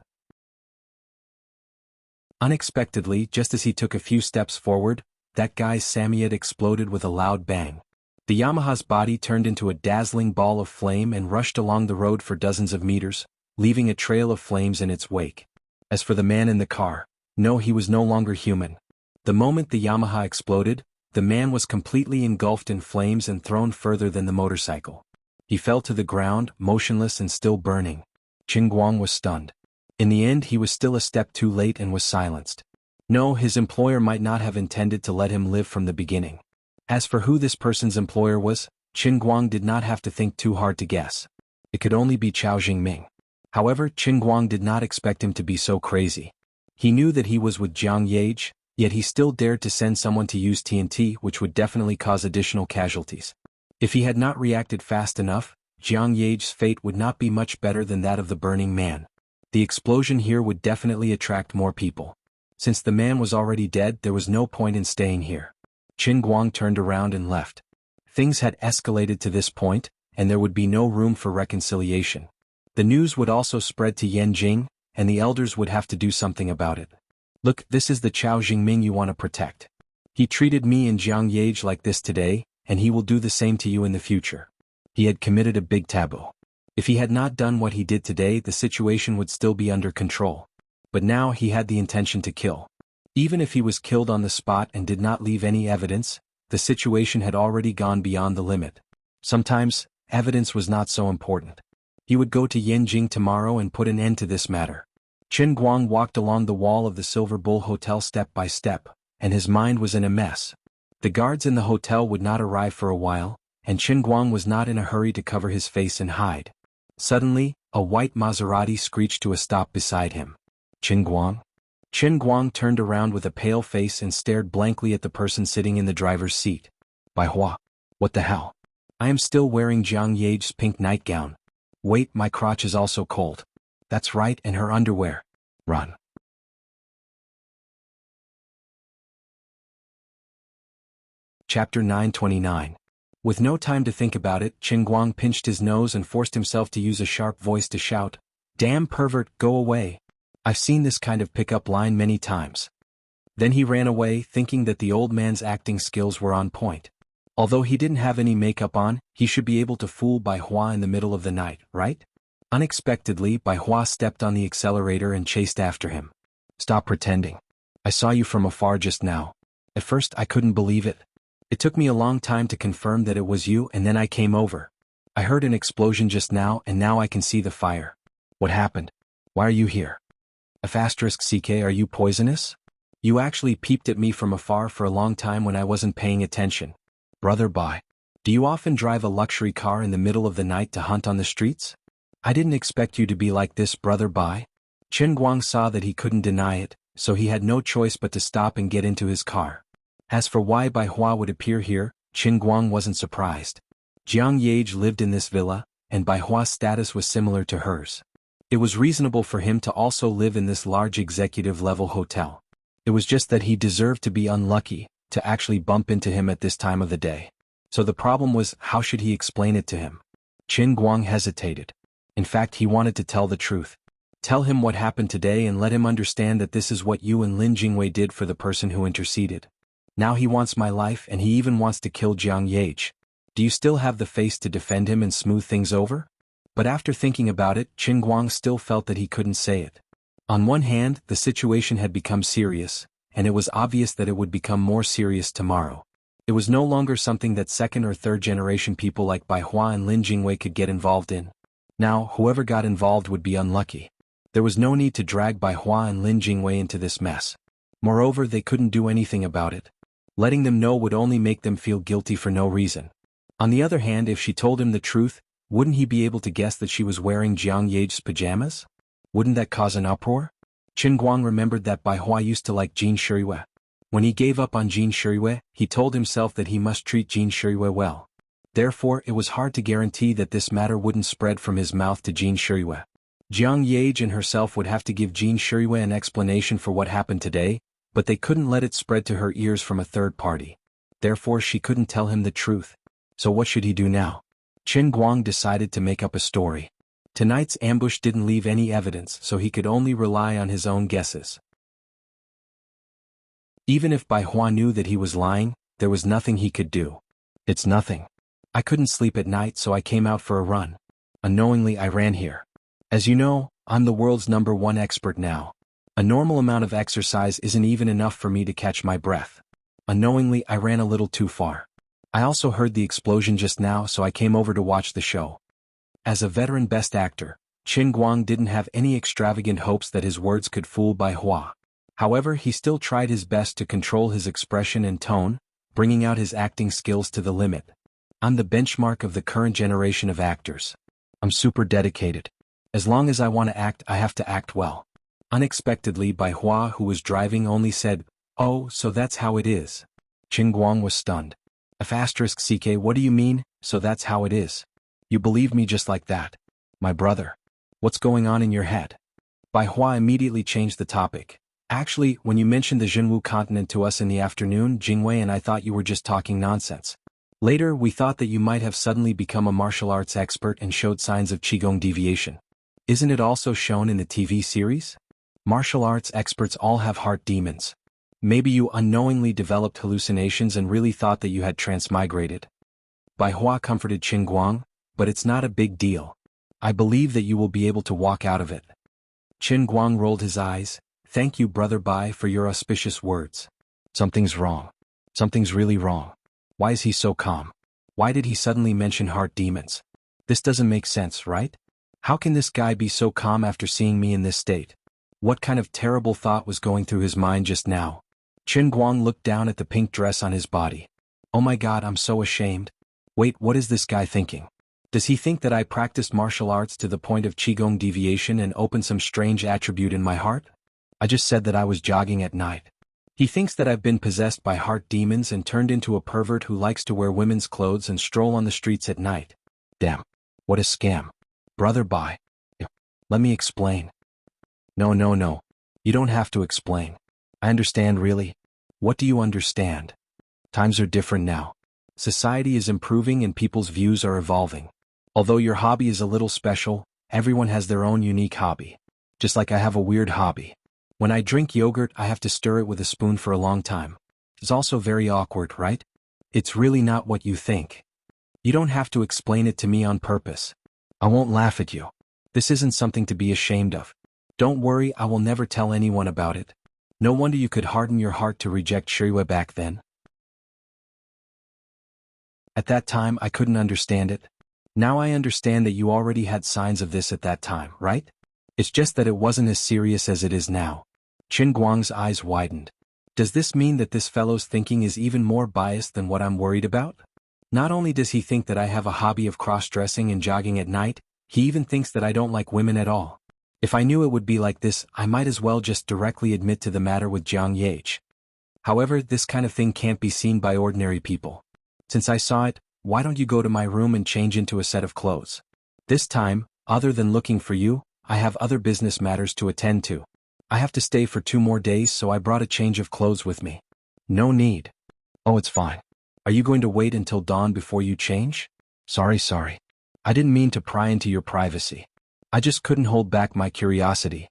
Unexpectedly, just as he took a few steps forward, that guy's Samyet exploded with a loud bang. The Yamaha's body turned into a dazzling ball of flame and rushed along the road for dozens of meters, leaving a trail of flames in its wake. As for the man in the car, no, he was no longer human. The moment the Yamaha exploded, the man was completely engulfed in flames and thrown further than the motorcycle. He fell to the ground, motionless and still burning. Chen Guang was stunned. In the end, he was still a step too late and was silenced. No, his employer might not have intended to let him live from the beginning. As for who this person's employer was, Chen Guang did not have to think too hard to guess. It could only be Chao Jingming. However, Chen Guang did not expect him to be so crazy. He knew that he was with Jiang Yage, yet he still dared to send someone to use TNT, which would definitely cause additional casualties. If he had not reacted fast enough, Jiang Yage's fate would not be much better than that of the burning man. The explosion here would definitely attract more people. Since the man was already dead, there was no point in staying here. Chen Guang turned around and left. Things had escalated to this point, and there would be no room for reconciliation. The news would also spread to Yanjing, and the elders would have to do something about it. Look, this is the Chao Jingming you want to protect. He treated me and Jiang Yage like this today, and he will do the same to you in the future. He had committed a big taboo. If he had not done what he did today, the situation would still be under control. But now he had the intention to kill. Even if he was killed on the spot and did not leave any evidence, the situation had already gone beyond the limit. Sometimes, evidence was not so important. He would go to Yanjing tomorrow and put an end to this matter. Chen Guang walked along the wall of the Silver Bull Hotel step by step, and his mind was in a mess. The guards in the hotel would not arrive for a while, and Chen Guang was not in a hurry to cover his face and hide. Suddenly, a white Maserati screeched to a stop beside him. Chen Guang? Chen Guang turned around with a pale face and stared blankly at the person sitting in the driver's seat. Bai Hua. What the hell? I am still wearing Jiang Yage's pink nightgown. Wait, my crotch is also cold. That's right, and her underwear. Run. Chapter 929. With no time to think about it, Chen Guang pinched his nose and forced himself to use a sharp voice to shout, "Damn pervert, go away. I've seen this kind of pickup line many times." Then he ran away, thinking that the old man's acting skills were on point. Although he didn't have any makeup on, he should be able to fool Bai Hua in the middle of the night, right? Unexpectedly, Bai Hua stepped on the accelerator and chased after him. Stop pretending. I saw you from afar just now. At first I couldn't believe it. It took me a long time to confirm that it was you, and then I came over. I heard an explosion just now, and now I can see the fire. What happened? Why are you here? *CK, are you poisonous? You actually peeped at me from afar for a long time when I wasn't paying attention. Brother Bai, do you often drive a luxury car in the middle of the night to hunt on the streets? I didn't expect you to be like this, Brother Bai. Chen Guang saw that he couldn't deny it, so he had no choice but to stop and get into his car. As for why Bai Hua would appear here, Chen Guang wasn't surprised. Jiang Yage lived in this villa, and Bai Hua's status was similar to hers. It was reasonable for him to also live in this large executive-level hotel. It was just that he deserved to be unlucky, to actually bump into him at this time of the day. So the problem was, how should he explain it to him? Qin Guang hesitated. In fact, he wanted to tell the truth. Tell him what happened today and let him understand that this is what you and Lin Jingwei did for the person who interceded. Now he wants my life and he even wants to kill Jiang Yage. Do you still have the face to defend him and smooth things over? But after thinking about it, Qin Guang still felt that he couldn't say it. On one hand, the situation had become serious, and it was obvious that it would become more serious tomorrow. It was no longer something that second or third generation people like Bai Hua and Lin Jingwei could get involved in. Now, whoever got involved would be unlucky. There was no need to drag Bai Hua and Lin Jingwei into this mess. Moreover, they couldn't do anything about it. Letting them know would only make them feel guilty for no reason. On the other hand, if she told him the truth, wouldn't he be able to guess that she was wearing Jiang Yage's pajamas? Wouldn't that cause an uproar? Qin Guang remembered that Bai Hua used to like Jin Shiriyue. When he gave up on Jin Shiriyue, he told himself that he must treat Jin Shiriyue well. Therefore, it was hard to guarantee that this matter wouldn't spread from his mouth to Jin Shiriyue. Jiang Yage and herself would have to give Jin Shiriyue an explanation for what happened today, but they couldn't let it spread to her ears from a third party. Therefore, she couldn't tell him the truth. So what should he do now? Qin Guang decided to make up a story. Tonight's ambush didn't leave any evidence, so he could only rely on his own guesses. Even if Bai Hua knew that he was lying, there was nothing he could do. It's nothing. I couldn't sleep at night, so I came out for a run. Unknowingly, I ran here. As you know, I'm the world's #1 expert now. A normal amount of exercise isn't even enough for me to catch my breath. Unknowingly, I ran a little too far. I also heard the explosion just now, so I came over to watch the show. As a veteran best actor, Qin Guang didn't have any extravagant hopes that his words could fool Bai Hua. However, he still tried his best to control his expression and tone, bringing out his acting skills to the limit. I'm the benchmark of the current generation of actors. I'm super dedicated. As long as I want to act, I have to act well. Unexpectedly, Bai Hua, who was driving, only said, "Oh, so that's how it is." Qin Guang was stunned. *CK, what do you mean, so that's how it is? You believe me just like that? My brother. What's going on in your head? Bai Hua immediately changed the topic. Actually, when you mentioned the Zhenwu continent to us in the afternoon, Jingwei and I thought you were just talking nonsense. Later, we thought that you might have suddenly become a martial arts expert and showed signs of Qigong deviation. Isn't it also shown in the TV series? Martial arts experts all have heart demons. Maybe you unknowingly developed hallucinations and really thought that you had transmigrated. Bai Hua comforted Qin Guang, but it's not a big deal. I believe that you will be able to walk out of it. Qin Guang rolled his eyes. Thank you, Brother Bai, for your auspicious words. Something's wrong. Something's really wrong. Why is he so calm? Why did he suddenly mention heart demons? This doesn't make sense, right? How can this guy be so calm after seeing me in this state? What kind of terrible thought was going through his mind just now? Qin Guang looked down at the pink dress on his body. Oh my god, I'm so ashamed. Wait, what is this guy thinking? Does he think that I practiced martial arts to the point of Qigong deviation and opened some strange attribute in my heart? I just said that I was jogging at night. He thinks that I've been possessed by heart demons and turned into a pervert who likes to wear women's clothes and stroll on the streets at night. Damn. What a scam. Brother Bai. Let me explain. No. You don't have to explain. I understand really. What do you understand? Times are different now. Society is improving and people's views are evolving. Although your hobby is a little special, everyone has their own unique hobby. Just like I have a weird hobby. When I drink yogurt, I have to stir it with a spoon for a long time. It's also very awkward, right? It's really not what you think. You don't have to explain it to me on purpose. I won't laugh at you. This isn't something to be ashamed of. Don't worry, I will never tell anyone about it. No wonder you could harden your heart to reject Shiriyue back then. At that time, I couldn't understand it. Now I understand that you already had signs of this at that time, right? It's just that it wasn't as serious as it is now. Qin Guang's eyes widened. Does this mean that this fellow's thinking is even more biased than what I'm worried about? Not only does he think that I have a hobby of cross-dressing and jogging at night, he even thinks that I don't like women at all. If I knew it would be like this, I might as well just directly admit to the matter with Jiang Yage. However, this kind of thing can't be seen by ordinary people. Since I saw it, why don't you go to my room and change into a set of clothes? This time, other than looking for you, I have other business matters to attend to. I have to stay for 2 more days, so I brought a change of clothes with me. No need. Oh, it's fine. Are you going to wait until dawn before you change? Sorry. I didn't mean to pry into your privacy. I just couldn't hold back my curiosity.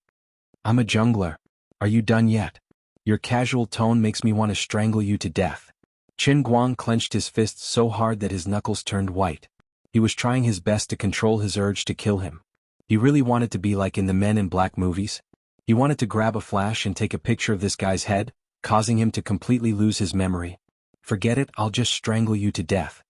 I'm a jungler. Are you done yet? Your casual tone makes me want to strangle you to death. Qin Guang clenched his fists so hard that his knuckles turned white. He was trying his best to control his urge to kill him. He really wanted to be like in the Men in Black movies. He wanted to grab a flash and take a picture of this guy's head, causing him to completely lose his memory. Forget it, I'll just strangle you to death.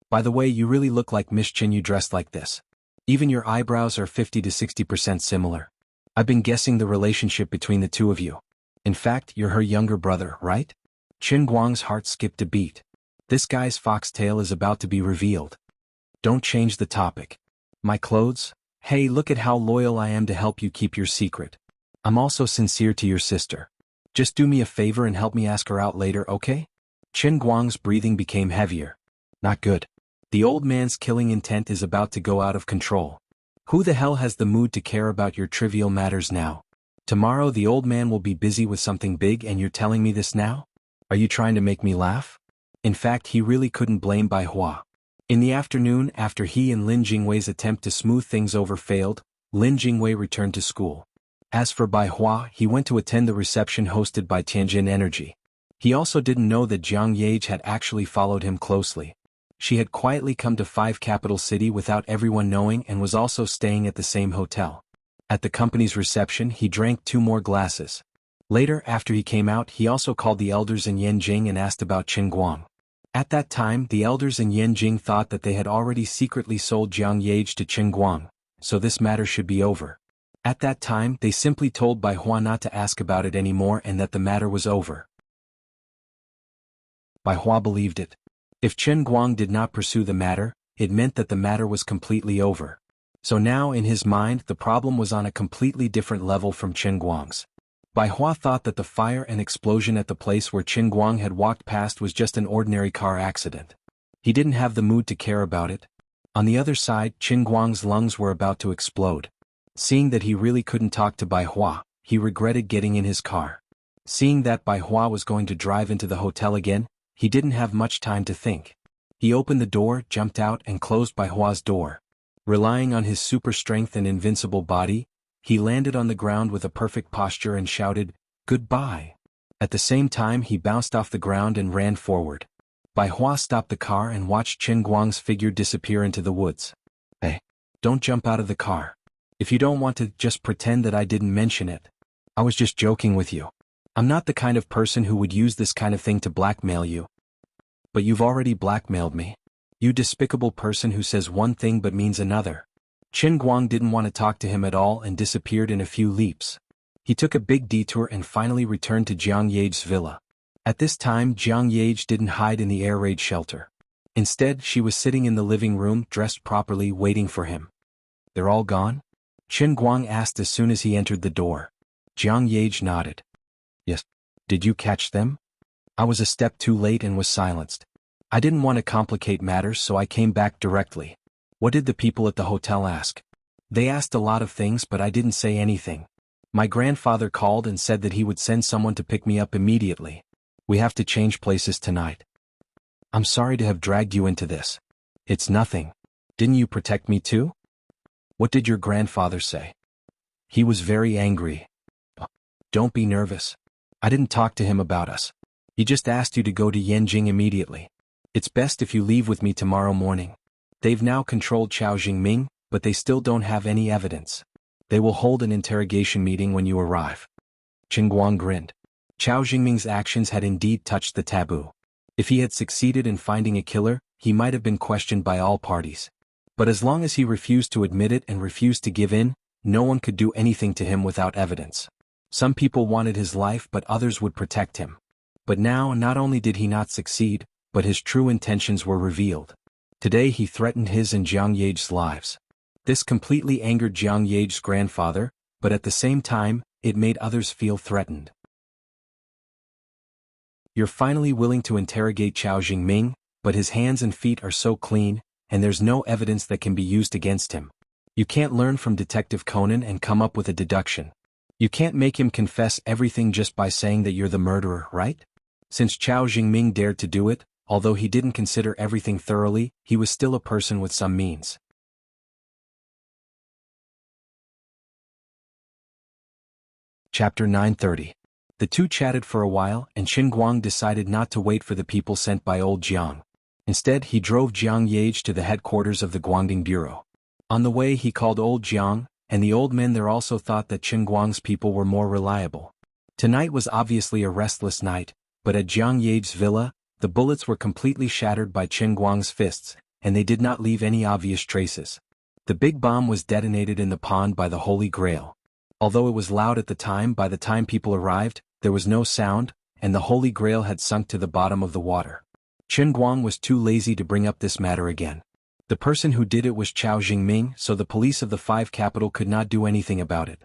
By the way, you really look like Miss Qin, you dressed like this. Even your eyebrows are 50 to 60% similar. I've been guessing the relationship between the two of you. In fact, you're her younger brother, right? Qin Guang's heart skipped a beat. This guy's foxtail is about to be revealed. Don't change the topic. My clothes? Hey, look at how loyal I am to help you keep your secret. I'm also sincere to your sister. Just do me a favor and help me ask her out later, okay? Qin Guang's breathing became heavier. Not good. The old man's killing intent is about to go out of control. Who the hell has the mood to care about your trivial matters now? Tomorrow the old man will be busy with something big and you're telling me this now? Are you trying to make me laugh? In fact, he really couldn't blame Bai Hua. In the afternoon, after he and Lin Jingwei's attempt to smooth things over failed, Lin Jingwei returned to school. As for Bai Hua, he went to attend the reception hosted by Tianjin Energy. He also didn't know that Jiang Yage had actually followed him closely. She had quietly come to 5 Capital City without everyone knowing and was also staying at the same hotel. At the company's reception, he drank 2 more glasses. Later, after he came out, he also called the elders in Yanjing and asked about Qin Guang. At that time, the elders in Yanjing thought that they had already secretly sold Jiang Yage to Qin Guang, so this matter should be over. At that time, they simply told Bai Hua not to ask about it anymore and that the matter was over. Bai Hua believed it. If Qin Guang did not pursue the matter, it meant that the matter was completely over. So now in his mind the problem was on a completely different level from Qin Guang's. Bai Hua thought that the fire and explosion at the place where Qin Guang had walked past was just an ordinary car accident. He didn't have the mood to care about it. On the other side, Qin Guang's lungs were about to explode. Seeing that he really couldn't talk to Bai Hua, he regretted getting in his car. Seeing that Bai Hua was going to drive into the hotel again, he didn't have much time to think. He opened the door, jumped out and closed Bai Hua's door. Relying on his super strength and invincible body, he landed on the ground with a perfect posture and shouted, "Goodbye." At the same time he bounced off the ground and ran forward. Bai Hua stopped the car and watched Qin Guang's figure disappear into the woods. Hey, don't jump out of the car. If you don't want to, just pretend that I didn't mention it. I was just joking with you. I'm not the kind of person who would use this kind of thing to blackmail you. But you've already blackmailed me. You despicable person who says one thing but means another. Qin Guang didn't want to talk to him at all and disappeared in a few leaps. He took a big detour and finally returned to Jiang Yage's villa. At this time Jiang Yage didn't hide in the air raid shelter. Instead, she was sitting in the living room dressed properly waiting for him. They're all gone? Qin Guang asked as soon as he entered the door. Jiang Yage nodded. Yes. Did you catch them? I was a step too late and was silenced. I didn't want to complicate matters so I came back directly. What did the people at the hotel ask? They asked a lot of things but I didn't say anything. My grandfather called and said that he would send someone to pick me up immediately. We have to change places tonight. I'm sorry to have dragged you into this. It's nothing. Didn't you protect me too? What did your grandfather say? He was very angry. Don't be nervous. I didn't talk to him about us. He just asked you to go to Yanjing immediately. It's best if you leave with me tomorrow morning. They've now controlled Chao Jingming, but they still don't have any evidence. They will hold an interrogation meeting when you arrive. Qin Guang grinned. Chao Jingming's actions had indeed touched the taboo. If he had succeeded in finding a killer, he might have been questioned by all parties. But as long as he refused to admit it and refused to give in, no one could do anything to him without evidence. Some people wanted his life but others would protect him. But now not only did he not succeed, but his true intentions were revealed. Today he threatened his and Jiang Yage's lives. This completely angered Jiang Yage's grandfather, but at the same time, it made others feel threatened. You're finally willing to interrogate Chao Jingming, but his hands and feet are so clean, and there's no evidence that can be used against him. You can't learn from Detective Conan and come up with a deduction. You can't make him confess everything just by saying that you're the murderer, right? Since Chao Jingming dared to do it, although he didn't consider everything thoroughly, he was still a person with some means. Chapter 930. The two chatted for a while, and Qin Guang decided not to wait for the people sent by old Jiang. Instead, he drove Jiang Yage to the headquarters of the Guangding Bureau. On the way, he called old Jiang, and the old men there also thought that Qin Guang's people were more reliable. Tonight was obviously a restless night, but at Jiang Yage's villa, the bullets were completely shattered by Qin Guang's fists, and they did not leave any obvious traces. The big bomb was detonated in the pond by the Holy Grail. Although it was loud at the time, by the time people arrived, there was no sound, and the Holy Grail had sunk to the bottom of the water. Qin Guang was too lazy to bring up this matter again. The person who did it was Chao Jingming, so the police of the Five Capital could not do anything about it.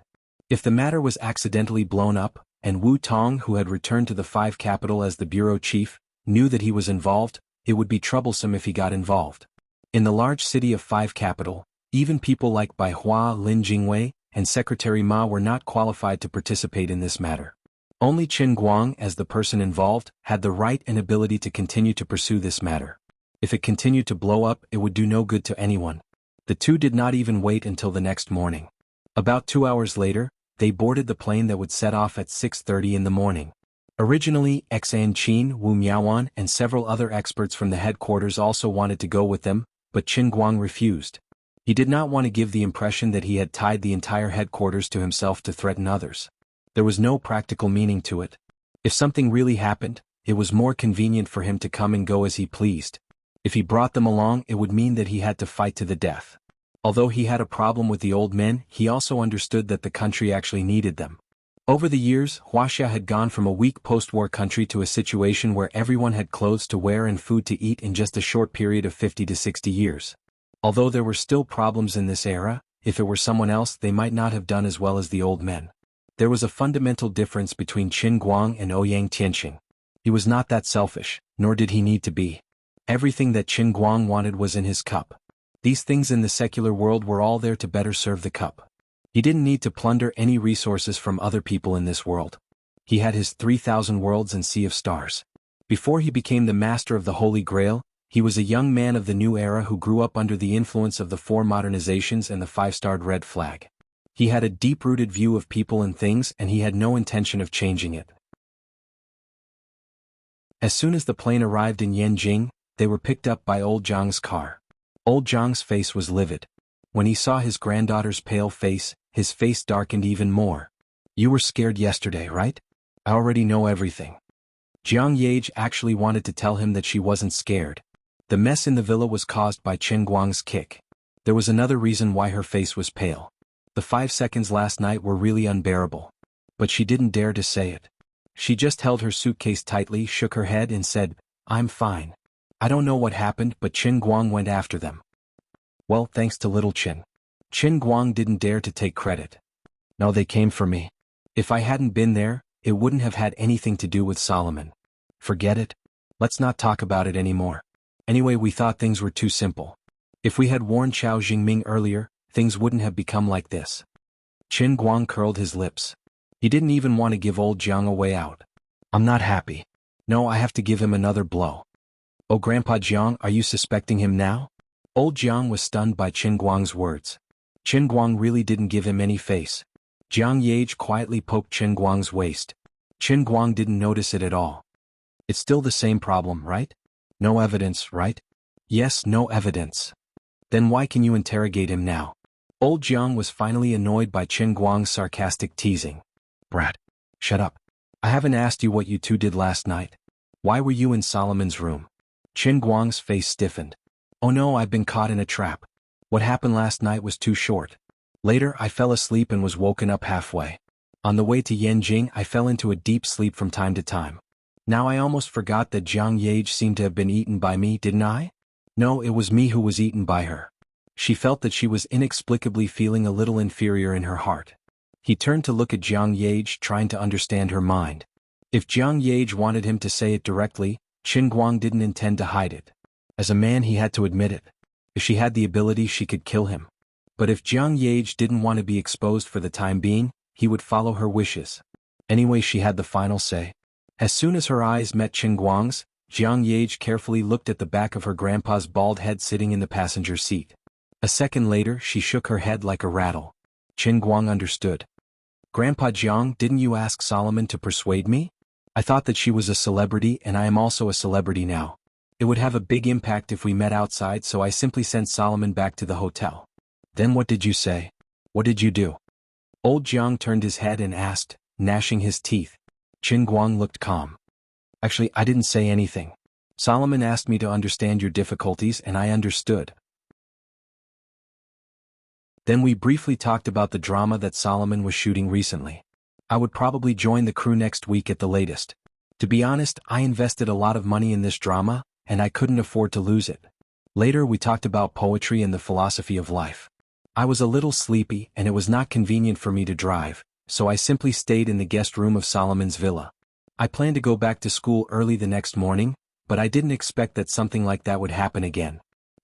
If the matter was accidentally blown up, and Wu Tong, who had returned to the Five Capital as the bureau chief, knew that he was involved, it would be troublesome if he got involved. In the large city of Five Capital, even people like Bai Hua, Lin Jingwei, and Secretary Ma were not qualified to participate in this matter. Only Qin Guang, as the person involved, had the right and ability to continue to pursue this matter. If it continued to blow up, it would do no good to anyone. The two did not even wait until the next morning. About 2 hours later, they boarded the plane that would set off at 6:30 in the morning. Originally, Xan Qin, Wu Miaowan, and several other experts from the headquarters also wanted to go with them, but Qin Guang refused. He did not want to give the impression that he had tied the entire headquarters to himself to threaten others. There was no practical meaning to it. If something really happened, it was more convenient for him to come and go as he pleased. If he brought them along, it would mean that he had to fight to the death. Although he had a problem with the old men, he also understood that the country actually needed them. Over the years, Wuxia had gone from a weak post-war country to a situation where everyone had clothes to wear and food to eat in just a short period of 50 to 60 years. Although there were still problems in this era, if it were someone else they might not have done as well as the old men. There was a fundamental difference between Qin Guang and Ouyang Tianqing. He was not that selfish, nor did he need to be. Everything that Qin Guang wanted was in his cup. These things in the secular world were all there to better serve the cup. He didn't need to plunder any resources from other people in this world. He had his 3,000 worlds and sea of stars. Before he became the master of the Holy Grail, he was a young man of the new era who grew up under the influence of the 4 modernizations and the 5-starred red flag. He had a deep-rooted view of people and things, and he had no intention of changing it. As soon as the plane arrived in Yanjing, they were picked up by old Zhang's car. Old Zhang's face was livid. When he saw his granddaughter's pale face, his face darkened even more. "You were scared yesterday, right? I already know everything." Jiang Yage actually wanted to tell him that she wasn't scared. The mess in the villa was caused by Qin Guang's kick. There was another reason why her face was pale. The 5 seconds last night were really unbearable. But she didn't dare to say it. She just held her suitcase tightly, shook her head and said, "I'm fine. I don't know what happened, but Qin Guang went after them." Well, thanks to little Qin. Qin Guang didn't dare to take credit. "No, they came for me. If I hadn't been there, it wouldn't have had anything to do with Solomon. Forget it. Let's not talk about it anymore. Anyway, we thought things were too simple. If we had warned Chao Jingming earlier, things wouldn't have become like this." Qin Guang curled his lips. He didn't even want to give old Jiang a way out. "I'm not happy. No, I have to give him another blow." "Oh, Grandpa Jiang, are you suspecting him now?" Old Jiang was stunned by Qin Guang's words. Qin Guang really didn't give him any face. Jiang Yage quietly poked Qin Guang's waist. Qin Guang didn't notice it at all. "It's still the same problem, right? No evidence, right?" "Yes, no evidence." "Then why can you interrogate him now?" Old Jiang was finally annoyed by Qin Guang's sarcastic teasing. "Brat. Shut up. I haven't asked you what you two did last night. Why were you in Solomon's room?" Qin Guang's face stiffened. "Oh no, I've been caught in a trap. What happened last night was too short. Later I fell asleep and was woken up halfway. On the way to Yanjing I fell into a deep sleep from time to time. Now I almost forgot that Jiang Yage seemed to have been eaten by me, didn't I? No, it was me who was eaten by her." She felt that she was inexplicably feeling a little inferior in her heart. He turned to look at Jiang Yage, trying to understand her mind. If Jiang Yage wanted him to say it directly, Qin Guang didn't intend to hide it. As a man he had to admit it. If she had the ability she could kill him. But if Jiang Yage didn't want to be exposed for the time being, he would follow her wishes. Anyway, she had the final say. As soon as her eyes met Qin Guang's, Jiang Yage carefully looked at the back of her grandpa's bald head sitting in the passenger seat. A second later she shook her head like a rattle. Qin Guang understood. Grandpa Jiang, didn't you ask Solomon to persuade me? I thought that she was a celebrity and I am also a celebrity now. It would have a big impact if we met outside, so I simply sent Solomon back to the hotel. Then what did you say? What did you do? Old Jiang turned his head and asked, gnashing his teeth. Qin Guang looked calm. Actually, I didn't say anything. Solomon asked me to understand your difficulties and I understood. Then we briefly talked about the drama that Solomon was shooting recently. I would probably join the crew next week at the latest. To be honest, I invested a lot of money in this drama, and I couldn't afford to lose it. Later we talked about poetry and the philosophy of life. I was a little sleepy and it was not convenient for me to drive, so I simply stayed in the guest room of Solomon's villa. I planned to go back to school early the next morning, but I didn't expect that something like that would happen again.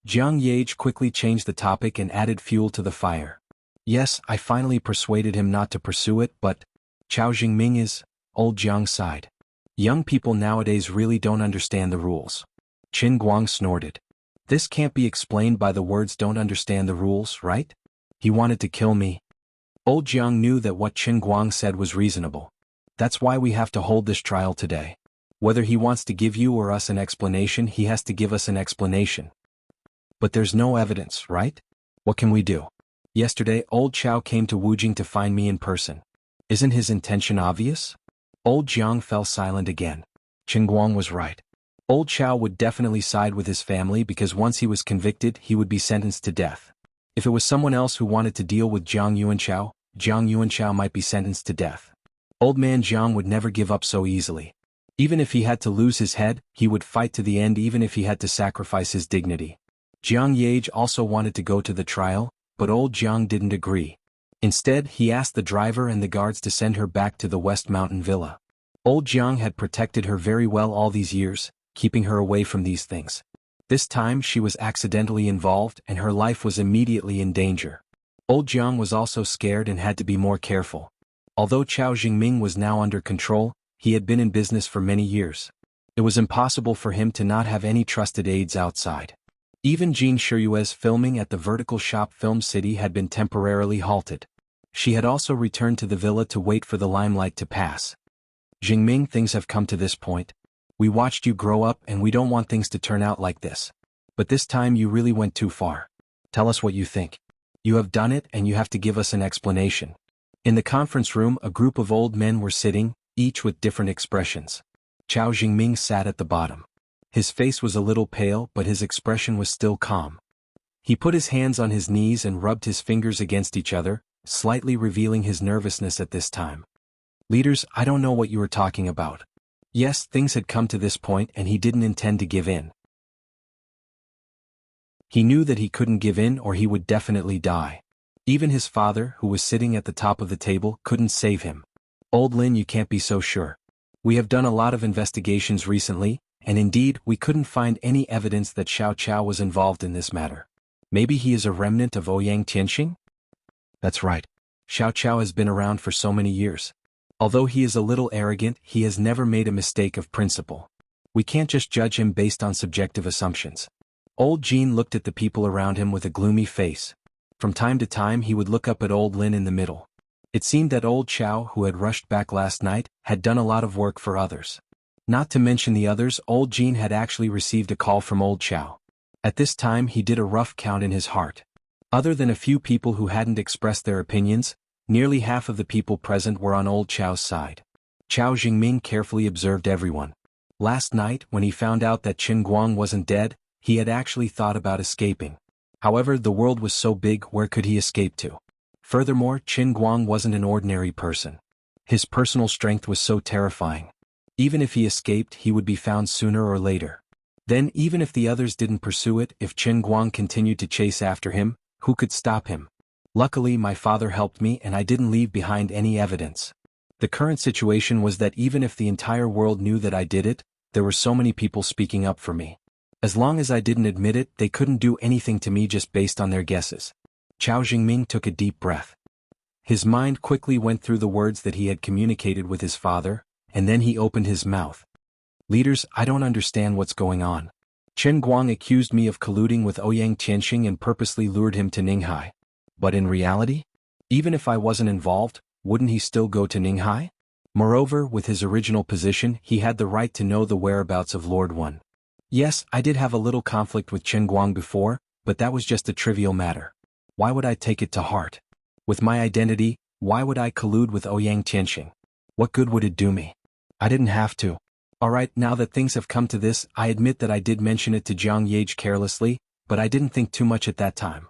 Jiang Yage quickly changed the topic and added fuel to the fire. Yes, I finally persuaded him not to pursue it, but Chao Jingming is, old Jiang sighed. Young people nowadays really don't understand the rules. Qin Guang snorted. This can't be explained by the words don't understand the rules, right? He wanted to kill me. Old Jiang knew that what Qin Guang said was reasonable. That's why we have to hold this trial today. Whether he wants to give you or us an explanation, he has to give us an explanation. But there's no evidence, right? What can we do? Yesterday, old Chao came to Wujing to find me in person. Isn't his intention obvious? Old Jiang fell silent again. Qin Guang was right. Old Chao would definitely side with his family because once he was convicted, he would be sentenced to death. If it was someone else who wanted to deal with Jiang Yuanchao might be sentenced to death. Old man Jiang would never give up so easily. Even if he had to lose his head, he would fight to the end even if he had to sacrifice his dignity. Jiang Yage also wanted to go to the trial, but old Jiang didn't agree. Instead, he asked the driver and the guards to send her back to the West Mountain Villa. Old Jiang had protected her very well all these years, keeping her away from these things. This time she was accidentally involved and her life was immediately in danger. Old Jiang was also scared and had to be more careful. Although Chao Jingming was now under control, he had been in business for many years. It was impossible for him to not have any trusted aides outside. Even Jean Shiyue's filming at the Vertical Shop Film City had been temporarily halted. She had also returned to the villa to wait for the limelight to pass. Jingming, things have come to this point. We watched you grow up and we don't want things to turn out like this. But this time you really went too far. Tell us what you think. You have done it and you have to give us an explanation. In the conference room, a group of old men were sitting, each with different expressions. Chao Jingming sat at the bottom. His face was a little pale, but his expression was still calm. He put his hands on his knees and rubbed his fingers against each other, slightly revealing his nervousness at this time. Leaders, I don't know what you are talking about. Yes, things had come to this point and he didn't intend to give in. He knew that he couldn't give in or he would definitely die. Even his father, who was sitting at the top of the table, couldn't save him. Old Lin, you can't be so sure. We have done a lot of investigations recently, and indeed, we couldn't find any evidence that Xiao Chao was involved in this matter. Maybe he is a remnant of Ouyang Tianxing? That's right. Xiao Chao has been around for so many years. Although he is a little arrogant, he has never made a mistake of principle. We can't just judge him based on subjective assumptions. Old Jean looked at the people around him with a gloomy face. From time to time he would look up at old Lin in the middle. It seemed that old Chao, who had rushed back last night, had done a lot of work for others. Not to mention the others, old Jean had actually received a call from old Chao. At this time he did a rough count in his heart. Other than a few people who hadn't expressed their opinions, nearly half of the people present were on old Chao's side. Chao Jingming carefully observed everyone. Last night, when he found out that Qin Guang wasn't dead, he had actually thought about escaping. However, the world was so big, where could he escape to? Furthermore, Qin Guang wasn't an ordinary person. His personal strength was so terrifying. Even if he escaped, he would be found sooner or later. Then, even if the others didn't pursue it, if Qin Guang continued to chase after him, who could stop him? Luckily, my father helped me and I didn't leave behind any evidence. The current situation was that even if the entire world knew that I did it, there were so many people speaking up for me. As long as I didn't admit it, they couldn't do anything to me just based on their guesses. Chao Jingming took a deep breath. His mind quickly went through the words that he had communicated with his father, and then he opened his mouth. Leaders, I don't understand what's going on. Chen Guang accused me of colluding with Ouyang Tianxing and purposely lured him to Ninghai. But in reality? Even if I wasn't involved, wouldn't he still go to Ninghai? Moreover, with his original position, he had the right to know the whereabouts of Lord Wen. Yes, I did have a little conflict with Chen Guang before, but that was just a trivial matter. Why would I take it to heart? With my identity, why would I collude with Ouyang Tianxing? What good would it do me? I didn't have to. Alright, now that things have come to this, I admit that I did mention it to Jiang Yage carelessly, but I didn't think too much at that time.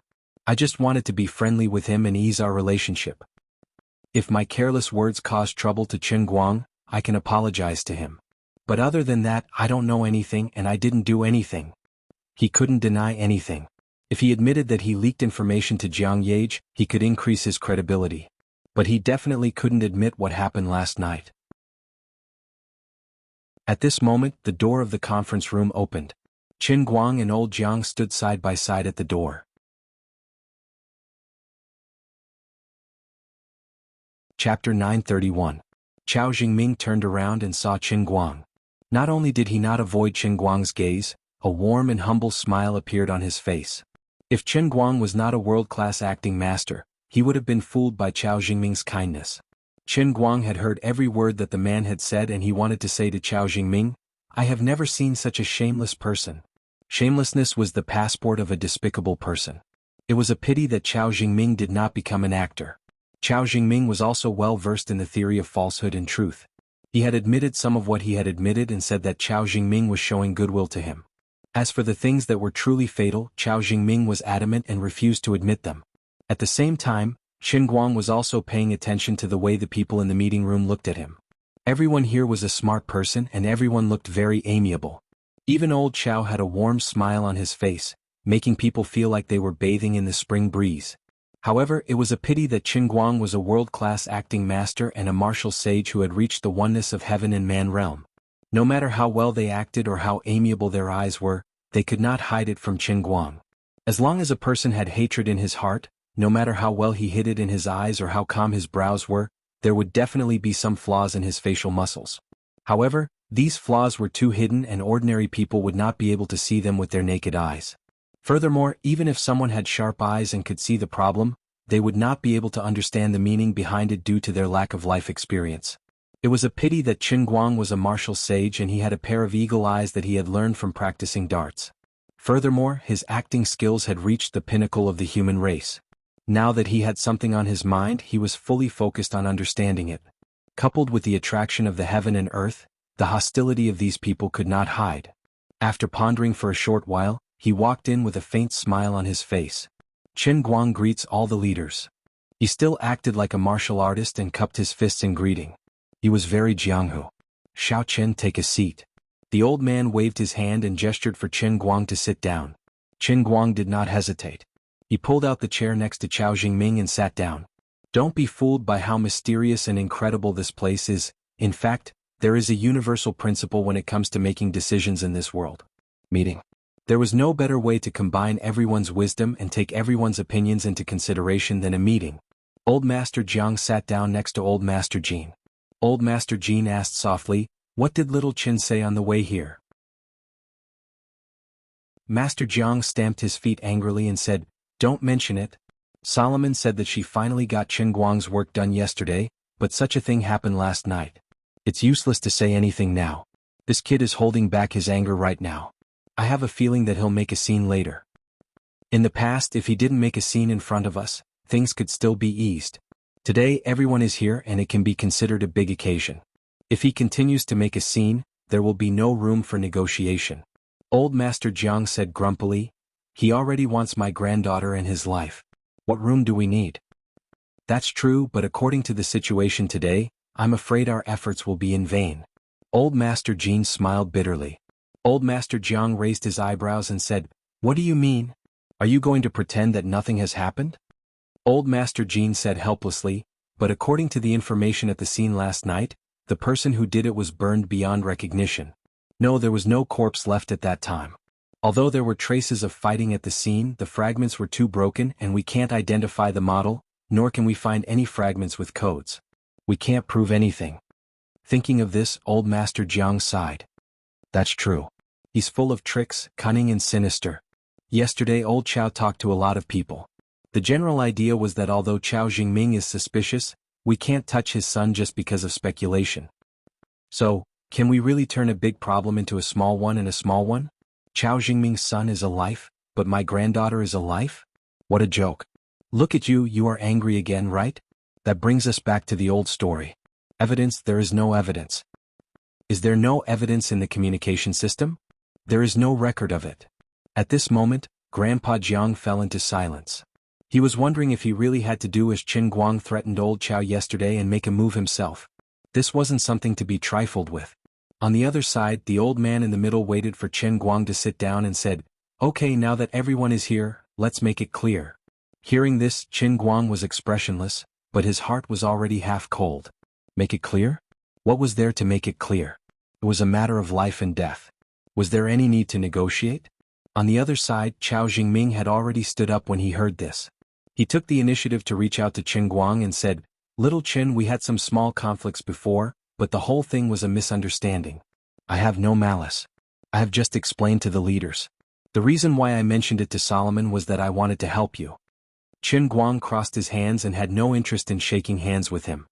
I just wanted to be friendly with him and ease our relationship. If my careless words caused trouble to Chen Guang, I can apologize to him. But other than that, I don't know anything and I didn't do anything. He couldn't deny anything. If he admitted that he leaked information to Jiang Yage, he could increase his credibility. But he definitely couldn't admit what happened last night. At this moment, the door of the conference room opened. Chen Guang and old Jiang stood side by side at the door. Chapter 931. Chao Jingming turned around and saw Chen Guang. Not only did he not avoid Chen Guang's gaze, a warm and humble smile appeared on his face. If Chen Guang was not a world-class acting master, he would have been fooled by Chao Jingming's kindness. Chen Guang had heard every word that the man had said and he wanted to say to Chao Jingming, I have never seen such a shameless person. Shamelessness was the passport of a despicable person. It was a pity that Chao Jingming did not become an actor. Chao Jingming was also well versed in the theory of falsehood and truth. He had admitted some of what he had admitted and said that Chao Jingming was showing goodwill to him. As for the things that were truly fatal, Chao Jingming was adamant and refused to admit them. At the same time, Chen Guang was also paying attention to the way the people in the meeting room looked at him. Everyone here was a smart person and everyone looked very amiable. Even old Chao had a warm smile on his face, making people feel like they were bathing in the spring breeze. However, it was a pity that Chen Guang was a world-class acting master and a martial sage who had reached the oneness of heaven and man realm. No matter how well they acted or how amiable their eyes were, they could not hide it from Chen Guang. As long as a person had hatred in his heart, no matter how well he hid it in his eyes or how calm his brows were, there would definitely be some flaws in his facial muscles. However, these flaws were too hidden and ordinary people would not be able to see them with their naked eyes. Furthermore, even if someone had sharp eyes and could see the problem, they would not be able to understand the meaning behind it due to their lack of life experience. It was a pity that Chen Guang was a martial sage and he had a pair of eagle eyes that he had learned from practicing darts. Furthermore, his acting skills had reached the pinnacle of the human race. Now that he had something on his mind, he was fully focused on understanding it. Coupled with the attraction of the heaven and earth, the hostility of these people could not hide. After pondering for a short while, he walked in with a faint smile on his face. Chen Guang greets all the leaders. He still acted like a martial artist and cupped his fists in greeting. He was very Jianghu. Xiao Chen, take a seat. The old man waved his hand and gestured for Chen Guang to sit down. Chen Guang did not hesitate. He pulled out the chair next to Chao Jingming and sat down. Don't be fooled by how mysterious and incredible this place is. In fact, there is a universal principle when it comes to making decisions in this world. Meeting. There was no better way to combine everyone's wisdom and take everyone's opinions into consideration than a meeting. Old Master Jiang sat down next to Old Master Jin. Old Master Jin asked softly, what did little Qin say on the way here? Master Jiang stamped his feet angrily and said, don't mention it. Solomon said that she finally got Chen Guang's work done yesterday, but such a thing happened last night. It's useless to say anything now. This kid is holding back his anger right now. I have a feeling that he'll make a scene later. In the past, if he didn't make a scene in front of us, things could still be eased. Today, everyone is here and it can be considered a big occasion. If he continues to make a scene, there will be no room for negotiation. Old Master Jiang said grumpily, he already wants my granddaughter in his life. What room do we need? That's true, but according to the situation today, I'm afraid our efforts will be in vain. Old Master Jin smiled bitterly. Old Master Jiang raised his eyebrows and said, what do you mean? Are you going to pretend that nothing has happened? Old Master Jin said helplessly, but according to the information at the scene last night, the person who did it was burned beyond recognition. No, there was no corpse left at that time. Although there were traces of fighting at the scene, the fragments were too broken and we can't identify the model, nor can we find any fragments with codes. We can't prove anything. Thinking of this, old Master Jiang sighed. That's true. He's full of tricks, cunning and sinister. Yesterday old Chao talked to a lot of people. The general idea was that although Chao Jingming is suspicious, we can't touch his son just because of speculation. So, can we really turn a big problem into a small one and a small one? Chao Jingming's son is a life, but my granddaughter is a life? What a joke. Look at you, you are angry again, right? That brings us back to the old story. Evidence, there is no evidence. Is there no evidence in the communication system? There is no record of it. At this moment, Grandpa Jiang fell into silence. He was wondering if he really had to do as Qin Guang threatened old Chao yesterday and make a move himself. This wasn't something to be trifled with. On the other side, the old man in the middle waited for Qin Guang to sit down and said, "Okay, now that everyone is here, let's make it clear." Hearing this, Qin Guang was expressionless, but his heart was already half cold. Make it clear? What was there to make it clear? It was a matter of life and death. Was there any need to negotiate? On the other side, Chao Jingming had already stood up when he heard this. He took the initiative to reach out to Qin Guang and said, "Little Qin, we had some small conflicts before, but the whole thing was a misunderstanding. I have no malice. I have just explained to the leaders. The reason why I mentioned it to Solomon was that I wanted to help you." Qin Guang crossed his hands and had no interest in shaking hands with him.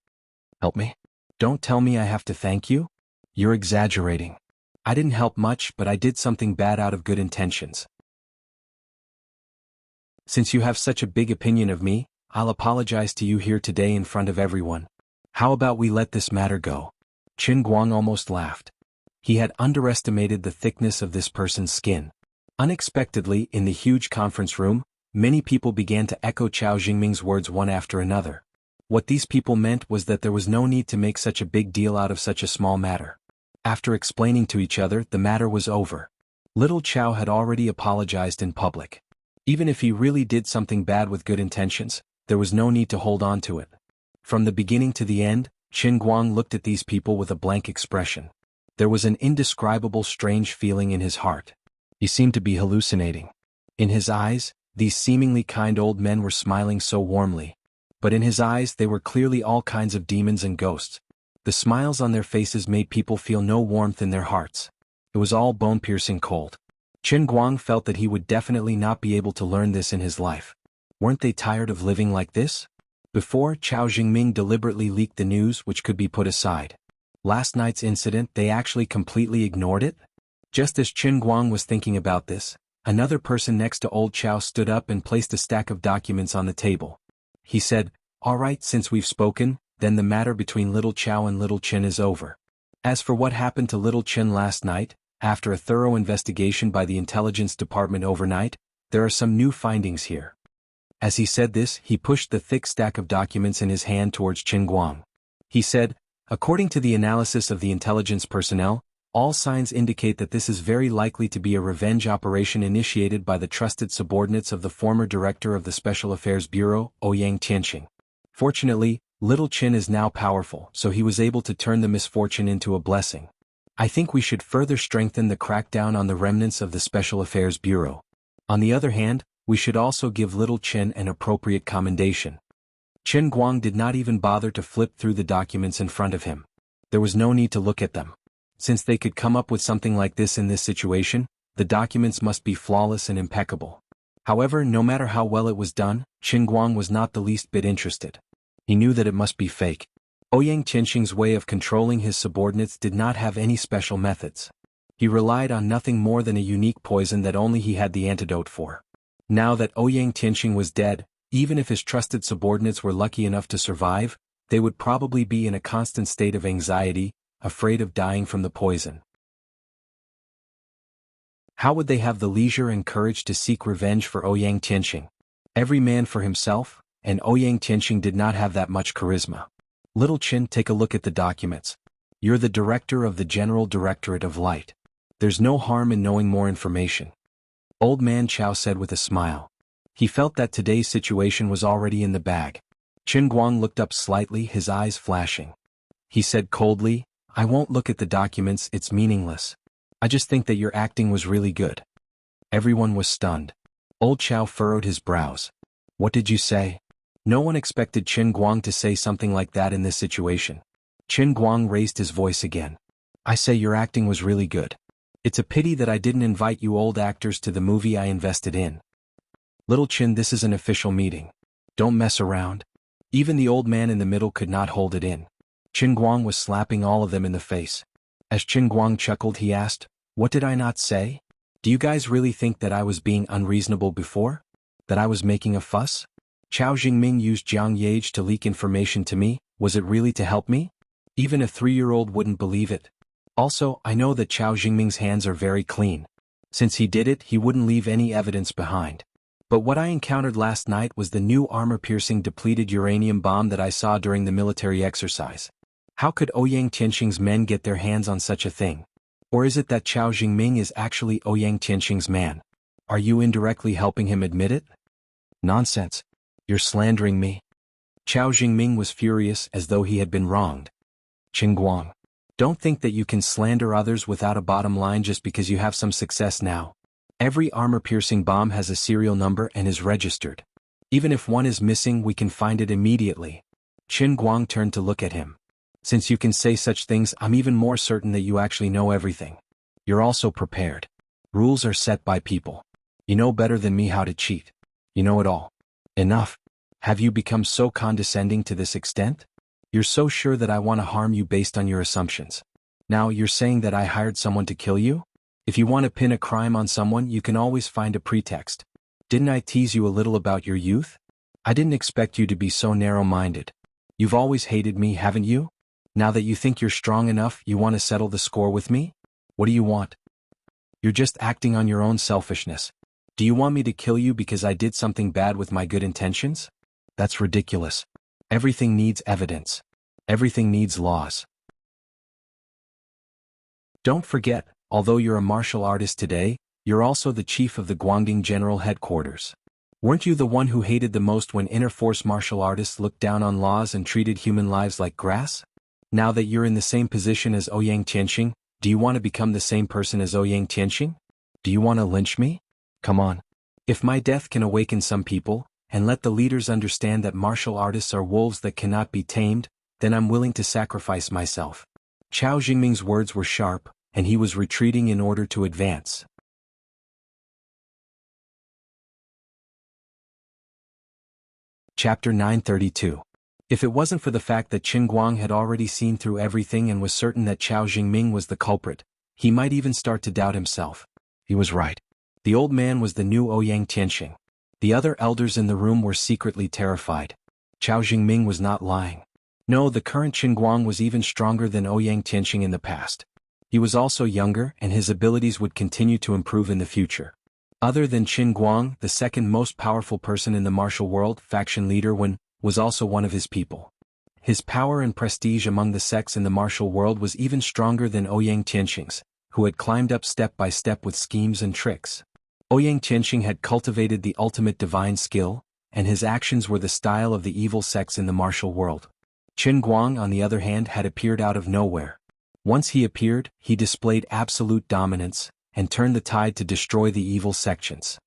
"Help me? Don't tell me I have to thank you? You're exaggerating. I didn't help much, but I did something bad out of good intentions. Since you have such a big opinion of me, I'll apologize to you here today in front of everyone. How about we let this matter go?" Qin Guang almost laughed. He had underestimated the thickness of this person's skin. Unexpectedly, in the huge conference room, many people began to echo Chao Jingming's words one after another. What these people meant was that there was no need to make such a big deal out of such a small matter. After explaining to each other, the matter was over. Little Chao had already apologized in public. Even if he really did something bad with good intentions, there was no need to hold on to it. From the beginning to the end, Qin Guang looked at these people with a blank expression. There was an indescribable strange feeling in his heart. He seemed to be hallucinating. In his eyes, these seemingly kind old men were smiling so warmly. But in his eyes they were clearly all kinds of demons and ghosts. The smiles on their faces made people feel no warmth in their hearts. It was all bone-piercing cold. Qin Guang felt that he would definitely not be able to learn this in his life. Weren't they tired of living like this? Before, Chao Jingming deliberately leaked the news which could be put aside. Last night's incident, they actually completely ignored it? Just as Qin Guang was thinking about this, another person next to old Chao stood up and placed a stack of documents on the table. He said, "All right, since we've spoken, then the matter between little Chao and little Qin is over. As for what happened to little Qin last night, after a thorough investigation by the intelligence department overnight, there are some new findings here." As he said this, he pushed the thick stack of documents in his hand towards Qin Guang. He said, "According to the analysis of the intelligence personnel, all signs indicate that this is very likely to be a revenge operation initiated by the trusted subordinates of the former director of the Special Affairs Bureau, Ouyang Tianqing. Fortunately, little Qin is now powerful, so he was able to turn the misfortune into a blessing. I think we should further strengthen the crackdown on the remnants of the Special Affairs Bureau. On the other hand, we should also give little Qin an appropriate commendation." Qin Guang did not even bother to flip through the documents in front of him. There was no need to look at them. Since they could come up with something like this in this situation, the documents must be flawless and impeccable. However, no matter how well it was done, Qin Guang was not the least bit interested. He knew that it must be fake. Ouyang Tianqing's way of controlling his subordinates did not have any special methods. He relied on nothing more than a unique poison that only he had the antidote for. Now that Ouyang Tianqing was dead, even if his trusted subordinates were lucky enough to survive, they would probably be in a constant state of anxiety, afraid of dying from the poison. How would they have the leisure and courage to seek revenge for Ouyang Tianqing? Every man for himself, and Ouyang Tianqing did not have that much charisma. "Little Qin, take a look at the documents. You're the director of the General Directorate of Light. There's no harm in knowing more information." Old Man Chao said with a smile. He felt that today's situation was already in the bag. Qin Guang looked up slightly, his eyes flashing. He said coldly, "I won't look at the documents, it's meaningless. I just think that your acting was really good." Everyone was stunned. Old Chao furrowed his brows. "What did you say?" No one expected Qin Guang to say something like that in this situation. Qin Guang raised his voice again. I say your acting was really good. It's a pity that I didn't invite you old actors to the movie I invested in. Little Qin, this is an official meeting. Don't mess around. Even the old man in the middle could not hold it in. Qin Guang was slapping all of them in the face. As Qin Guang chuckled, he asked, What did I not say? Do you guys really think that I was being unreasonable before? That I was making a fuss? Chao Jingming used Jiang Yage to leak information to me. Was it really to help me? Even a 3-year-old wouldn't believe it. Also, I know that Chao Jingming's hands are very clean. Since he did it, he wouldn't leave any evidence behind. But what I encountered last night was the new armor-piercing depleted uranium bomb that I saw during the military exercise. How could Ouyang Tianxing's men get their hands on such a thing? Or is it that Chao Jingming is actually Ouyang Tianxing's man? Are you indirectly helping him admit it? Nonsense. You're slandering me. Chao Jingming was furious as though he had been wronged. Qin Guang. Don't think that you can slander others without a bottom line just because you have some success now. Every armor-piercing bomb has a serial number and is registered. Even if one is missing, we can find it immediately. Qin Guang turned to look at him. Since you can say such things, I'm even more certain that you actually know everything. You're also prepared. Rules are set by people. You know better than me how to cheat. You know it all. Enough. Have you become so condescending to this extent? You're so sure that I want to harm you based on your assumptions. Now you're saying that I hired someone to kill you? If you want to pin a crime on someone, you can always find a pretext. Didn't I tease you a little about your youth? I didn't expect you to be so narrow-minded. You've always hated me, haven't you? Now that you think you're strong enough, you want to settle the score with me? What do you want? You're just acting on your own selfishness. Do you want me to kill you because I did something bad with my good intentions? That's ridiculous. Everything needs evidence. Everything needs laws. Don't forget, although you're a martial artist today, you're also the chief of the Guangding General Headquarters. Weren't you the one who hated the most when inner force martial artists looked down on laws and treated human lives like grass? Now that you're in the same position as Ouyang Tianxing, do you want to become the same person as Ouyang Tianxing? Do you want to lynch me? Come on. If my death can awaken some people, and let the leaders understand that martial artists are wolves that cannot be tamed, then I'm willing to sacrifice myself. Chao Jingming's words were sharp, and he was retreating in order to advance. Chapter 932. If it wasn't for the fact that Qin Guang had already seen through everything and was certain that Chao Jingming was the culprit, he might even start to doubt himself. He was right. The old man was the new Ouyang Tianxing. The other elders in the room were secretly terrified. Chao Jingming was not lying. No, the current Qin Guang was even stronger than Ouyang Tianxing in the past. He was also younger, and his abilities would continue to improve in the future. Other than Qin Guang, the second most powerful person in the martial world, faction leader Wen, was also one of his people. His power and prestige among the sects in the martial world was even stronger than Ouyang Tianxing's, who had climbed up step by step with schemes and tricks. Ouyang Tianxing had cultivated the ultimate divine skill, and his actions were the style of the evil sects in the martial world. Qin Guang, on the other hand, had appeared out of nowhere. Once he appeared, he displayed absolute dominance, and turned the tide to destroy the evil sections.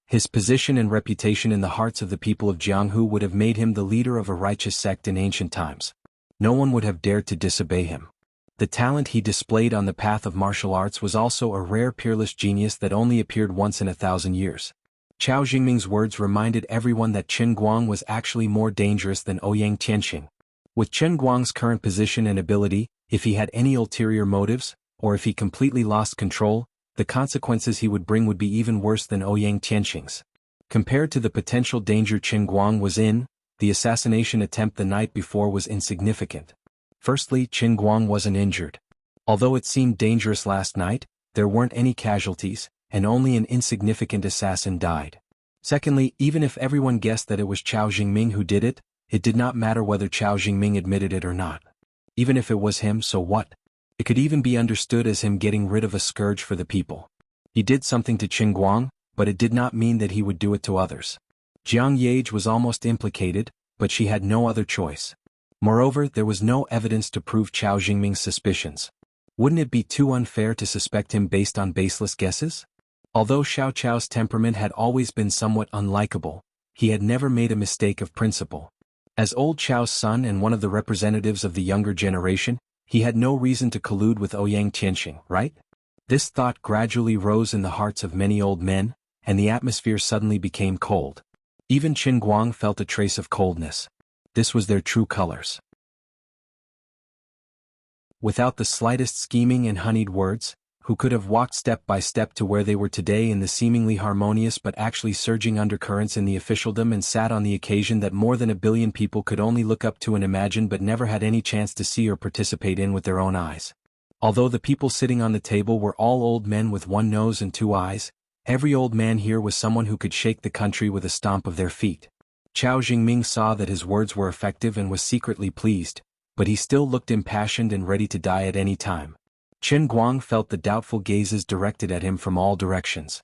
His position and reputation in the hearts of the people of Jianghu would have made him the leader of a righteous sect in ancient times. No one would have dared to disobey him. The talent he displayed on the path of martial arts was also a rare peerless genius that only appeared once in 1,000 years. Chao Jingming's words reminded everyone that Qin Guang was actually more dangerous than Ouyang Tianxing. With Qin Guang's current position and ability, if he had any ulterior motives, or if he completely lost control, the consequences he would bring would be even worse than Ouyang Tianxing's. Compared to the potential danger Qin Guang was in, the assassination attempt the night before was insignificant. Firstly, Qin Guang wasn't injured. Although it seemed dangerous last night, there weren't any casualties, and only an insignificant assassin died. Secondly, even if everyone guessed that it was Chao Jingming who did it did not matter whether Chao Jingming admitted it or not. Even if it was him, so what? It could even be understood as him getting rid of a scourge for the people. He did something to Qin Guang, but it did not mean that he would do it to others. Jiang Yage was almost implicated, but she had no other choice. Moreover, there was no evidence to prove Chao Jingming's suspicions. Wouldn't it be too unfair to suspect him based on baseless guesses? Although Xiao Chao's temperament had always been somewhat unlikable, he had never made a mistake of principle. As old Chao's son and one of the representatives of the younger generation, he had no reason to collude with Ouyang Tianxing, right? This thought gradually rose in the hearts of many old men, and the atmosphere suddenly became cold. Even Qin Guang felt a trace of coldness. This was their true colors. Without the slightest scheming and honeyed words, who could have walked step by step to where they were today in the seemingly harmonious but actually surging undercurrents in the officialdom and sat on the occasion that more than 1 billion people could only look up to and imagine but never had any chance to see or participate in with their own eyes. Although the people sitting on the table were all old men with one nose and 2 eyes, every old man here was someone who could shake the country with a stomp of their feet. Chao Jingming saw that his words were effective and was secretly pleased, but he still looked impassioned and ready to die at any time. Qin Guang felt the doubtful gazes directed at him from all directions.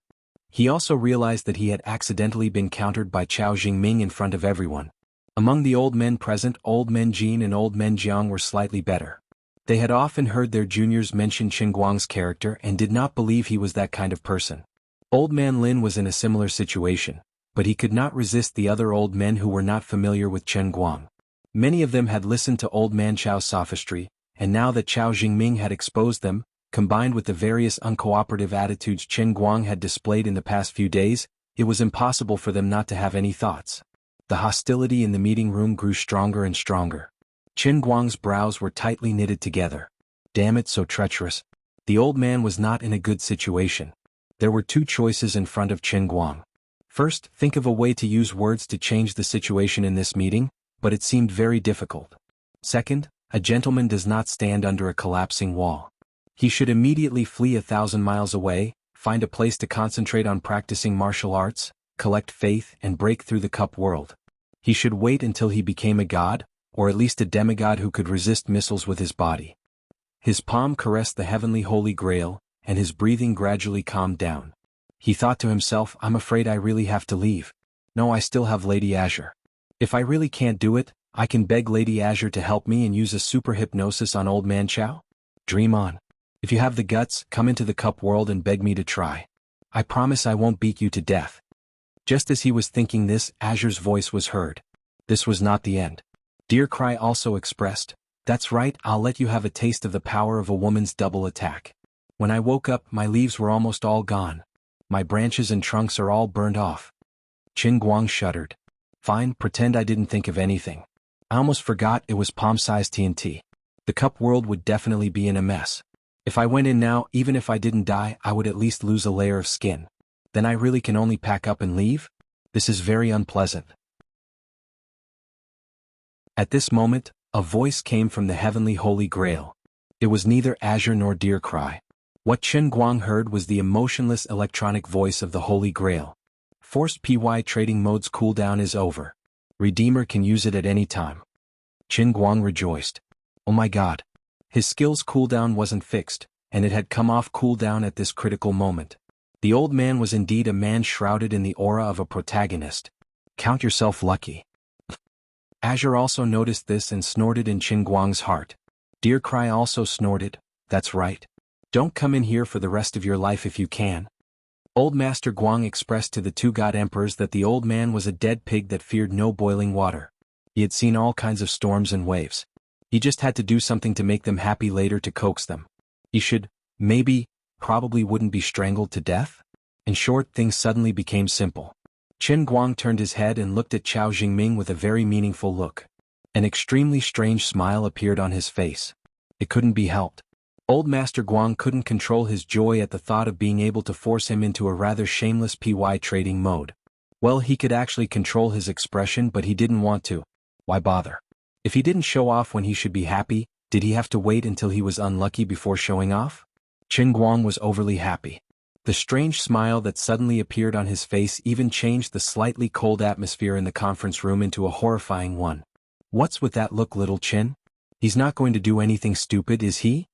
He also realized that he had accidentally been countered by Chao Jingming in front of everyone. Among the old men present, Old Men Jin and Old Men Jiang were slightly better. They had often heard their juniors mention Qin Guang's character and did not believe he was that kind of person. Old Man Lin was in a similar situation, but he could not resist the other old men who were not familiar with Qin Guang. Many of them had listened to Old Man Chao's sophistry, and now that Chao Jingming had exposed them, combined with the various uncooperative attitudes Qin Guang had displayed in the past few days, it was impossible for them not to have any thoughts. The hostility in the meeting room grew stronger and stronger. Qin Guang's brows were tightly knitted together. Damn it, so treacherous. The old man was not in a good situation. There were 2 choices in front of Qin Guang. First, think of a way to use words to change the situation in this meeting, but it seemed very difficult. Second, a gentleman does not stand under a collapsing wall. He should immediately flee 1,000 miles away, find a place to concentrate on practicing martial arts, collect faith and break through the cup world. He should wait until he became a god, or at least a demigod who could resist missiles with his body. His palm caressed the heavenly Holy Grail, and his breathing gradually calmed down. He thought to himself, I'm afraid I really have to leave. No, I still have Lady Azure. If I really can't do it, I can beg Lady Azure to help me and use a super hypnosis on Old Man Chao? Dream on. If you have the guts, come into the cup world and beg me to try. I promise I won't beat you to death. Just as he was thinking this, Azure's voice was heard. This was not the end. Dear Cry also expressed, that's right, I'll let you have a taste of the power of a woman's double attack. When I woke up, my leaves were almost all gone. My branches and trunks are all burned off. Qin Guang shuddered. Fine, pretend I didn't think of anything. I almost forgot it was palm-sized TNT. The cup world would definitely be in a mess. If I went in now, even if I didn't die, I would at least lose a layer of skin. Then I really can only pack up and leave? This is very unpleasant. At this moment, a voice came from the heavenly Holy Grail. It was neither Azure nor Deer Cry. What Qin Guang heard was the emotionless electronic voice of the Holy Grail. Forced PY trading mode's cooldown is over. Redeemer can use it at any time. Qin Guang rejoiced. Oh my god. His skill's cooldown wasn't fixed, and it had come off cooldown at this critical moment. The old man was indeed a man shrouded in the aura of a protagonist. Count yourself lucky. Azure also noticed this and snorted in Qin Guang's heart. Deer Cry also snorted, that's right. Don't come in here for the rest of your life if you can. Old Master Guang expressed to the 2 god emperors that the old man was a dead pig that feared no boiling water. He had seen all kinds of storms and waves. He just had to do something to make them happy later to coax them. He should, maybe, probably wouldn't be strangled to death? In short, things suddenly became simple. Qin Guang turned his head and looked at Chao Jingming with a very meaningful look. An extremely strange smile appeared on his face. It couldn't be helped. Old Master Guang couldn't control his joy at the thought of being able to force him into a rather shameless PY trading mode. Well, he could actually control his expression, but he didn't want to. Why bother? If he didn't show off when he should be happy, did he have to wait until he was unlucky before showing off? Qin Guang was overly happy. The strange smile that suddenly appeared on his face even changed the slightly cold atmosphere in the conference room into a horrifying one. What's with that look, little Qin? He's not going to do anything stupid, is he?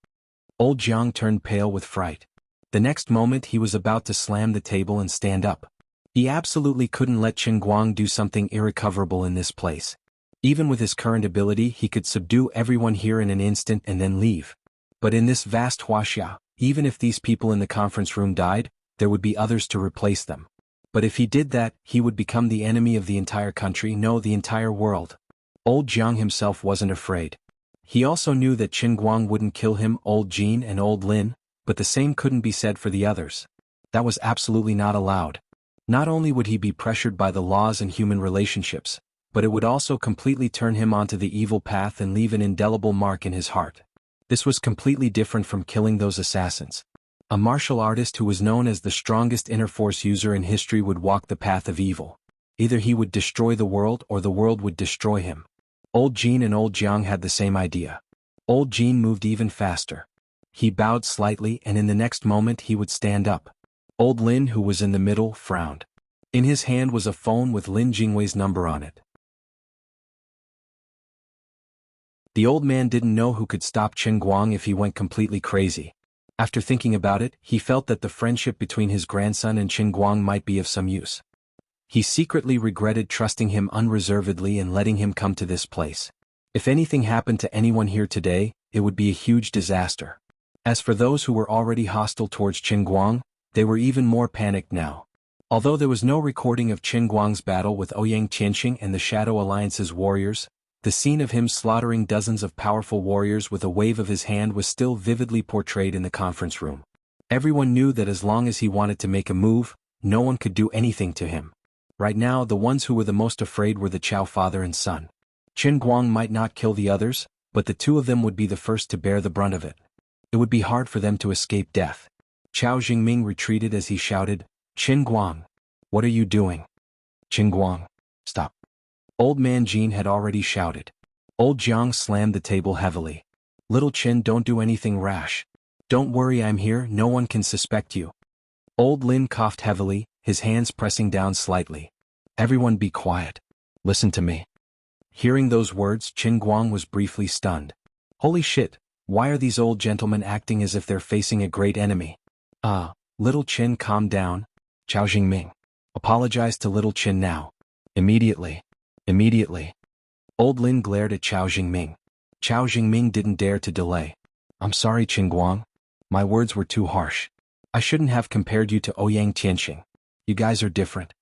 Old Jiang turned pale with fright. The next moment he was about to slam the table and stand up. He absolutely couldn't let Qin Guang do something irrecoverable in this place. Even with his current ability, he could subdue everyone here in an instant and then leave. But in this vast Wuxia, even if these people in the conference room died, there would be others to replace them. But if he did that, he would become the enemy of the entire country, no, the entire world. Old Jiang himself wasn't afraid. He also knew that Qin Guang wouldn't kill him, old Jin and old Lin, but the same couldn't be said for the others. That was absolutely not allowed. Not only would he be pressured by the laws and human relationships, but it would also completely turn him onto the evil path and leave an indelible mark in his heart. This was completely different from killing those assassins. A martial artist who was known as the strongest inner force user in history would walk the path of evil. Either he would destroy the world or the world would destroy him. Old Jin and old Jiang had the same idea. Old Jin moved even faster. He bowed slightly and in the next moment he would stand up. Old Lin, who was in the middle, frowned. In his hand was a phone with Lin Jingwei's number on it. The old man didn't know who could stop Qin Guang if he went completely crazy. After thinking about it, he felt that the friendship between his grandson and Qin Guang might be of some use. He secretly regretted trusting him unreservedly and letting him come to this place. If anything happened to anyone here today, it would be a huge disaster. As for those who were already hostile towards Qin Guang, they were even more panicked now. Although there was no recording of Qin Guang's battle with Ouyang Tianqing and the Shadow Alliance's warriors, the scene of him slaughtering dozens of powerful warriors with a wave of his hand was still vividly portrayed in the conference room. Everyone knew that as long as he wanted to make a move, no one could do anything to him. Right now the ones who were the most afraid were the Chao father and son. Qin Guang might not kill the others, but the two of them would be the first to bear the brunt of it. It would be hard for them to escape death. Chao Jingming retreated as he shouted, "Qin Guang! What are you doing? Qin Guang, stop!" Old man Jin had already shouted. Old Jiang slammed the table heavily. "Little Qin, don't do anything rash. Don't worry, I'm here, no one can suspect you." Old Lin coughed heavily, his hands pressing down slightly. "Everyone be quiet. Listen to me." Hearing those words, Qin Guang was briefly stunned. Holy shit, why are these old gentlemen acting as if they're facing a great enemy? Little Qin, calm down. Chao Jingming, apologize to little Qin now. Immediately. Immediately. Old Lin glared at Chao Jingming. Chao Jingming didn't dare to delay. "I'm sorry, Qin Guang. My words were too harsh. I shouldn't have compared you to Ouyang Tianqing. You guys are different."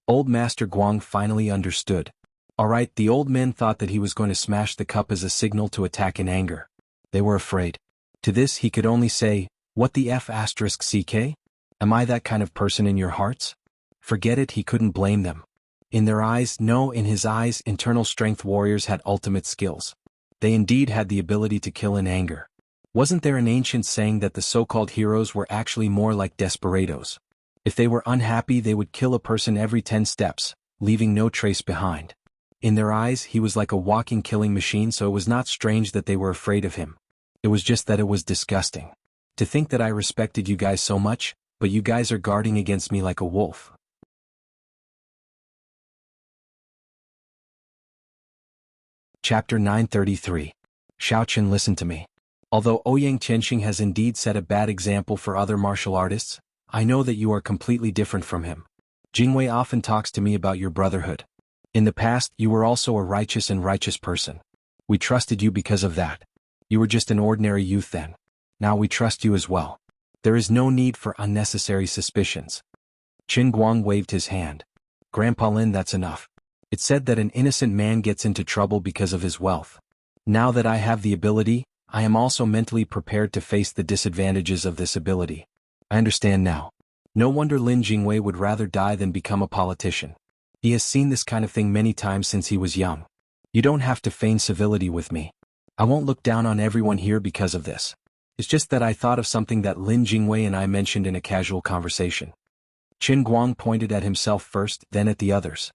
Old Master Guang finally understood. Alright, the old men thought that he was going to smash the cup as a signal to attack in anger. They were afraid. To this he could only say, "What the F***CK? Am I that kind of person in your hearts?" Forget it, he couldn't blame them. In their eyes, no, in his eyes, internal strength warriors had ultimate skills. They indeed had the ability to kill in anger. Wasn't there an ancient saying that the so-called heroes were actually more like desperados? If they were unhappy, they would kill a person every 10 steps, leaving no trace behind. In their eyes, he was like a walking killing machine, so it was not strange that they were afraid of him. It was just that it was disgusting. To think that I respected you guys so much, but you guys are guarding against me like a wolf. Chapter 933. Shaoqian, listen to me. Although Ouyang Tianqing has indeed set a bad example for other martial artists, I know that you are completely different from him. Jingwei often talks to me about your brotherhood. In the past, you were also a righteous person. We trusted you because of that. You were just an ordinary youth then. Now we trust you as well. There is no need for unnecessary suspicions. Qin Guang waved his hand. Grandpa Lin, that's enough. It's said that an innocent man gets into trouble because of his wealth. Now that I have the ability, I am also mentally prepared to face the disadvantages of this ability. I understand now. No wonder Lin Jingwei would rather die than become a politician. He has seen this kind of thing many times since he was young. You don't have to feign civility with me. I won't look down on everyone here because of this. It's just that I thought of something that Lin Jingwei and I mentioned in a casual conversation. Qin Guang pointed at himself first, then at the others.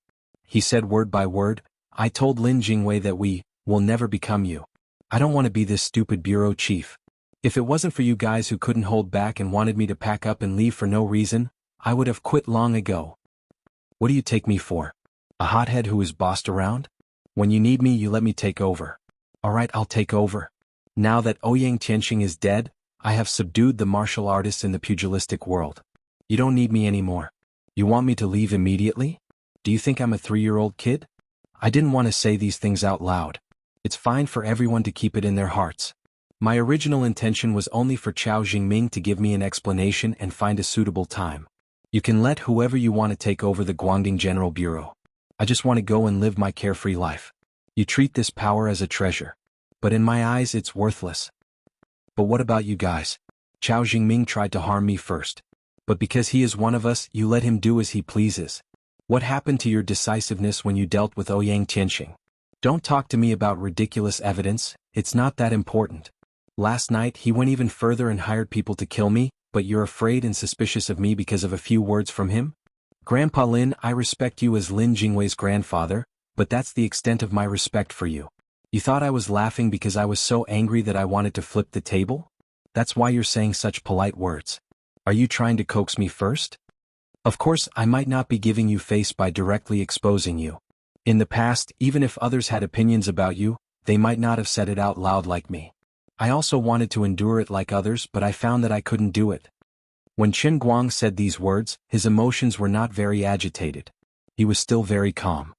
He said word by word, "I told Lin Jingwei that we will never become you. I don't want to be this stupid bureau chief. If it wasn't for you guys who couldn't hold back and wanted me to pack up and leave for no reason, I would have quit long ago. What do you take me for? A hothead who is bossed around? When you need me, you let me take over. Alright, I'll take over. Now that Ouyang Tianqing is dead, I have subdued the martial artists in the pugilistic world. You don't need me anymore. You want me to leave immediately? Do you think I'm a 3-year-old kid? I didn't want to say these things out loud. It's fine for everyone to keep it in their hearts. My original intention was only for Chao Jingming to give me an explanation and find a suitable time. You can let whoever you want to take over the Guangding General Bureau. I just want to go and live my carefree life. You treat this power as a treasure. But in my eyes it's worthless. But what about you guys? Chao Jingming tried to harm me first. But because he is one of us, you let him do as he pleases. What happened to your decisiveness when you dealt with Ouyang Tianqing? Don't talk to me about ridiculous evidence, it's not that important. Last night he went even further and hired people to kill me, but you're afraid and suspicious of me because of a few words from him? Grandpa Lin, I respect you as Lin Jingwei's grandfather, but that's the extent of my respect for you. You thought I was laughing because I was so angry that I wanted to flip the table? That's why you're saying such polite words. Are you trying to coax me first? Of course, I might not be giving you face by directly exposing you. In the past, even if others had opinions about you, they might not have said it out loud like me. I also wanted to endure it like others, but I found that I couldn't do it. When Qin Guang said these words, his emotions were not very agitated. He was still very calm.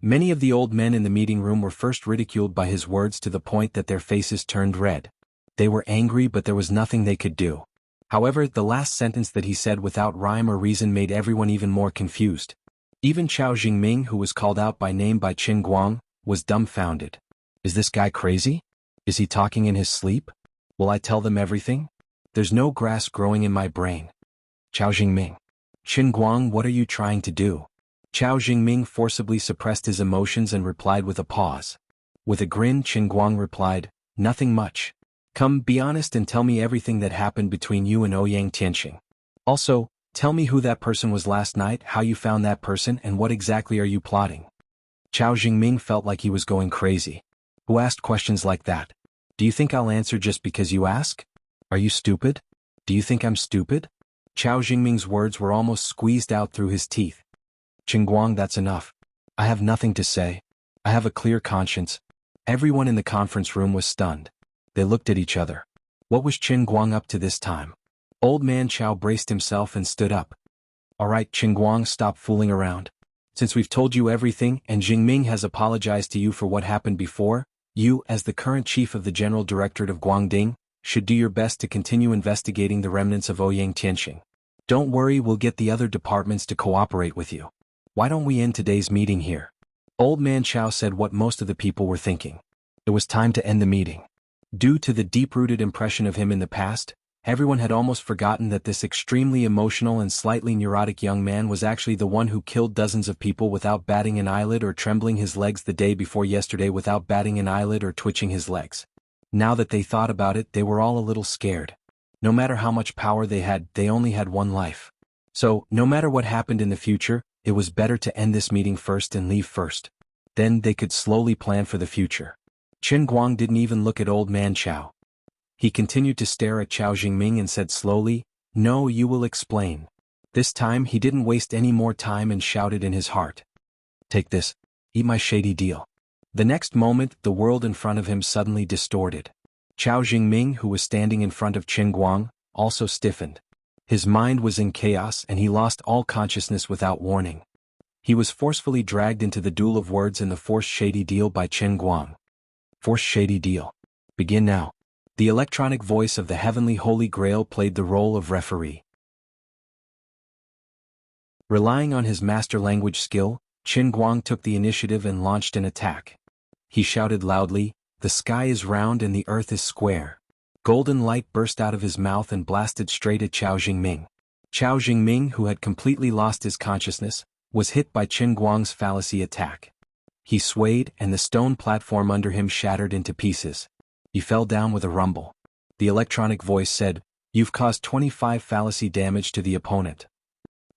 Many of the old men in the meeting room were first ridiculed by his words to the point that their faces turned red. They were angry, but there was nothing they could do. However, the last sentence that he said without rhyme or reason made everyone even more confused. Even Chao Jingming, who was called out by name by Qin Guang, was dumbfounded. Is this guy crazy? Is he talking in his sleep? Will I tell them everything? There's no grass growing in my brain. Chao Jingming. Qin Guang, what are you trying to do? Chao Jingming forcibly suppressed his emotions and replied with a pause. With a grin, Qin Guang replied, nothing much. Come, be honest and tell me everything that happened between you and Ouyang Tianqing. Also, tell me who that person was last night, how you found that person, and what exactly are you plotting? Chao Jingming felt like he was going crazy. Who asked questions like that? Do you think I'll answer just because you ask? Are you stupid? Do you think I'm stupid? Chao Jingming's words were almost squeezed out through his teeth. Qin Guang, that's enough. I have nothing to say. I have a clear conscience. Everyone in the conference room was stunned. They looked at each other. What was Qin Guang up to this time? Old man Chao braced himself and stood up. All right, Qin Guang, stop fooling around. Since we've told you everything and Jingming has apologized to you for what happened before, you, as the current chief of the General Directorate of Guangding, should do your best to continue investigating the remnants of Ouyang Tianqing. Don't worry, we'll get the other departments to cooperate with you. Why don't we end today's meeting here? Old man Chao said what most of the people were thinking. It was time to end the meeting. Due to the deep-rooted impression of him in the past, everyone had almost forgotten that this extremely emotional and slightly neurotic young man was actually the one who killed dozens of people without batting an eyelid or trembling his legs the day before yesterday without batting an eyelid or twitching his legs. Now that they thought about it, they were all a little scared. No matter how much power they had, they only had one life. So, no matter what happened in the future, it was better to end this meeting first and leave first. Then they could slowly plan for the future. Qin Guang didn't even look at old man Chao. He continued to stare at Chao Jingming and said slowly, no, you will explain. This time he didn't waste any more time and shouted in his heart. Take this. Eat my shady deal. The next moment, the world in front of him suddenly distorted. Chao Jingming, who was standing in front of Qin Guang, also stiffened. His mind was in chaos and he lost all consciousness without warning. He was forcefully dragged into the duel of words in the forced shady deal by Qin Guang. Forced shady deal. Begin now. The electronic voice of the heavenly Holy Grail played the role of referee. Relying on his master language skill, Qin Guang took the initiative and launched an attack. He shouted loudly, the sky is round and the earth is square. Golden light burst out of his mouth and blasted straight at Chao Jingming. Chao Jingming, who had completely lost his consciousness, was hit by Qin Guang's fallacy attack. He swayed and the stone platform under him shattered into pieces. He fell down with a rumble. The electronic voice said, you've caused 25 fallacy damage to the opponent.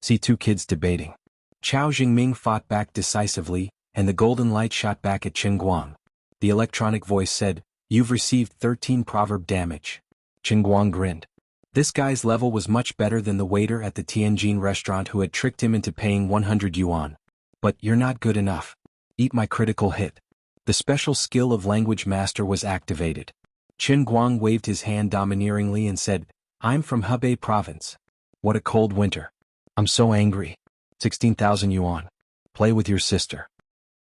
See two kids debating. Chao Jingming fought back decisively, and the golden light shot back at Qin Guang. The electronic voice said, you've received 13 proverb damage. Qin Guang grinned. This guy's level was much better than the waiter at the Tianjin restaurant who had tricked him into paying 100 yuan. But you're not good enough. Eat my critical hit. The special skill of Language Master was activated. Qin Guang waved his hand domineeringly and said, I'm from Hebei province. What a cold winter. I'm so angry. 16,000 yuan. Play with your sister.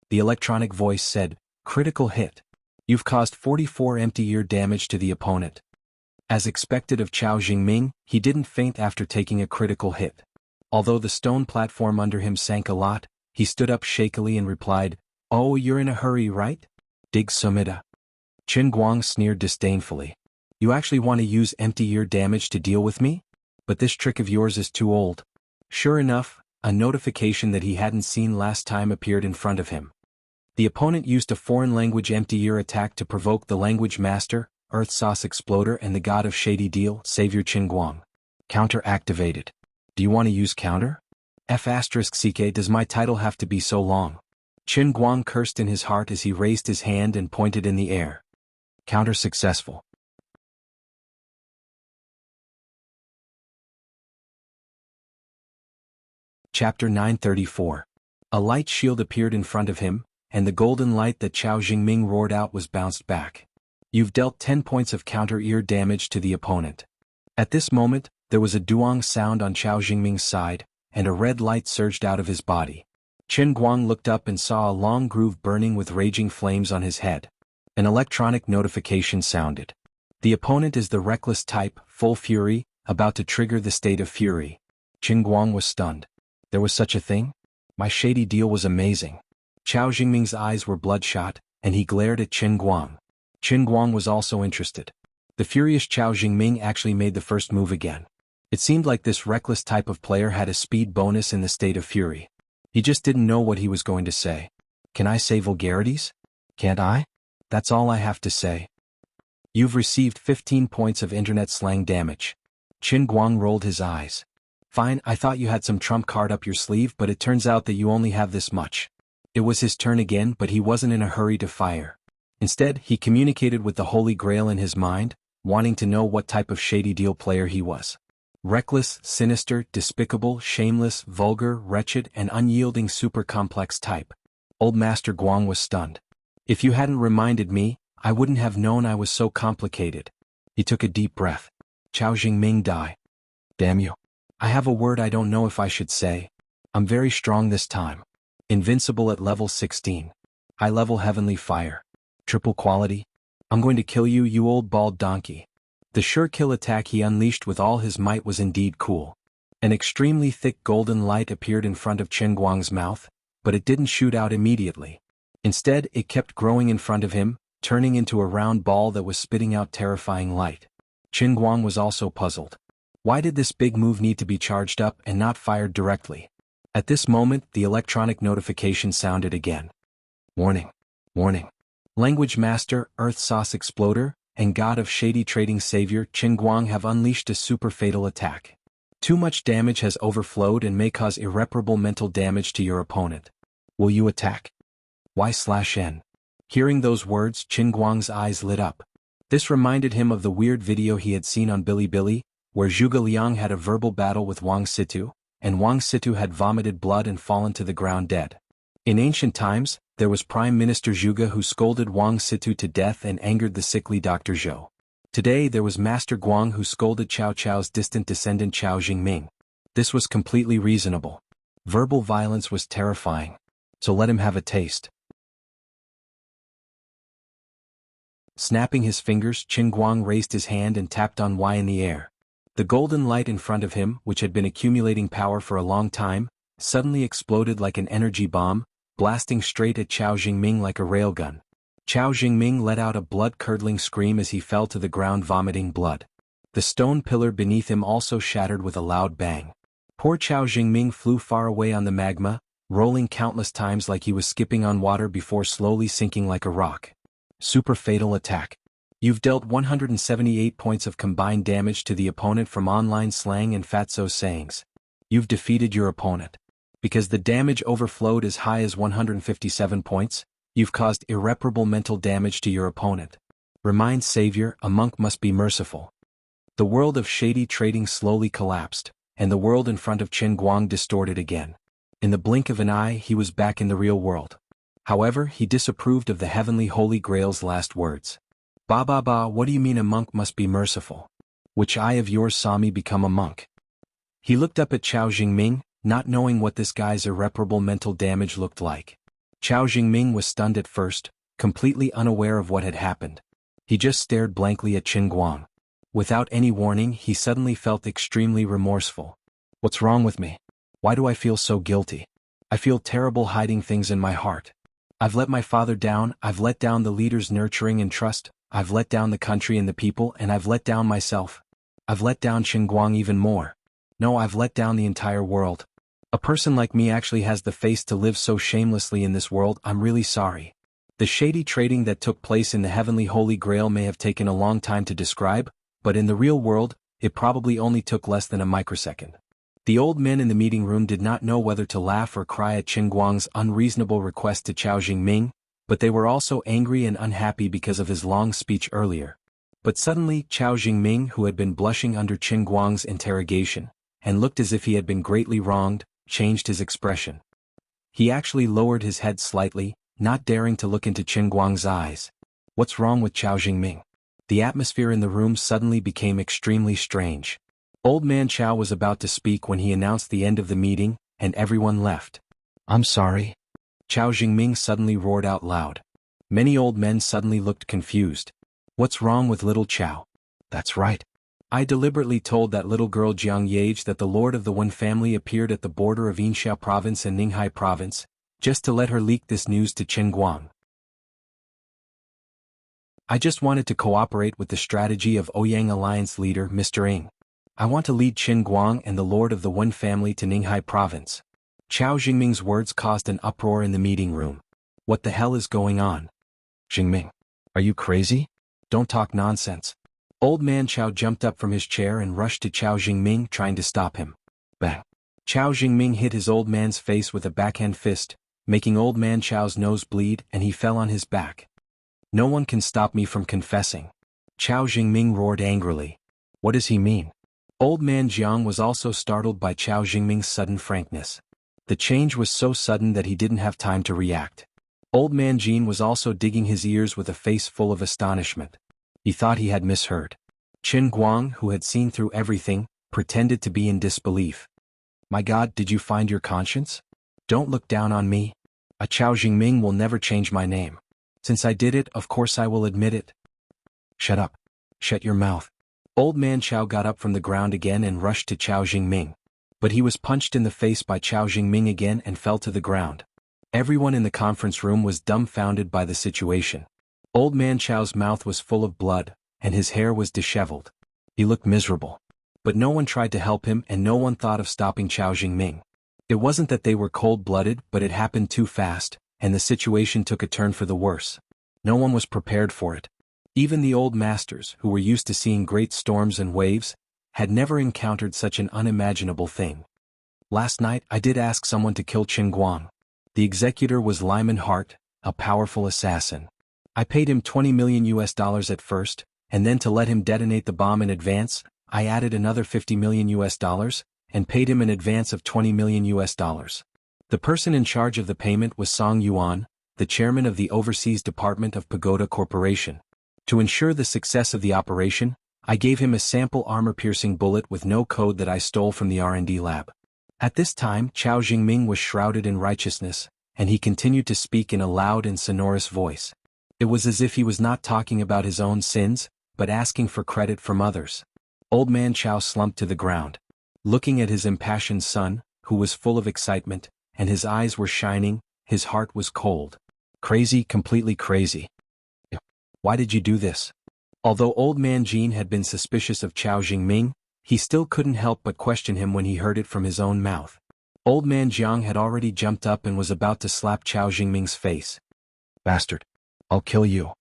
The electronic voice said, critical hit. You've caused 44 empty-ear damage to the opponent. As expected of Chao Jingming, he didn't faint after taking a critical hit. Although the stone platform under him sank a lot, he stood up shakily and replied, "Oh, you're in a hurry, right? Dig Sumida." Qin Guang sneered disdainfully. "You actually want to use empty-ear damage to deal with me? But this trick of yours is too old." Sure enough, a notification that he hadn't seen last time appeared in front of him. The opponent used a foreign language empty-ear attack to provoke the language master, Earth Sauce Exploder, and the god of shady deal, Savior Qin Guang. Counter activated. Do you want to use counter? F***ck, does my title have to be so long? Qin Guang cursed in his heart as he raised his hand and pointed in the air. Counter successful. Chapter 934. A light shield appeared in front of him, and the golden light that Chao Jingming roared out was bounced back. You've dealt 10 points of counter-ear damage to the opponent. At this moment, there was a duong sound on Chao Jingming's side, and a red light surged out of his body. Qin Guang looked up and saw a long groove burning with raging flames on his head. An electronic notification sounded. The opponent is the reckless type, Full Fury, about to trigger the state of fury. Qin Guang was stunned. There was such a thing? My shady deal was amazing. Chao Jingming's eyes were bloodshot, and he glared at Qin Guang. Qin Guang was also interested. The furious Chao Jingming actually made the first move again. It seemed like this reckless type of player had a speed bonus in the state of fury. He just didn't know what he was going to say. Can I say vulgarities? Can't I? That's all I have to say. You've received 15 points of internet slang damage. Qin Guang rolled his eyes. Fine, I thought you had some trump card up your sleeve, but it turns out that you only have this much. It was his turn again, but he wasn't in a hurry to fire. Instead, he communicated with the Holy Grail in his mind, wanting to know what type of shady deal player he was. Reckless, sinister, despicable, shameless, vulgar, wretched, and unyielding super complex type. Old Master Guang was stunned. If you hadn't reminded me, I wouldn't have known I was so complicated. He took a deep breath. Chao Jingming die. Damn you. I have a word I don't know if I should say. I'm very strong this time. Invincible at level 16. High level heavenly fire. Triple quality. I'm going to kill you, you old bald donkey. The sure kill attack he unleashed with all his might was indeed cool. An extremely thick golden light appeared in front of Qin Guang's mouth, but it didn't shoot out immediately. Instead, it kept growing in front of him, turning into a round ball that was spitting out terrifying light. Qin Guang was also puzzled. Why did this big move need to be charged up and not fired directly? At this moment, the electronic notification sounded again. Warning. Warning. Language Master, Earth Sauce Exploder, and God of Shady Trading Savior Qin Guang have unleashed a super fatal attack. Too much damage has overflowed and may cause irreparable mental damage to your opponent. Will you attack? Y/N. Hearing those words, Qin Guang's eyes lit up. This reminded him of the weird video he had seen on Bilibili, where Zhuge Liang had a verbal battle with Wang Situ, and Wang Situ had vomited blood and fallen to the ground dead. In ancient times, there was Prime Minister Zhuge who scolded Wang Situ to death and angered the sickly Dr. Zhou. Today there was Master Guang who scolded Cao Cao's distant descendant Chao Jingming. This was completely reasonable. Verbal violence was terrifying. So let him have a taste. Snapping his fingers, Qin Guang raised his hand and tapped on Y in the air. The golden light in front of him, which had been accumulating power for a long time, suddenly exploded like an energy bomb, blasting straight at Chao Jingming like a railgun. Chao Jingming let out a blood-curdling scream as he fell to the ground vomiting blood. The stone pillar beneath him also shattered with a loud bang. Poor Chao Jingming flew far away on the magma, rolling countless times like he was skipping on water before slowly sinking like a rock. Super fatal attack. You've dealt 178 points of combined damage to the opponent from online slang and fatso sayings. You've defeated your opponent. Because the damage overflowed as high as 157 points, you've caused irreparable mental damage to your opponent. Remind Savior, a monk must be merciful. The world of shady trading slowly collapsed, and the world in front of Qin Guang distorted again. In the blink of an eye, he was back in the real world. However, he disapproved of the heavenly Holy Grail's last words. Ba ba ba, what do you mean a monk must be merciful? Which eye of yours saw me become a monk? He looked up at Chao Jingming, not knowing what this guy's irreparable mental damage looked like. Chao Jingming was stunned at first, completely unaware of what had happened. He just stared blankly at Qin Guang. Without any warning, he suddenly felt extremely remorseful. What's wrong with me? Why do I feel so guilty? I feel terrible hiding things in my heart. I've let my father down, I've let down the leaders' nurturing and trust, I've let down the country and the people, and I've let down myself. I've let down Qingguang even more. No, I've let down the entire world. A person like me actually has the face to live so shamelessly in this world. I'm really sorry. The shady trading that took place in the heavenly Holy Grail may have taken a long time to describe, but in the real world, it probably only took less than a microsecond. The old men in the meeting room did not know whether to laugh or cry at Qingguang's unreasonable request to Qiao Jingming, but they were also angry and unhappy because of his long speech earlier. But suddenly Qiao Jingming, who had been blushing under Qingguang's interrogation, and looked as if he had been greatly wronged, changed his expression. He actually lowered his head slightly, not daring to look into Qingguang's eyes. What's wrong with Qiao Jingming? The atmosphere in the room suddenly became extremely strange. Old man Qiao was about to speak when he announced the end of the meeting, and everyone left. I'm sorry. Qiao Jingming suddenly roared out loud. Many old men suddenly looked confused. What's wrong with little Qiao? That's right. I deliberately told that little girl Jiang Yage that the lord of the Wen family appeared at the border of Yinxiao province and Ninghai province, just to let her leak this news to Qingguang. I just wanted to cooperate with the strategy of Ouyang Alliance leader Mr. Ng. I want to lead Qingguang and the lord of the Wen family to Ninghai province. Qiao Jingming's words caused an uproar in the meeting room. What the hell is going on? Jingming, are you crazy? Don't talk nonsense. Old man Qiao jumped up from his chair and rushed to Qiao Jingming, trying to stop him. Bang! Qiao Jingming hit his old man's face with a backhand fist, making old man Qiao's nose bleed, and he fell on his back. No one can stop me from confessing. Qiao Jingming roared angrily. What does he mean? Old man Jiang was also startled by Qiao Jingming's sudden frankness. The change was so sudden that he didn't have time to react. Old man Jin was also digging his ears with a face full of astonishment. He thought he had misheard. Qingguang, who had seen through everything, pretended to be in disbelief. My God, did you find your conscience? Don't look down on me. A Qiao Jingming will never change my name. Since I did it, of course I will admit it. Shut up. Shut your mouth. Old man Qiao got up from the ground again and rushed to Qiao Jingming. But he was punched in the face by Qiao Jingming again and fell to the ground. Everyone in the conference room was dumbfounded by the situation. Old man Qiao's mouth was full of blood, and his hair was disheveled. He looked miserable. But no one tried to help him and no one thought of stopping Qiao Jingming. It wasn't that they were cold-blooded, but it happened too fast, and the situation took a turn for the worse. No one was prepared for it. Even the old masters, who were used to seeing great storms and waves, had never encountered such an unimaginable thing. Last night I did ask someone to kill Qingguang. The executor was Lyman Hart, a powerful assassin. I paid him $20 million at first, and then to let him detonate the bomb in advance, I added another $50 million and paid him an advance of $20 million. The person in charge of the payment was Song Yuan, the chairman of the Overseas Department of Pagoda Corporation. To ensure the success of the operation, I gave him a sample armor-piercing bullet with no code that I stole from the R&D lab. At this time, Qiao Jingming was shrouded in righteousness, and he continued to speak in a loud and sonorous voice. It was as if he was not talking about his own sins, but asking for credit from others. Old man Qiao slumped to the ground. Looking at his impassioned son, who was full of excitement, and his eyes were shining, his heart was cold. Crazy, completely crazy. Why did you do this? Although old man Jin had been suspicious of Qiao Jingming, he still couldn't help but question him when he heard it from his own mouth. Old man Jiang had already jumped up and was about to slap Qiao Jingming's face. Bastard. I'll kill you.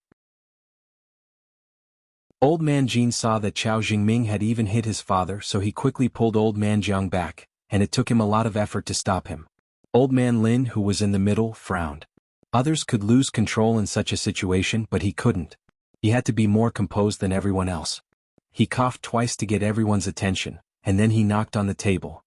Old man Jin saw that Qiao Jingming had even hit his father, so he quickly pulled old man Jiang back, and it took him a lot of effort to stop him. Old man Lin, who was in the middle, frowned. Others could lose control in such a situation, but he couldn't. He had to be more composed than everyone else. He coughed twice to get everyone's attention, and then he knocked on the table.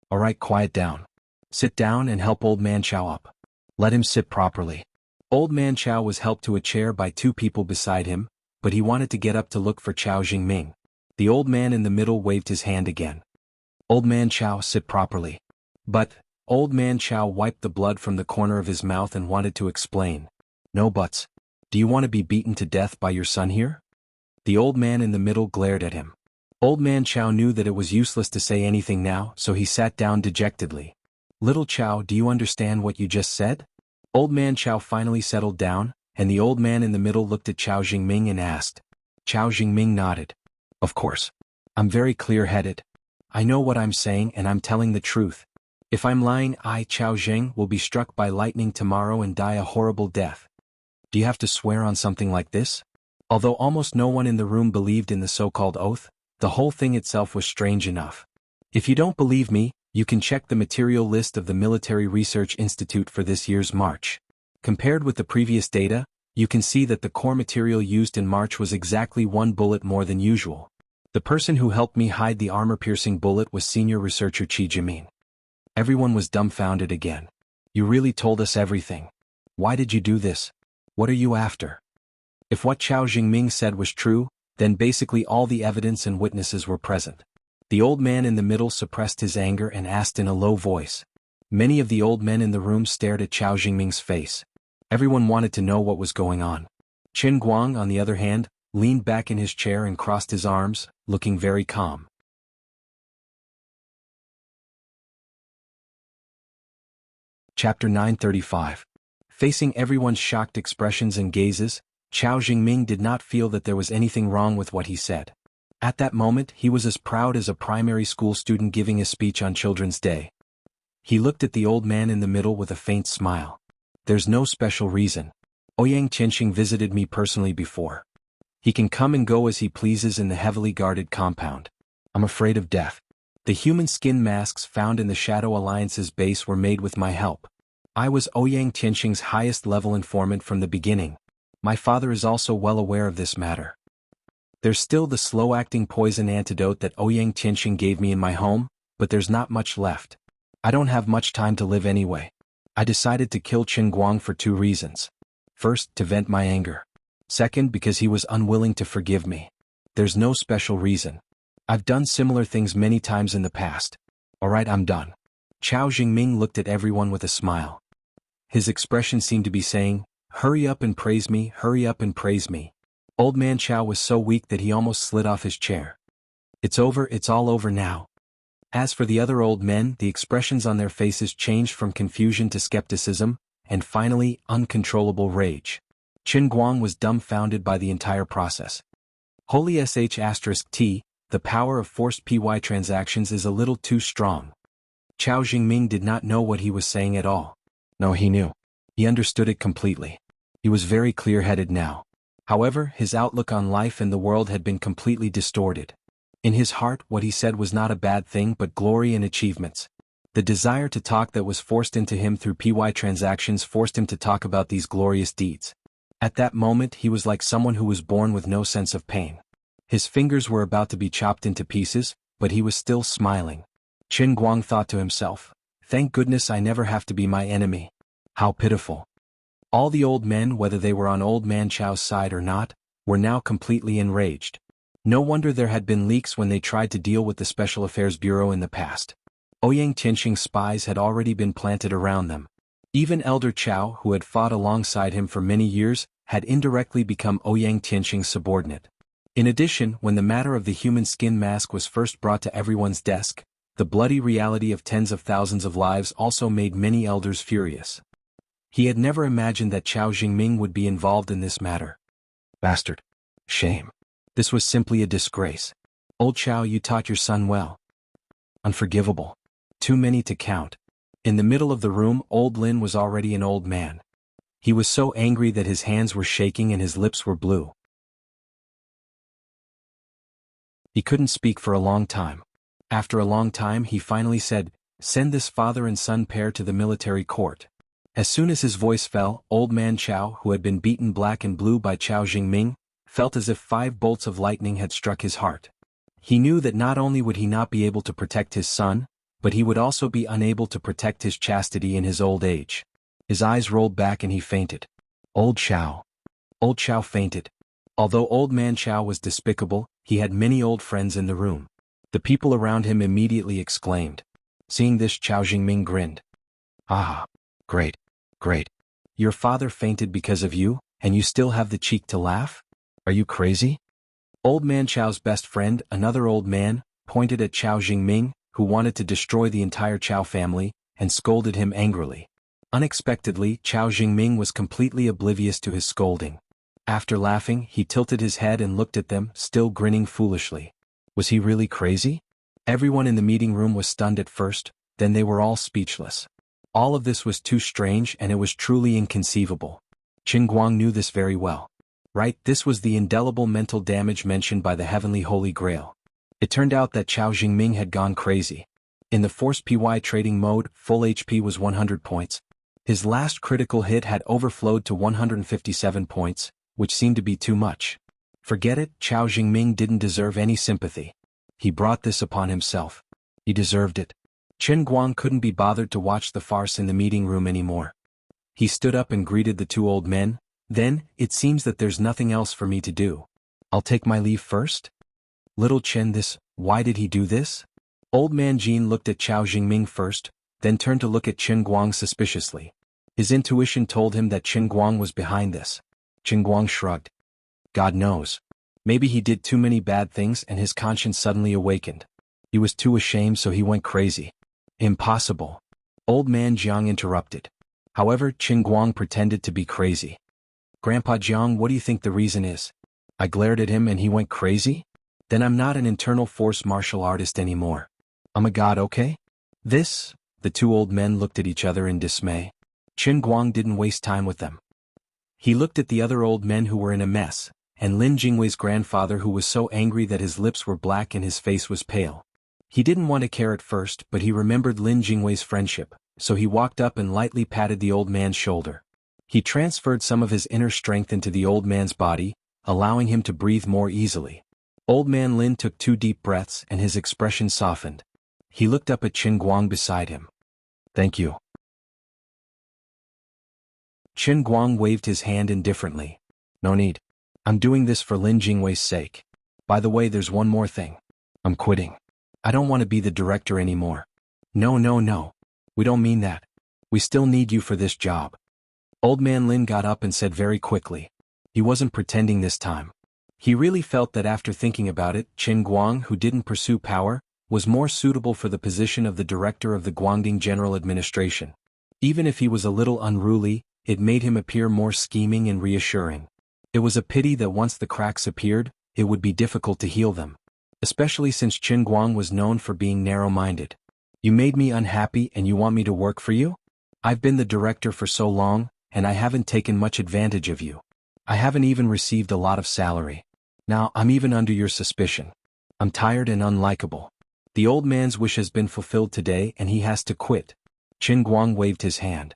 All right, quiet down. Sit down and help old man Qiao up. Let him sit properly. Old man Qiao was helped to a chair by two people beside him, but he wanted to get up to look for Qiao Jingming. The old man in the middle waved his hand again. Old man Qiao, sit properly. But, old man Qiao wiped the blood from the corner of his mouth and wanted to explain. No buts. Do you want to be beaten to death by your son here? The old man in the middle glared at him. Old man Qiao knew that it was useless to say anything now, so he sat down dejectedly. Little Chow, do you understand what you just said? Old man Chow finally settled down, and the old man in the middle looked at Chow Jingming and asked. Chow Jingming nodded. Of course. I'm very clear-headed. I know what I'm saying and I'm telling the truth. If I'm lying, I, Chow Zheng, will be struck by lightning tomorrow and die a horrible death. Do you have to swear on something like this? Although almost no one in the room believed in the so-called oath, the whole thing itself was strange enough. If you don't believe me, you can check the material list of the Military Research Institute for this year's March. Compared with the previous data, you can see that the core material used in March was exactly 1 bullet more than usual. The person who helped me hide the armor-piercing bullet was senior researcher Qi Jimin. Everyone was dumbfounded again. You really told us everything. Why did you do this? What are you after? If what Chow Jingming said was true, then basically all the evidence and witnesses were present. The old man in the middle suppressed his anger and asked in a low voice. Many of the old men in the room stared at Chow Jingming's face. Everyone wanted to know what was going on. Qin Guang, on the other hand, leaned back in his chair and crossed his arms, looking very calm. Chapter 935. Facing everyone's shocked expressions and gazes, Chow Jingming did not feel that there was anything wrong with what he said. At that moment, he was as proud as a primary school student giving a speech on Children's Day. He looked at the old man in the middle with a faint smile. There's no special reason. Ouyang Tianxing visited me personally before. He can come and go as he pleases in the heavily guarded compound. I'm afraid of death. The human skin masks found in the Shadow Alliance's base were made with my help. I was Ouyang Tianxing's highest level informant from the beginning. My father is also well aware of this matter. There's still the slow-acting poison antidote that Ouyang Tianxing gave me in my home, but there's not much left. I don't have much time to live anyway. I decided to kill Qin Guang for 2 reasons. First, to vent my anger. Second, because he was unwilling to forgive me. There's no special reason. I've done similar things many times in the past. Alright, I'm done. Chow Jingming looked at everyone with a smile. His expression seemed to be saying, hurry up and praise me, hurry up and praise me. Old man Chow was so weak that he almost slid off his chair. It's over, it's all over now. As for the other old men, the expressions on their faces changed from confusion to skepticism, and finally, uncontrollable rage. Qin Guang was dumbfounded by the entire process. Holy *T, the power of forced PY transactions is a little too strong. Chow Jingming did not know what he was saying at all. No, he knew. He understood it completely. He was very clear-headed now. However, his outlook on life and the world had been completely distorted. In his heart, what he said was not a bad thing but glory and achievements. The desire to talk that was forced into him through PY transactions forced him to talk about these glorious deeds. At that moment, he was like someone who was born with no sense of pain. His fingers were about to be chopped into pieces, but he was still smiling. Qin Guang thought to himself, thank goodness I never have to be my enemy. How pitiful. All the old men, whether they were on old man Chow's side or not, were now completely enraged. No wonder there had been leaks when they tried to deal with the Special Affairs Bureau in the past. Ouyang Tianxing's spies had already been planted around them. Even Elder Chow, who had fought alongside him for many years, had indirectly become Ouyang Tianxing's subordinate. In addition, when the matter of the human skin mask was first brought to everyone's desk, the bloody reality of tens of thousands of lives also made many elders furious. He had never imagined that Chow Jingming would be involved in this matter. Bastard. Shame. This was simply a disgrace. Old Chow, you taught your son well. Unforgivable. Too many to count. In the middle of the room, old Lin was already an old man. He was so angry that his hands were shaking and his lips were blue. He couldn't speak for a long time. After a long time he finally said, send this father and son pair to the military court. As soon as his voice fell, old man Chow, who had been beaten black and blue by Chow Jingming, felt as if 5 bolts of lightning had struck his heart. He knew that not only would he not be able to protect his son, but he would also be unable to protect his chastity in his old age. His eyes rolled back and he fainted. Old Chow. Old Chow fainted. Although old man Chow was despicable, he had many old friends in the room. The people around him immediately exclaimed. Seeing this, Chow Jingming grinned. Ah, great, great. Your father fainted because of you, and you still have the cheek to laugh? Are you crazy? Old man Chow's best friend, another old man, pointed at Chow Jingming, who wanted to destroy the entire Chow family, and scolded him angrily. Unexpectedly, Chao Jingming was completely oblivious to his scolding. After laughing, he tilted his head and looked at them, still grinning foolishly. Was he really crazy? Everyone in the meeting room was stunned at first, then they were all speechless. All of this was too strange and it was truly inconceivable. Qin Guang knew this very well. Right, this was the indelible mental damage mentioned by the Heavenly Holy Grail. It turned out that Chao Jingming had gone crazy. In the Force PY trading mode, full HP was 100 points. His last critical hit had overflowed to 157 points, which seemed to be too much. Forget it, Chao Jingming didn't deserve any sympathy. He brought this upon himself. He deserved it. Qin Guang couldn't be bothered to watch the farce in the meeting room anymore. He stood up and greeted the two old men. Then, it seems that there's nothing else for me to do. I'll take my leave first? Little Chen, why did he do this? Old man Jin looked at Chao Jingming first, then turned to look at Qin Guang suspiciously. His intuition told him that Qin Guang was behind this. Qin Guang shrugged. God knows. Maybe he did too many bad things and his conscience suddenly awakened. He was too ashamed so he went crazy. Impossible. Old man Jiang interrupted. However, Qin Guang pretended to be crazy. Grandpa Jiang, what do you think the reason is? I glared at him and he went crazy? Then I'm not an internal force martial artist anymore. I'm a god, okay? The two old men looked at each other in dismay. Qin Guang didn't waste time with them. He looked at the other old men who were in a mess, and Lin Jingwei's grandfather who was so angry that his lips were black and his face was pale. He didn't want to care at first, but he remembered Lin Jingwei's friendship, so he walked up and lightly patted the old man's shoulder. He transferred some of his inner strength into the old man's body, allowing him to breathe more easily. Old man Lin took 2 deep breaths and his expression softened. He looked up at Qin Guang beside him. Thank you. Qin Guang waved his hand indifferently. No need. I'm doing this for Lin Jingwei's sake. By the way, there's one more thing. I'm quitting. I don't want to be the director anymore. No. We don't mean that. We still need you for this job. Old man Lin got up and said very quickly. He wasn't pretending this time. He really felt that after thinking about it, Qin Guang, who didn't pursue power, was more suitable for the position of the director of the Guangding General Administration. Even if he was a little unruly, it made him appear more scheming and reassuring. It was a pity that once the cracks appeared, it would be difficult to heal them. Especially since Qin Guang was known for being narrow-minded. You made me unhappy and you want me to work for you? I've been the director for so long, and I haven't taken much advantage of you. I haven't even received a lot of salary. Now I'm even under your suspicion. I'm tired and unlikable. The old man's wish has been fulfilled today and he has to quit. Qin Guang waved his hand.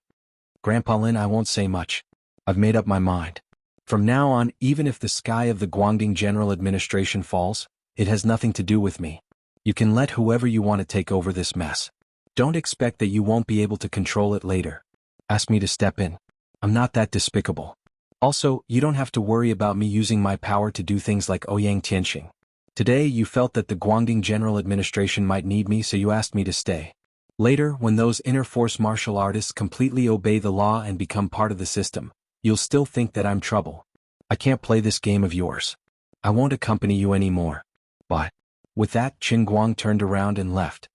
Grandpa Lin, I won't say much. I've made up my mind. From now on, even if the sky of the Guangding General Administration falls, it has nothing to do with me. You can let whoever you want to take over this mess. Don't expect that you won't be able to control it later. Ask me to step in. I'm not that despicable. Also, you don't have to worry about me using my power to do things like Ouyang Tianxing. Today you felt that the Guangding General Administration might need me, so you asked me to stay. Later, when those inner force martial artists completely obey the law and become part of the system, you'll still think that I'm trouble. I can't play this game of yours. I won't accompany you anymore. But, with that, Qin Guang turned around and left.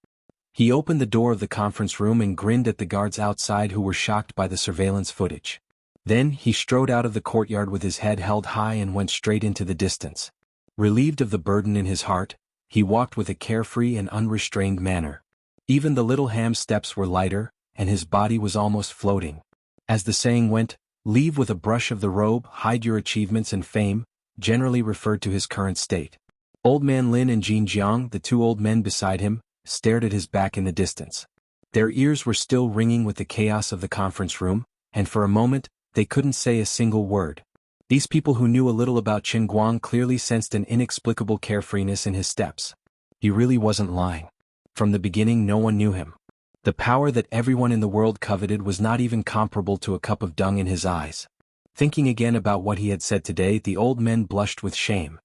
He opened the door of the conference room and grinned at the guards outside who were shocked by the surveillance footage. Then, he strode out of the courtyard with his head held high and went straight into the distance. Relieved of the burden in his heart, he walked with a carefree and unrestrained manner. Even the little ham's steps were lighter, and his body was almost floating. As the saying went, leave with a brush of the robe, hide your achievements and fame, generally referred to his current state. Old man Lin and Jin Jiang, the two old men beside him, stared at his back in the distance. Their ears were still ringing with the chaos of the conference room, and for a moment, they couldn't say a single word. These people who knew a little about Qin Guang clearly sensed an inexplicable carefreeness in his steps. He really wasn't lying. From the beginning, no one knew him. The power that everyone in the world coveted was not even comparable to a cup of dung in his eyes. Thinking again about what he had said today, the old men blushed with shame.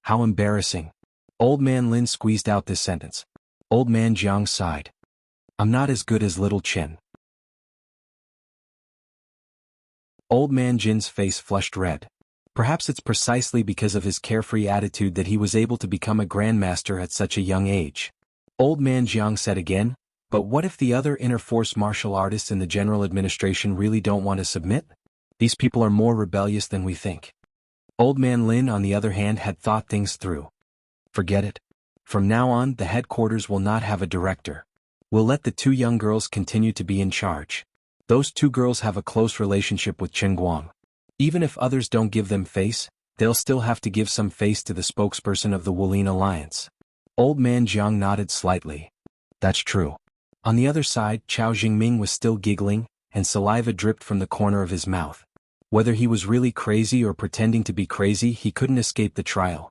How embarrassing. Old man Lin squeezed out this sentence. Old man Jiang sighed. I'm not as good as little Chen. Old man Jin's face flushed red. Perhaps it's precisely because of his carefree attitude that he was able to become a grandmaster at such a young age. Old man Jiang said again, But what if the other inner force martial artists in the general administration really don't want to submit? These people are more rebellious than we think. Old Man Lin, on the other hand, had thought things through. Forget it. From now on, the headquarters will not have a director. We'll let the two young girls continue to be in charge. Those two girls have a close relationship with Chen Guang. Even if others don't give them face, they'll still have to give some face to the spokesperson of the Wulin Alliance. Old Man Jiang nodded slightly. That's true. On the other side, Chao Jingming was still giggling, and saliva dripped from the corner of his mouth. Whether he was really crazy or pretending to be crazy, he couldn't escape the trial.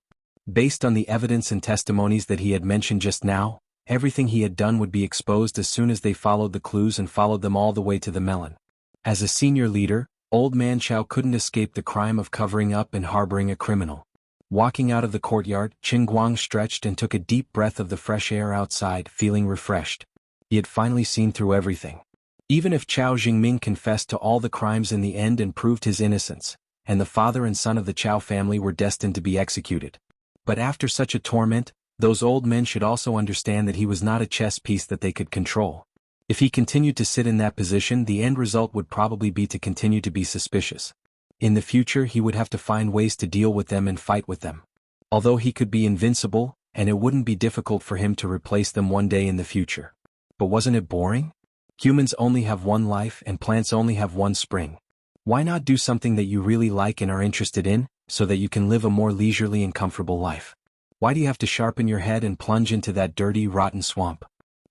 Based on the evidence and testimonies that he had mentioned just now, everything he had done would be exposed as soon as they followed the clues and followed them all the way to the melon. As a senior leader, Old Man Chao couldn't escape the crime of covering up and harboring a criminal. Walking out of the courtyard, Qin Guang stretched and took a deep breath of the fresh air outside, feeling refreshed. He had finally seen through everything. Even if Chao Jingming confessed to all the crimes in the end and proved his innocence, and the father and son of the Chao family were destined to be executed. But after such a torment, those old men should also understand that he was not a chess piece that they could control. If he continued to sit in that position, the end result would probably be to continue to be suspicious. In the future, he would have to find ways to deal with them and fight with them. Although he could be invincible, and it wouldn't be difficult for him to replace them one day in the future. But wasn't it boring? Humans only have one life and plants only have one spring. Why not do something that you really like and are interested in, so that you can live a more leisurely and comfortable life? Why do you have to sharpen your head and plunge into that dirty, rotten swamp?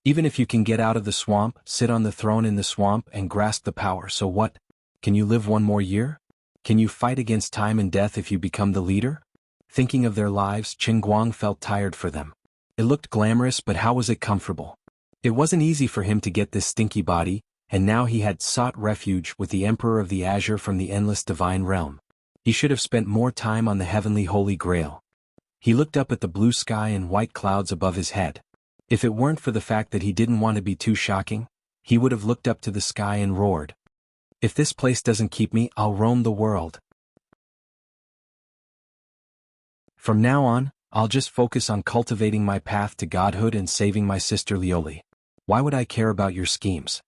Even if you can get out of the swamp, sit on the throne in the swamp and grasp the power, so what? Can you live one more year? Can you fight against time and death if you become the leader? Thinking of their lives, Qin Guang felt tired for them. It looked glamorous, but how was it comfortable? It wasn't easy for him to get this stinky body, and now he had sought refuge with the Emperor of the Azure from the endless divine realm. He should have spent more time on the heavenly Holy Grail. He looked up at the blue sky and white clouds above his head. If it weren't for the fact that he didn't want to be too shocking, he would have looked up to the sky and roared. If this place doesn't keep me, I'll roam the world. From now on, I'll just focus on cultivating my path to godhood and saving my sister Lioli. Why would I care about your schemes?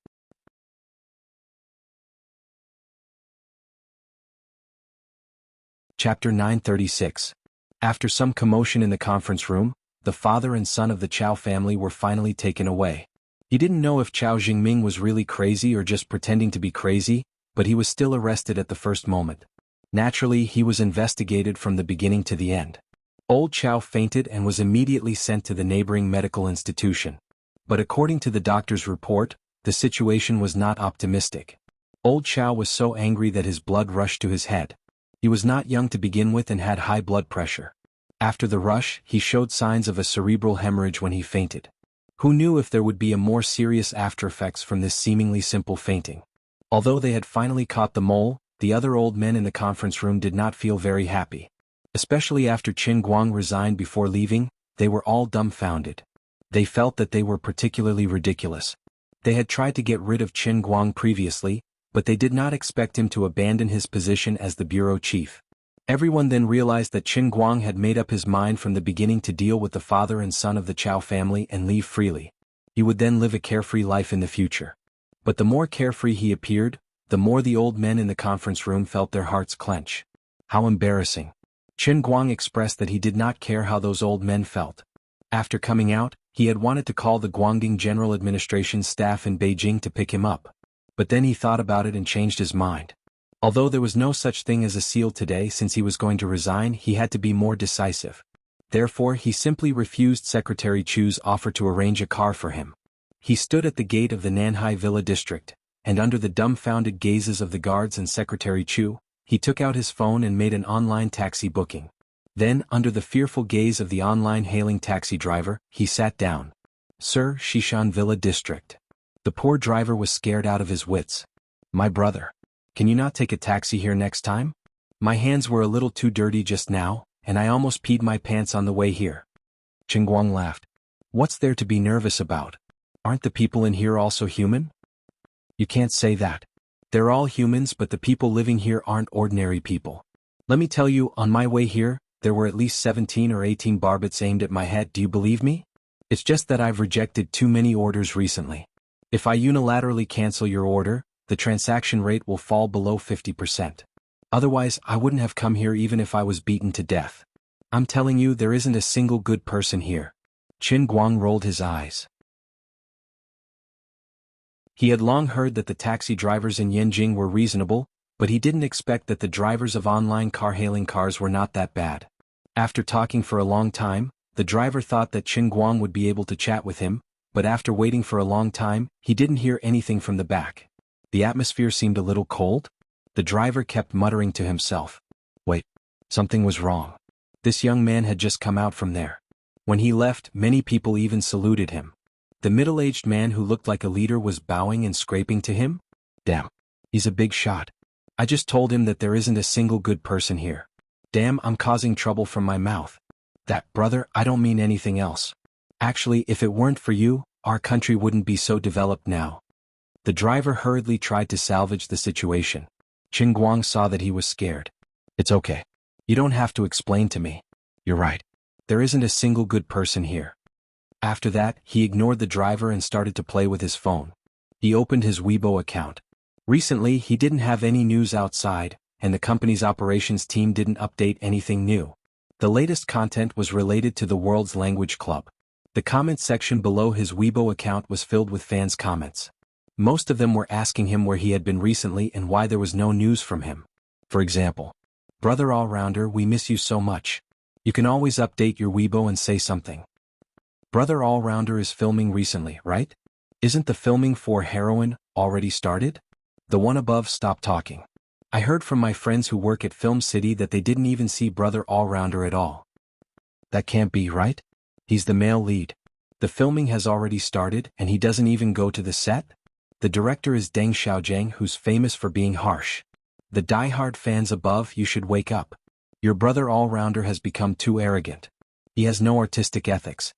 Chapter 936. After some commotion in the conference room, the father and son of the Chao family were finally taken away. He didn't know if Chao Jingming was really crazy or just pretending to be crazy, but he was still arrested at the first moment. Naturally, he was investigated from the beginning to the end. Old Chao fainted and was immediately sent to the neighboring medical institution. But according to the doctor's report, the situation was not optimistic. Old Chao was so angry that his blood rushed to his head. He was not young to begin with and had high blood pressure. After the rush, he showed signs of a cerebral hemorrhage when he fainted. Who knew if there would be a more serious aftereffects from this seemingly simple fainting? Although they had finally caught the mole, the other old men in the conference room did not feel very happy. Especially after Qin Guang resigned before leaving, they were all dumbfounded. They felt that they were particularly ridiculous. They had tried to get rid of Qin Guang previously, but they did not expect him to abandon his position as the bureau chief. Everyone then realized that Qin Guang had made up his mind from the beginning to deal with the father and son of the Chao family and leave freely. He would then live a carefree life in the future. But the more carefree he appeared, the more the old men in the conference room felt their hearts clench. How embarrassing. Qin Guang expressed that he did not care how those old men felt. After coming out, he had wanted to call the Guangdong General Administration staff in Beijing to pick him up. But then he thought about it and changed his mind. Although there was no such thing as a seal today since he was going to resign, he had to be more decisive. Therefore, he simply refused Secretary Chu's offer to arrange a car for him. He stood at the gate of the Nanhai Villa district, and under the dumbfounded gazes of the guards and Secretary Chu, he took out his phone and made an online taxi booking. Then, under the fearful gaze of the online hailing taxi driver, he sat down. Sir, Shishan Villa District. The poor driver was scared out of his wits. My brother. Can you not take a taxi here next time? My hands were a little too dirty just now, and I almost peed my pants on the way here. Qin Guang laughed. What's there to be nervous about? Aren't the people in here also human? You can't say that. They're all humans, but the people living here aren't ordinary people. Let me tell you, on my way here, there were at least 17 or 18 barbets aimed at my head. Do you believe me? It's just that I've rejected too many orders recently. If I unilaterally cancel your order, the transaction rate will fall below 50%. Otherwise, I wouldn't have come here even if I was beaten to death. I'm telling you, there isn't a single good person here. Qin Guang rolled his eyes. He had long heard that the taxi drivers in Yanjing were reasonable, but he didn't expect that the drivers of online car-hailing cars were not that bad. After talking for a long time, the driver thought that Qin Guang would be able to chat with him, but after waiting for a long time, he didn't hear anything from the back. The atmosphere seemed a little cold. The driver kept muttering to himself. Wait, something was wrong. This young man had just come out from there. When he left, many people even saluted him. The middle-aged man who looked like a leader was bowing and scraping to him. Damn, he's a big shot. I just told him that there isn't a single good person here. Damn, I'm causing trouble from my mouth. That, brother, I don't mean anything else. Actually, if it weren't for you, our country wouldn't be so developed now. The driver hurriedly tried to salvage the situation. Qin Guang saw that he was scared. It's okay. You don't have to explain to me. You're right. There isn't a single good person here. After that, he ignored the driver and started to play with his phone. He opened his Weibo account. Recently, he didn't have any news outside, and the company's operations team didn't update anything new. The latest content was related to the World's Language Club. The comment section below his Weibo account was filled with fans' comments. Most of them were asking him where he had been recently and why there was no news from him. For example, "Brother All-Rounder, we miss you so much. You can always update your Weibo and say something." Brother All-Rounder is filming recently, right? Isn't the filming for Heroine already started? The one above stopped talking. I heard from my friends who work at Film City that they didn't even see Brother All-Rounder at all. That can't be right. He's the male lead. The filming has already started and he doesn't even go to the set? The director is Deng Xiaojiang, who's famous for being harsh. The die-hard fans above, you should wake up. Your Brother All-Rounder has become too arrogant. He has no artistic ethics.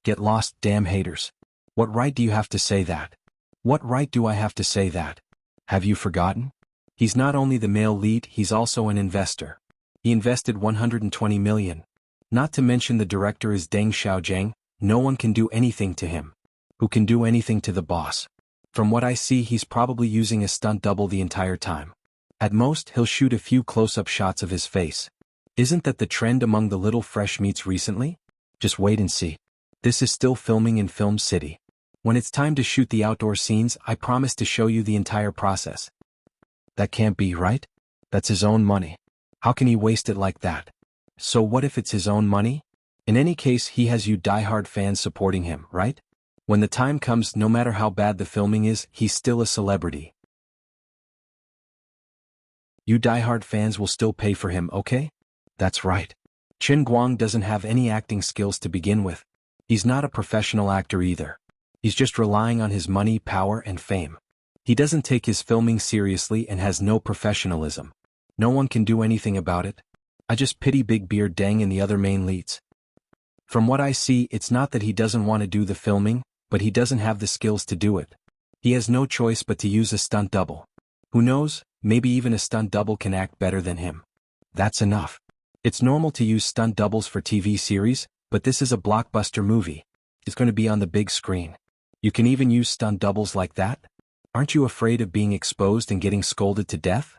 Get lost, damn haters. What right do you have to say that? What right do I have to say that? Have you forgotten? He's not only the male lead, he's also an investor. He invested 120 million. Not to mention the director is Deng Xiaojiang, no one can do anything to him. Who can do anything to the boss? From what I see, he's probably using a stunt double the entire time. At most, he'll shoot a few close-up shots of his face. Isn't that the trend among the little fresh meats recently? Just wait and see. This is still filming in Film City. When it's time to shoot the outdoor scenes, I promise to show you the entire process. That can't be right? That's his own money. How can he waste it like that? So what if it's his own money? In any case, he has you die-hard fans supporting him, right? When the time comes, no matter how bad the filming is, he's still a celebrity. You die-hard fans will still pay for him, okay? That's right. Qin Guang doesn't have any acting skills to begin with. He's not a professional actor either. He's just relying on his money, power, and fame. He doesn't take his filming seriously and has no professionalism. No one can do anything about it. I just pity Big Beard Deng and the other main leads. From what I see, it's not that he doesn't want to do the filming, but he doesn't have the skills to do it. He has no choice but to use a stunt double. Who knows, maybe even a stunt double can act better than him. That's enough. It's normal to use stunt doubles for TV series, but this is a blockbuster movie. It's going to be on the big screen. You can even use stunt doubles like that? Aren't you afraid of being exposed and getting scolded to death?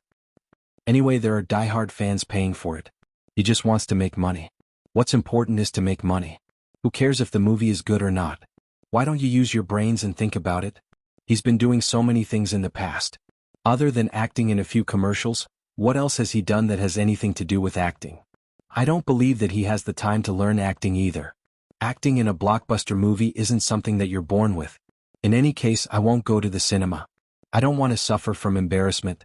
Anyway, there are die-hard fans paying for it. He just wants to make money. What's important is to make money. Who cares if the movie is good or not? Why don't you use your brains and think about it? He's been doing so many things in the past. Other than acting in a few commercials, what else has he done that has anything to do with acting? I don't believe that he has the time to learn acting either. Acting in a blockbuster movie isn't something that you're born with. In any case, I won't go to the cinema. I don't want to suffer from embarrassment.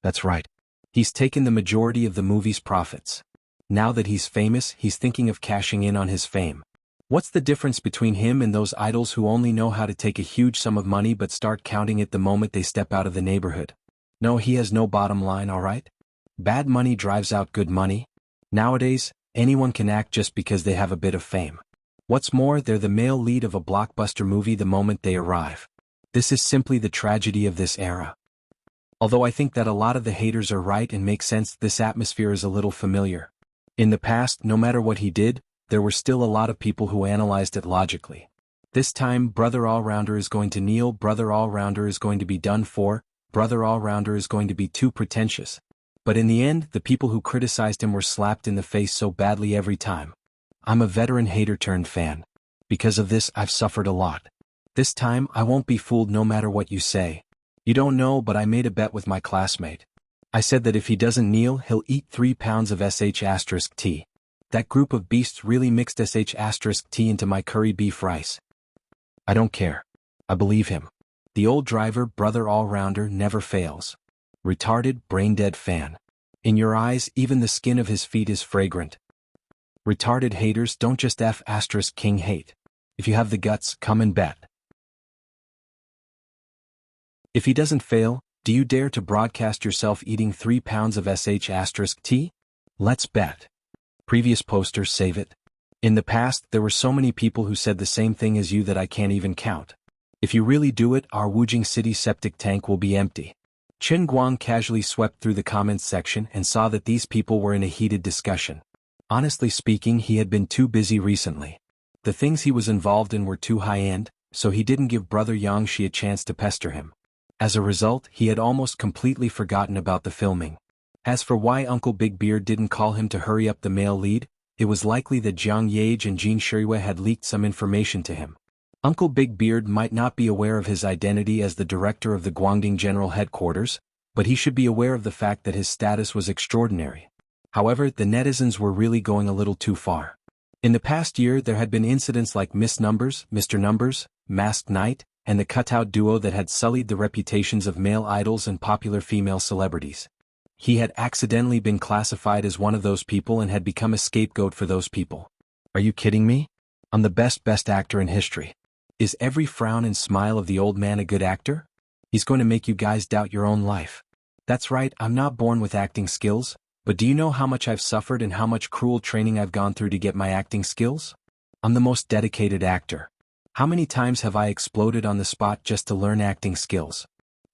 That's right. He's taken the majority of the movie's profits. Now that he's famous, he's thinking of cashing in on his fame. What's the difference between him and those idols who only know how to take a huge sum of money but start counting it the moment they step out of the neighborhood? No, he has no bottom line, alright? Bad money drives out good money. Nowadays, anyone can act just because they have a bit of fame. What's more, they're the male lead of a blockbuster movie the moment they arrive. This is simply the tragedy of this era. Although I think that a lot of the haters are right and make sense, this atmosphere is a little familiar. In the past, no matter what he did, there were still a lot of people who analyzed it logically. This time Brother All-Rounder is going to kneel, Brother All-Rounder is going to be done for, Brother All-Rounder is going to be too pretentious. But in the end, the people who criticized him were slapped in the face so badly every time. I'm a veteran hater turned fan. Because of this I've suffered a lot. This time I won't be fooled no matter what you say. You don't know, but I made a bet with my classmate. I said that if he doesn't kneel, he'll eat 3 pounds of sh*t. That group of beasts really mixed sh*t into my curry beef rice. I don't care. I believe him. The old driver, Brother All-Rounder, never fails. Retarded, brain-dead fan. In your eyes, even the skin of his feet is fragrant. Retarded haters don't just King hate. If you have the guts, come and bet. If he doesn't fail, do you dare to broadcast yourself eating 3 pounds of sh*t? Let's bet. Previous poster, save it. In the past, there were so many people who said the same thing as you that I can't even count. If you really do it, our Wujing City septic tank will be empty. Chen Guang casually swept through the comments section and saw that these people were in a heated discussion. Honestly speaking, he had been too busy recently. The things he was involved in were too high-end, so he didn't give Brother Yangshi a chance to pester him. As a result, he had almost completely forgotten about the filming. As for why Uncle Big Beard didn't call him to hurry up the male lead, it was likely that Jiang Yage and Jin Shirue had leaked some information to him. Uncle Big Beard might not be aware of his identity as the director of the Guangding General Headquarters, but he should be aware of the fact that his status was extraordinary. However, the netizens were really going a little too far. In the past year there had been incidents like Miss Numbers, Mr. Numbers, Masked Knight, and the cutout duo that had sullied the reputations of male idols and popular female celebrities. He had accidentally been classified as one of those people and had become a scapegoat for those people. Are you kidding me? I'm the best actor in history. Is every frown and smile of the old man a good actor? He's going to make you guys doubt your own life. That's right, I'm not born with acting skills, but do you know how much I've suffered and how much cruel training I've gone through to get my acting skills? I'm the most dedicated actor. How many times have I exploded on the spot just to learn acting skills?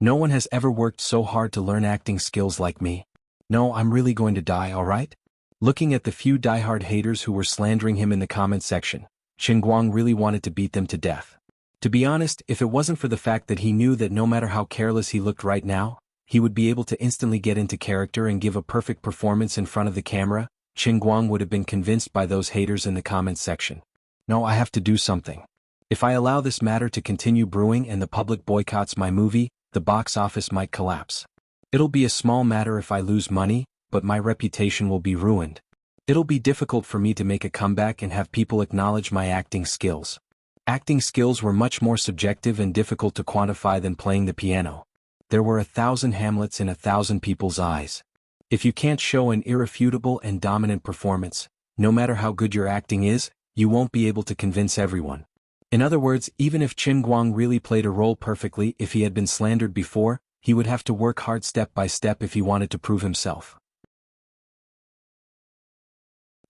No one has ever worked so hard to learn acting skills like me. No, I'm really going to die, alright? Looking at the few diehard haters who were slandering him in the comment section, Chen Guang really wanted to beat them to death. To be honest, if it wasn't for the fact that he knew that no matter how careless he looked right now, he would be able to instantly get into character and give a perfect performance in front of the camera, Chen Guang would have been convinced by those haters in the comments section. No, I have to do something. If I allow this matter to continue brewing and the public boycotts my movie, the box office might collapse. It'll be a small matter if I lose money, but my reputation will be ruined. It'll be difficult for me to make a comeback and have people acknowledge my acting skills. Acting skills were much more subjective and difficult to quantify than playing the piano. There were 1,000 Hamlets in 1,000 people's eyes. If you can't show an irrefutable and dominant performance, no matter how good your acting is, you won't be able to convince everyone. In other words, even if Chen Guang really played a role perfectly, if he had been slandered before, he would have to work hard step by step if he wanted to prove himself.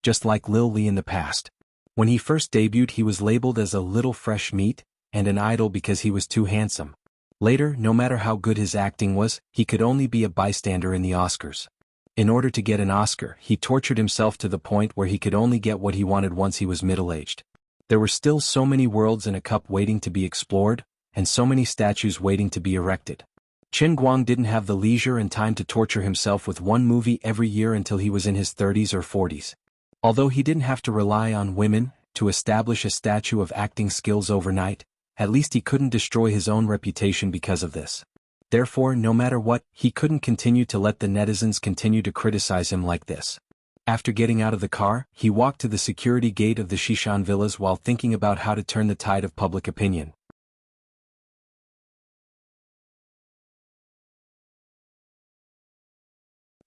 Just like Lil Lee in the past. When he first debuted, he was labeled as a little fresh meat, and an idol because he was too handsome. Later, no matter how good his acting was, he could only be a bystander in the Oscars. In order to get an Oscar, he tortured himself to the point where he could only get what he wanted once he was middle-aged. There were still so many worlds in a cup waiting to be explored, and so many statues waiting to be erected. Chen Guang didn't have the leisure and time to torture himself with one movie every year until he was in his 30s or 40s. Although he didn't have to rely on women to establish a statue of acting skills overnight, at least he couldn't destroy his own reputation because of this. Therefore, no matter what, he couldn't continue to let the netizens continue to criticize him like this. After getting out of the car, he walked to the security gate of the Shishan villas while thinking about how to turn the tide of public opinion.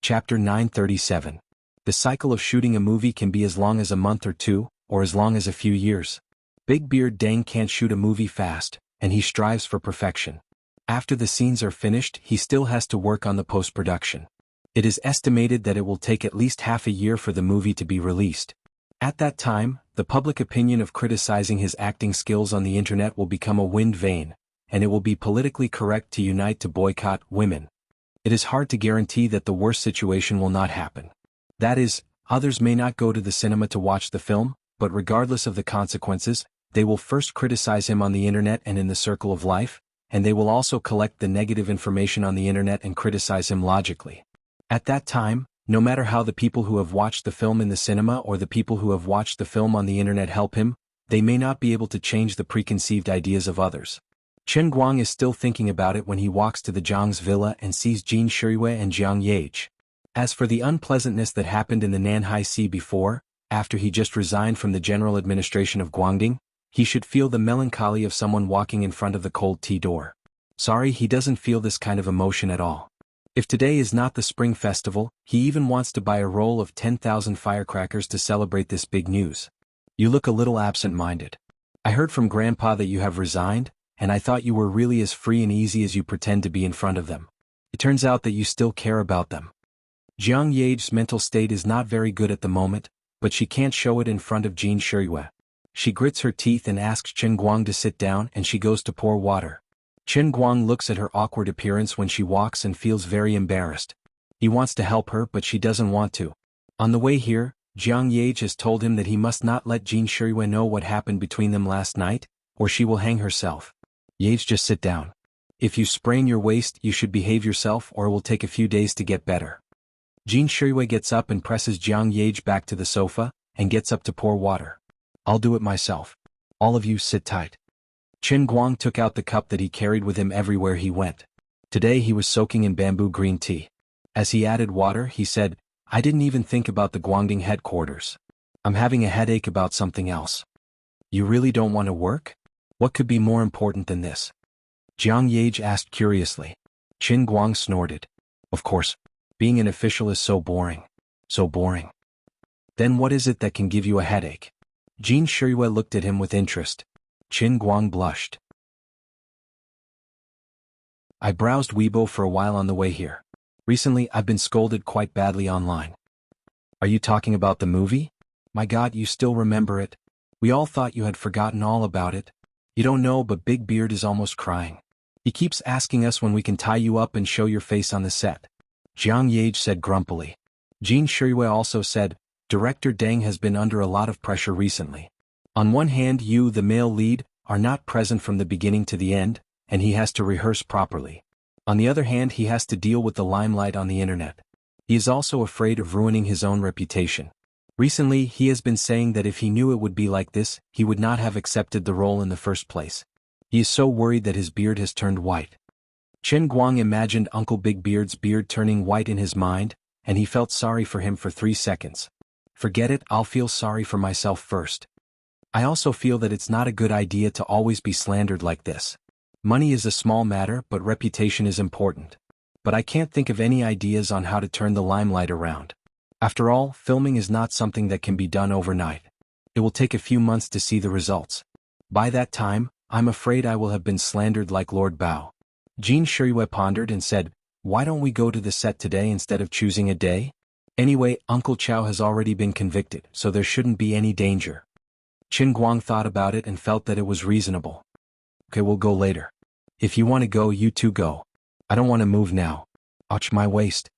Chapter 937. The cycle of shooting a movie can be as long as a month or two, or as long as a few years. Big Beard Dang can't shoot a movie fast, and he strives for perfection. After the scenes are finished, he still has to work on the post-production. It is estimated that it will take at least half a year for the movie to be released. At that time, the public opinion of criticizing his acting skills on the internet will become a wind vane, and it will be politically correct to unite to boycott women. It is hard to guarantee that the worst situation will not happen. That is, others may not go to the cinema to watch the film, but regardless of the consequences, They will first criticize him on the internet and in the circle of life, and they will also collect the negative information on the internet and criticize him logically. At that time, no matter how the people who have watched the film in the cinema or the people who have watched the film on the internet help him, they may not be able to change the preconceived ideas of others. Chen Guang is still thinking about it when he walks to the Zhang's villa and sees Jin Shirui and Jiang Yage. As for the unpleasantness that happened in the Nanhai Sea before, after he just resigned from the general administration of Guangdong, he should feel the melancholy of someone walking in front of the cold tea door. Sorry, he doesn't feel this kind of emotion at all. If today is not the Spring Festival, he even wants to buy a roll of 10,000 firecrackers to celebrate this big news. You look a little absent-minded. I heard from Grandpa that you have resigned, and I thought you were really as free and easy as you pretend to be in front of them. It turns out that you still care about them. Jiang Yage's mental state is not very good at the moment, but she can't show it in front of Jin Shirui. She grits her teeth and asks Chen Guang to sit down, and she goes to pour water. Chen Guang looks at her awkward appearance when she walks and feels very embarrassed. He wants to help her, but she doesn't want to. On the way here, Jiang Yage has told him that he must not let Jin Shirui know what happened between them last night, or she will hang herself. Yage, just sit down. If you sprain your waist, you should behave yourself, or it will take a few days to get better. Jin Shirui gets up and presses Jiang Yage back to the sofa, and gets up to pour water. I'll do it myself. All of you sit tight. Chen Guang took out the cup that he carried with him everywhere he went. Today he was soaking in bamboo green tea. As he added water, he said, I didn't even think about the Guangdong headquarters. I'm having a headache about something else. You really don't want to work? What could be more important than this? Jiang Yage asked curiously. Chen Guang snorted. Of course. Being an official is so boring. So boring. Then what is it that can give you a headache? Jin Shirui looked at him with interest. Chen Guang blushed. I browsed Weibo for a while on the way here. Recently I've been scolded quite badly online. Are you talking about the movie? My God, you still remember it? We all thought you had forgotten all about it. You don't know, but Big Beard is almost crying. He keeps asking us when we can tie you up and show your face on the set. Jiang Yage said grumpily. Jin Shirui also said, Director Deng has been under a lot of pressure recently. On one hand, you, the male lead, are not present from the beginning to the end, and he has to rehearse properly. On the other hand, he has to deal with the limelight on the internet. He is also afraid of ruining his own reputation. Recently, he has been saying that if he knew it would be like this, he would not have accepted the role in the first place. He is so worried that his beard has turned white. Chen Guang imagined Uncle Big Beard's beard turning white in his mind, and he felt sorry for him for 3 seconds. Forget it, I'll feel sorry for myself first. I also feel that it's not a good idea to always be slandered like this. Money is a small matter, but reputation is important. But I can't think of any ideas on how to turn the limelight around. After all, filming is not something that can be done overnight. It will take a few months to see the results. By that time, I'm afraid I will have been slandered like Lord Bao. Jin Shirui pondered and said, Why don't we go to the set today instead of choosing a day? Anyway, Uncle Chow has already been convicted, so there shouldn't be any danger. Chen Guang thought about it and felt that it was reasonable. Okay, we'll go later. If you want to go, you two go. I don't want to move now. Ouch, my waist.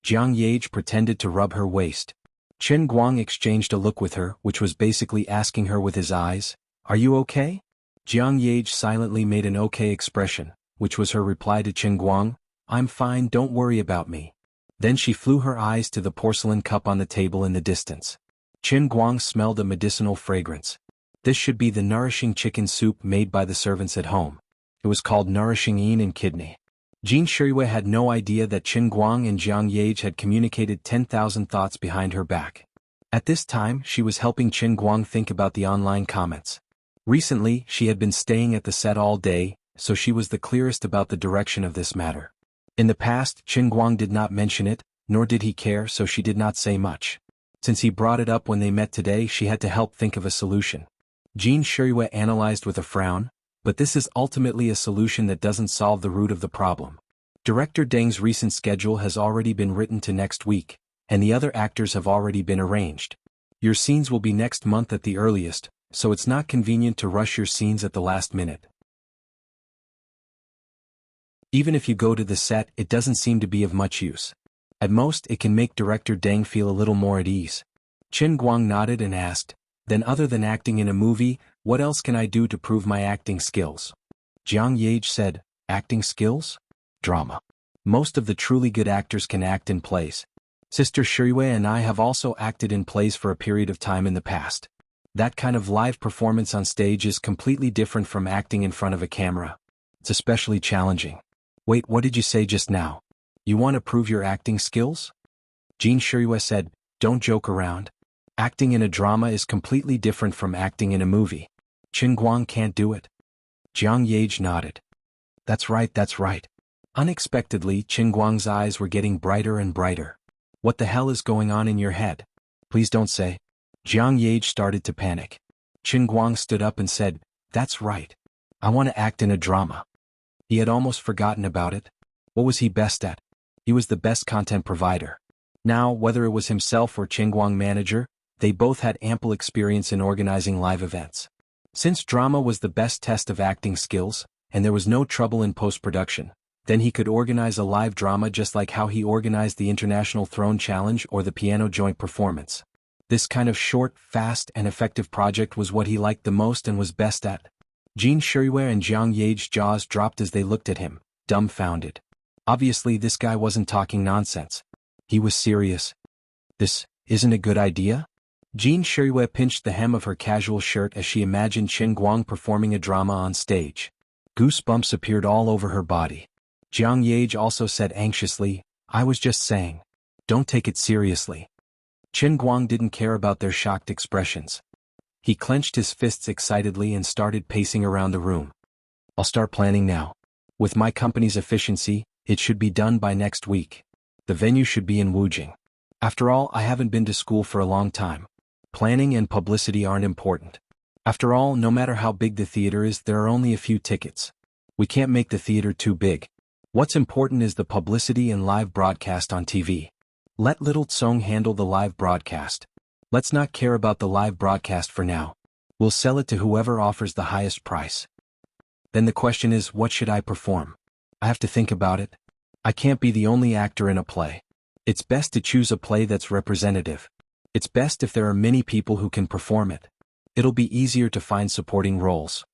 Jiang Yage pretended to rub her waist. Chen Guang exchanged a look with her, which was basically asking her with his eyes, Are you okay? Jiang Yage silently made an okay expression, which was her reply to Chen Guang, I'm fine, don't worry about me. Then she flew her eyes to the porcelain cup on the table in the distance. Chen Guang smelled a medicinal fragrance. This should be the nourishing chicken soup made by the servants at home. It was called Nourishing Yin and Kidney. Jin Shirui had no idea that Chen Guang and Jiang Yage had communicated 10,000 thoughts behind her back. At this time, she was helping Chen Guang think about the online comments. Recently, she had been staying at the set all day, so she was the clearest about the direction of this matter. In the past, Chen Guang did not mention it, nor did he care, so she did not say much. Since he brought it up when they met today, she had to help think of a solution. Jin Shirui analyzed with a frown, but this is ultimately a solution that doesn't solve the root of the problem. Director Deng's recent schedule has already been written to next week, and the other actors have already been arranged. Your scenes will be next month at the earliest, so it's not convenient to rush your scenes at the last minute. Even if you go to the set, it doesn't seem to be of much use. At most, it can make Director Deng feel a little more at ease. Chen Guang nodded and asked, Then other than acting in a movie, What else can I do to prove my acting skills? Jiang Yage said, acting skills? Drama. Most of the truly good actors can act in plays. Sister Shirue and I have also acted in plays for a period of time in the past. That kind of live performance on stage is completely different from acting in front of a camera. It's especially challenging. Wait, what did you say just now? You want to prove your acting skills? Jean Shirue said, don't joke around. Acting in a drama is completely different from acting in a movie. Qin Guang can't do it. Jiang Yage nodded. That's right, that's right. Unexpectedly, Qin Guang's eyes were getting brighter and brighter. What the hell is going on in your head? Please don't say. Jiang Yage started to panic. Qin Guang stood up and said, that's right. I want to act in a drama. He had almost forgotten about it. What was he best at? He was the best content provider. Now, whether it was himself or Qin Guang manager, they both had ample experience in organizing live events. Since drama was the best test of acting skills, and there was no trouble in post-production, then he could organize a live drama just like how he organized the International Throne Challenge or the Piano Joint Performance. This kind of short, fast, and effective project was what he liked the most and was best at. Jean Shirue and Jiang Yage's jaws dropped as they looked at him, dumbfounded. Obviously this guy wasn't talking nonsense. He was serious. This isn't a good idea? Jean Shirue pinched the hem of her casual shirt as she imagined Qin Guang performing a drama on stage. Goosebumps appeared all over her body. Jiang Yage also said anxiously, I was just saying. Don't take it seriously. Qin Guang didn't care about their shocked expressions. He clenched his fists excitedly and started pacing around the room. I'll start planning now. With my company's efficiency, it should be done by next week. The venue should be in Wujing. After all, I haven't been to school for a long time. Planning and publicity aren't important. After all, no matter how big the theater is, there are only a few tickets. We can't make the theater too big. What's important is the publicity and live broadcast on TV. Let Little Tsong handle the live broadcast. Let's not care about the live broadcast for now. We'll sell it to whoever offers the highest price. Then the question is, what should I perform? I have to think about it. I can't be the only actor in a play. It's best to choose a play that's representative. It's best if there are many people who can perform it. It'll be easier to find supporting roles.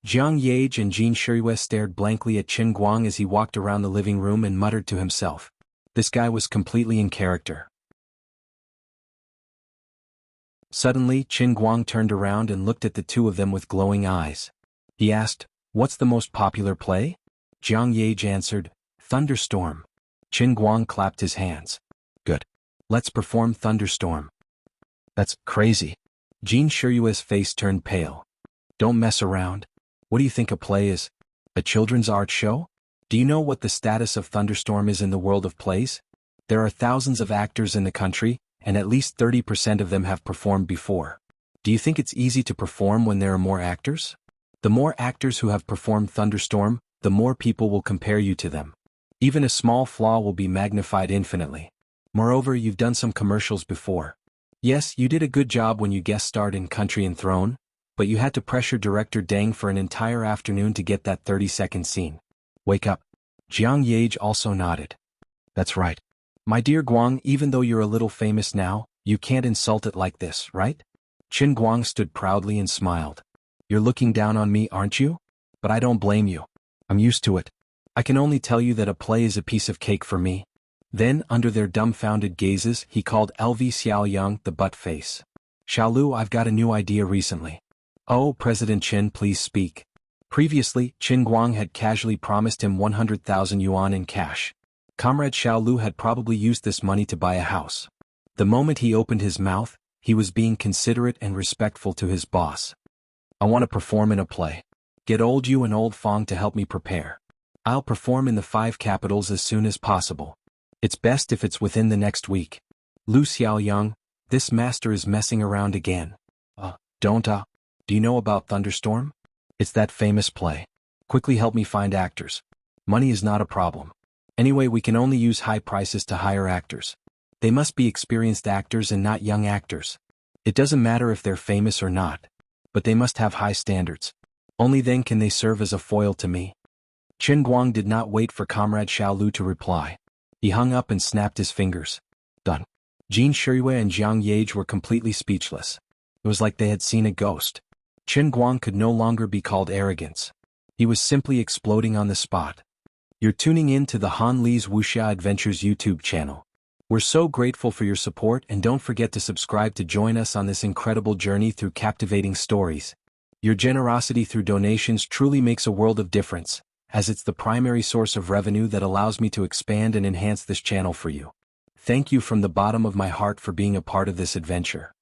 Jiang Yage and Jean Shirue stared blankly at Qin Guang as he walked around the living room and muttered to himself. This guy was completely in character. Suddenly, Qin Guang turned around and looked at the two of them with glowing eyes. He asked, what's the most popular play? Jiang Yage answered, Thunderstorm. Qin Guang clapped his hands. Good. Let's perform Thunderstorm. That's crazy. Jean Shirue's face turned pale. Don't mess around. What do you think a play is? A children's art show? Do you know what the status of Thunderstorm is in the world of plays? There are thousands of actors in the country, and at least 30% of them have performed before. Do you think it's easy to perform when there are more actors? The more actors who have performed Thunderstorm, the more people will compare you to them. Even a small flaw will be magnified infinitely. Moreover, you've done some commercials before. Yes, you did a good job when you guest starred in Country and Throne, but you had to pressure director Deng for an entire afternoon to get that 30-second scene. Wake up. Jiang Yage also nodded. That's right. My dear Guang, even though you're a little famous now, you can't insult it like this, right? Qin Guang stood proudly and smiled. You're looking down on me, aren't you? But I don't blame you. I'm used to it. I can only tell you that a play is a piece of cake for me. Then, under their dumbfounded gazes, he called LV Xiaoyang the butt face. Xiaolu, I've got a new idea recently. Oh, President Qin, please speak. Previously, Qin Guang had casually promised him 100,000 yuan in cash. Comrade Xiaolu had probably used this money to buy a house. The moment he opened his mouth, he was being considerate and respectful to his boss. I want to perform in a play. Get old you and old Fong to help me prepare. I'll perform in the 5 capitals as soon as possible. It's best if it's within the next week. Lu Xiaoyang, this master is messing around again. Do you know about Thunderstorm? It's that famous play. Quickly help me find actors. Money is not a problem. Anyway, we can only use high prices to hire actors. They must be experienced actors and not young actors. It doesn't matter if they're famous or not, but they must have high standards. Only then can they serve as a foil to me. Qin Guang did not wait for Comrade Xiaolu to reply. He hung up and snapped his fingers. Done. Jean Shirue and Jiang Yage were completely speechless. It was like they had seen a ghost. Chen Guang could no longer be called arrogance. He was simply exploding on the spot. You're tuning in to the Han Li's Wuxia Adventures YouTube channel. We're so grateful for your support, and don't forget to subscribe to join us on this incredible journey through captivating stories. Your generosity through donations truly makes a world of difference, as it's the primary source of revenue that allows me to expand and enhance this channel for you. Thank you from the bottom of my heart for being a part of this adventure.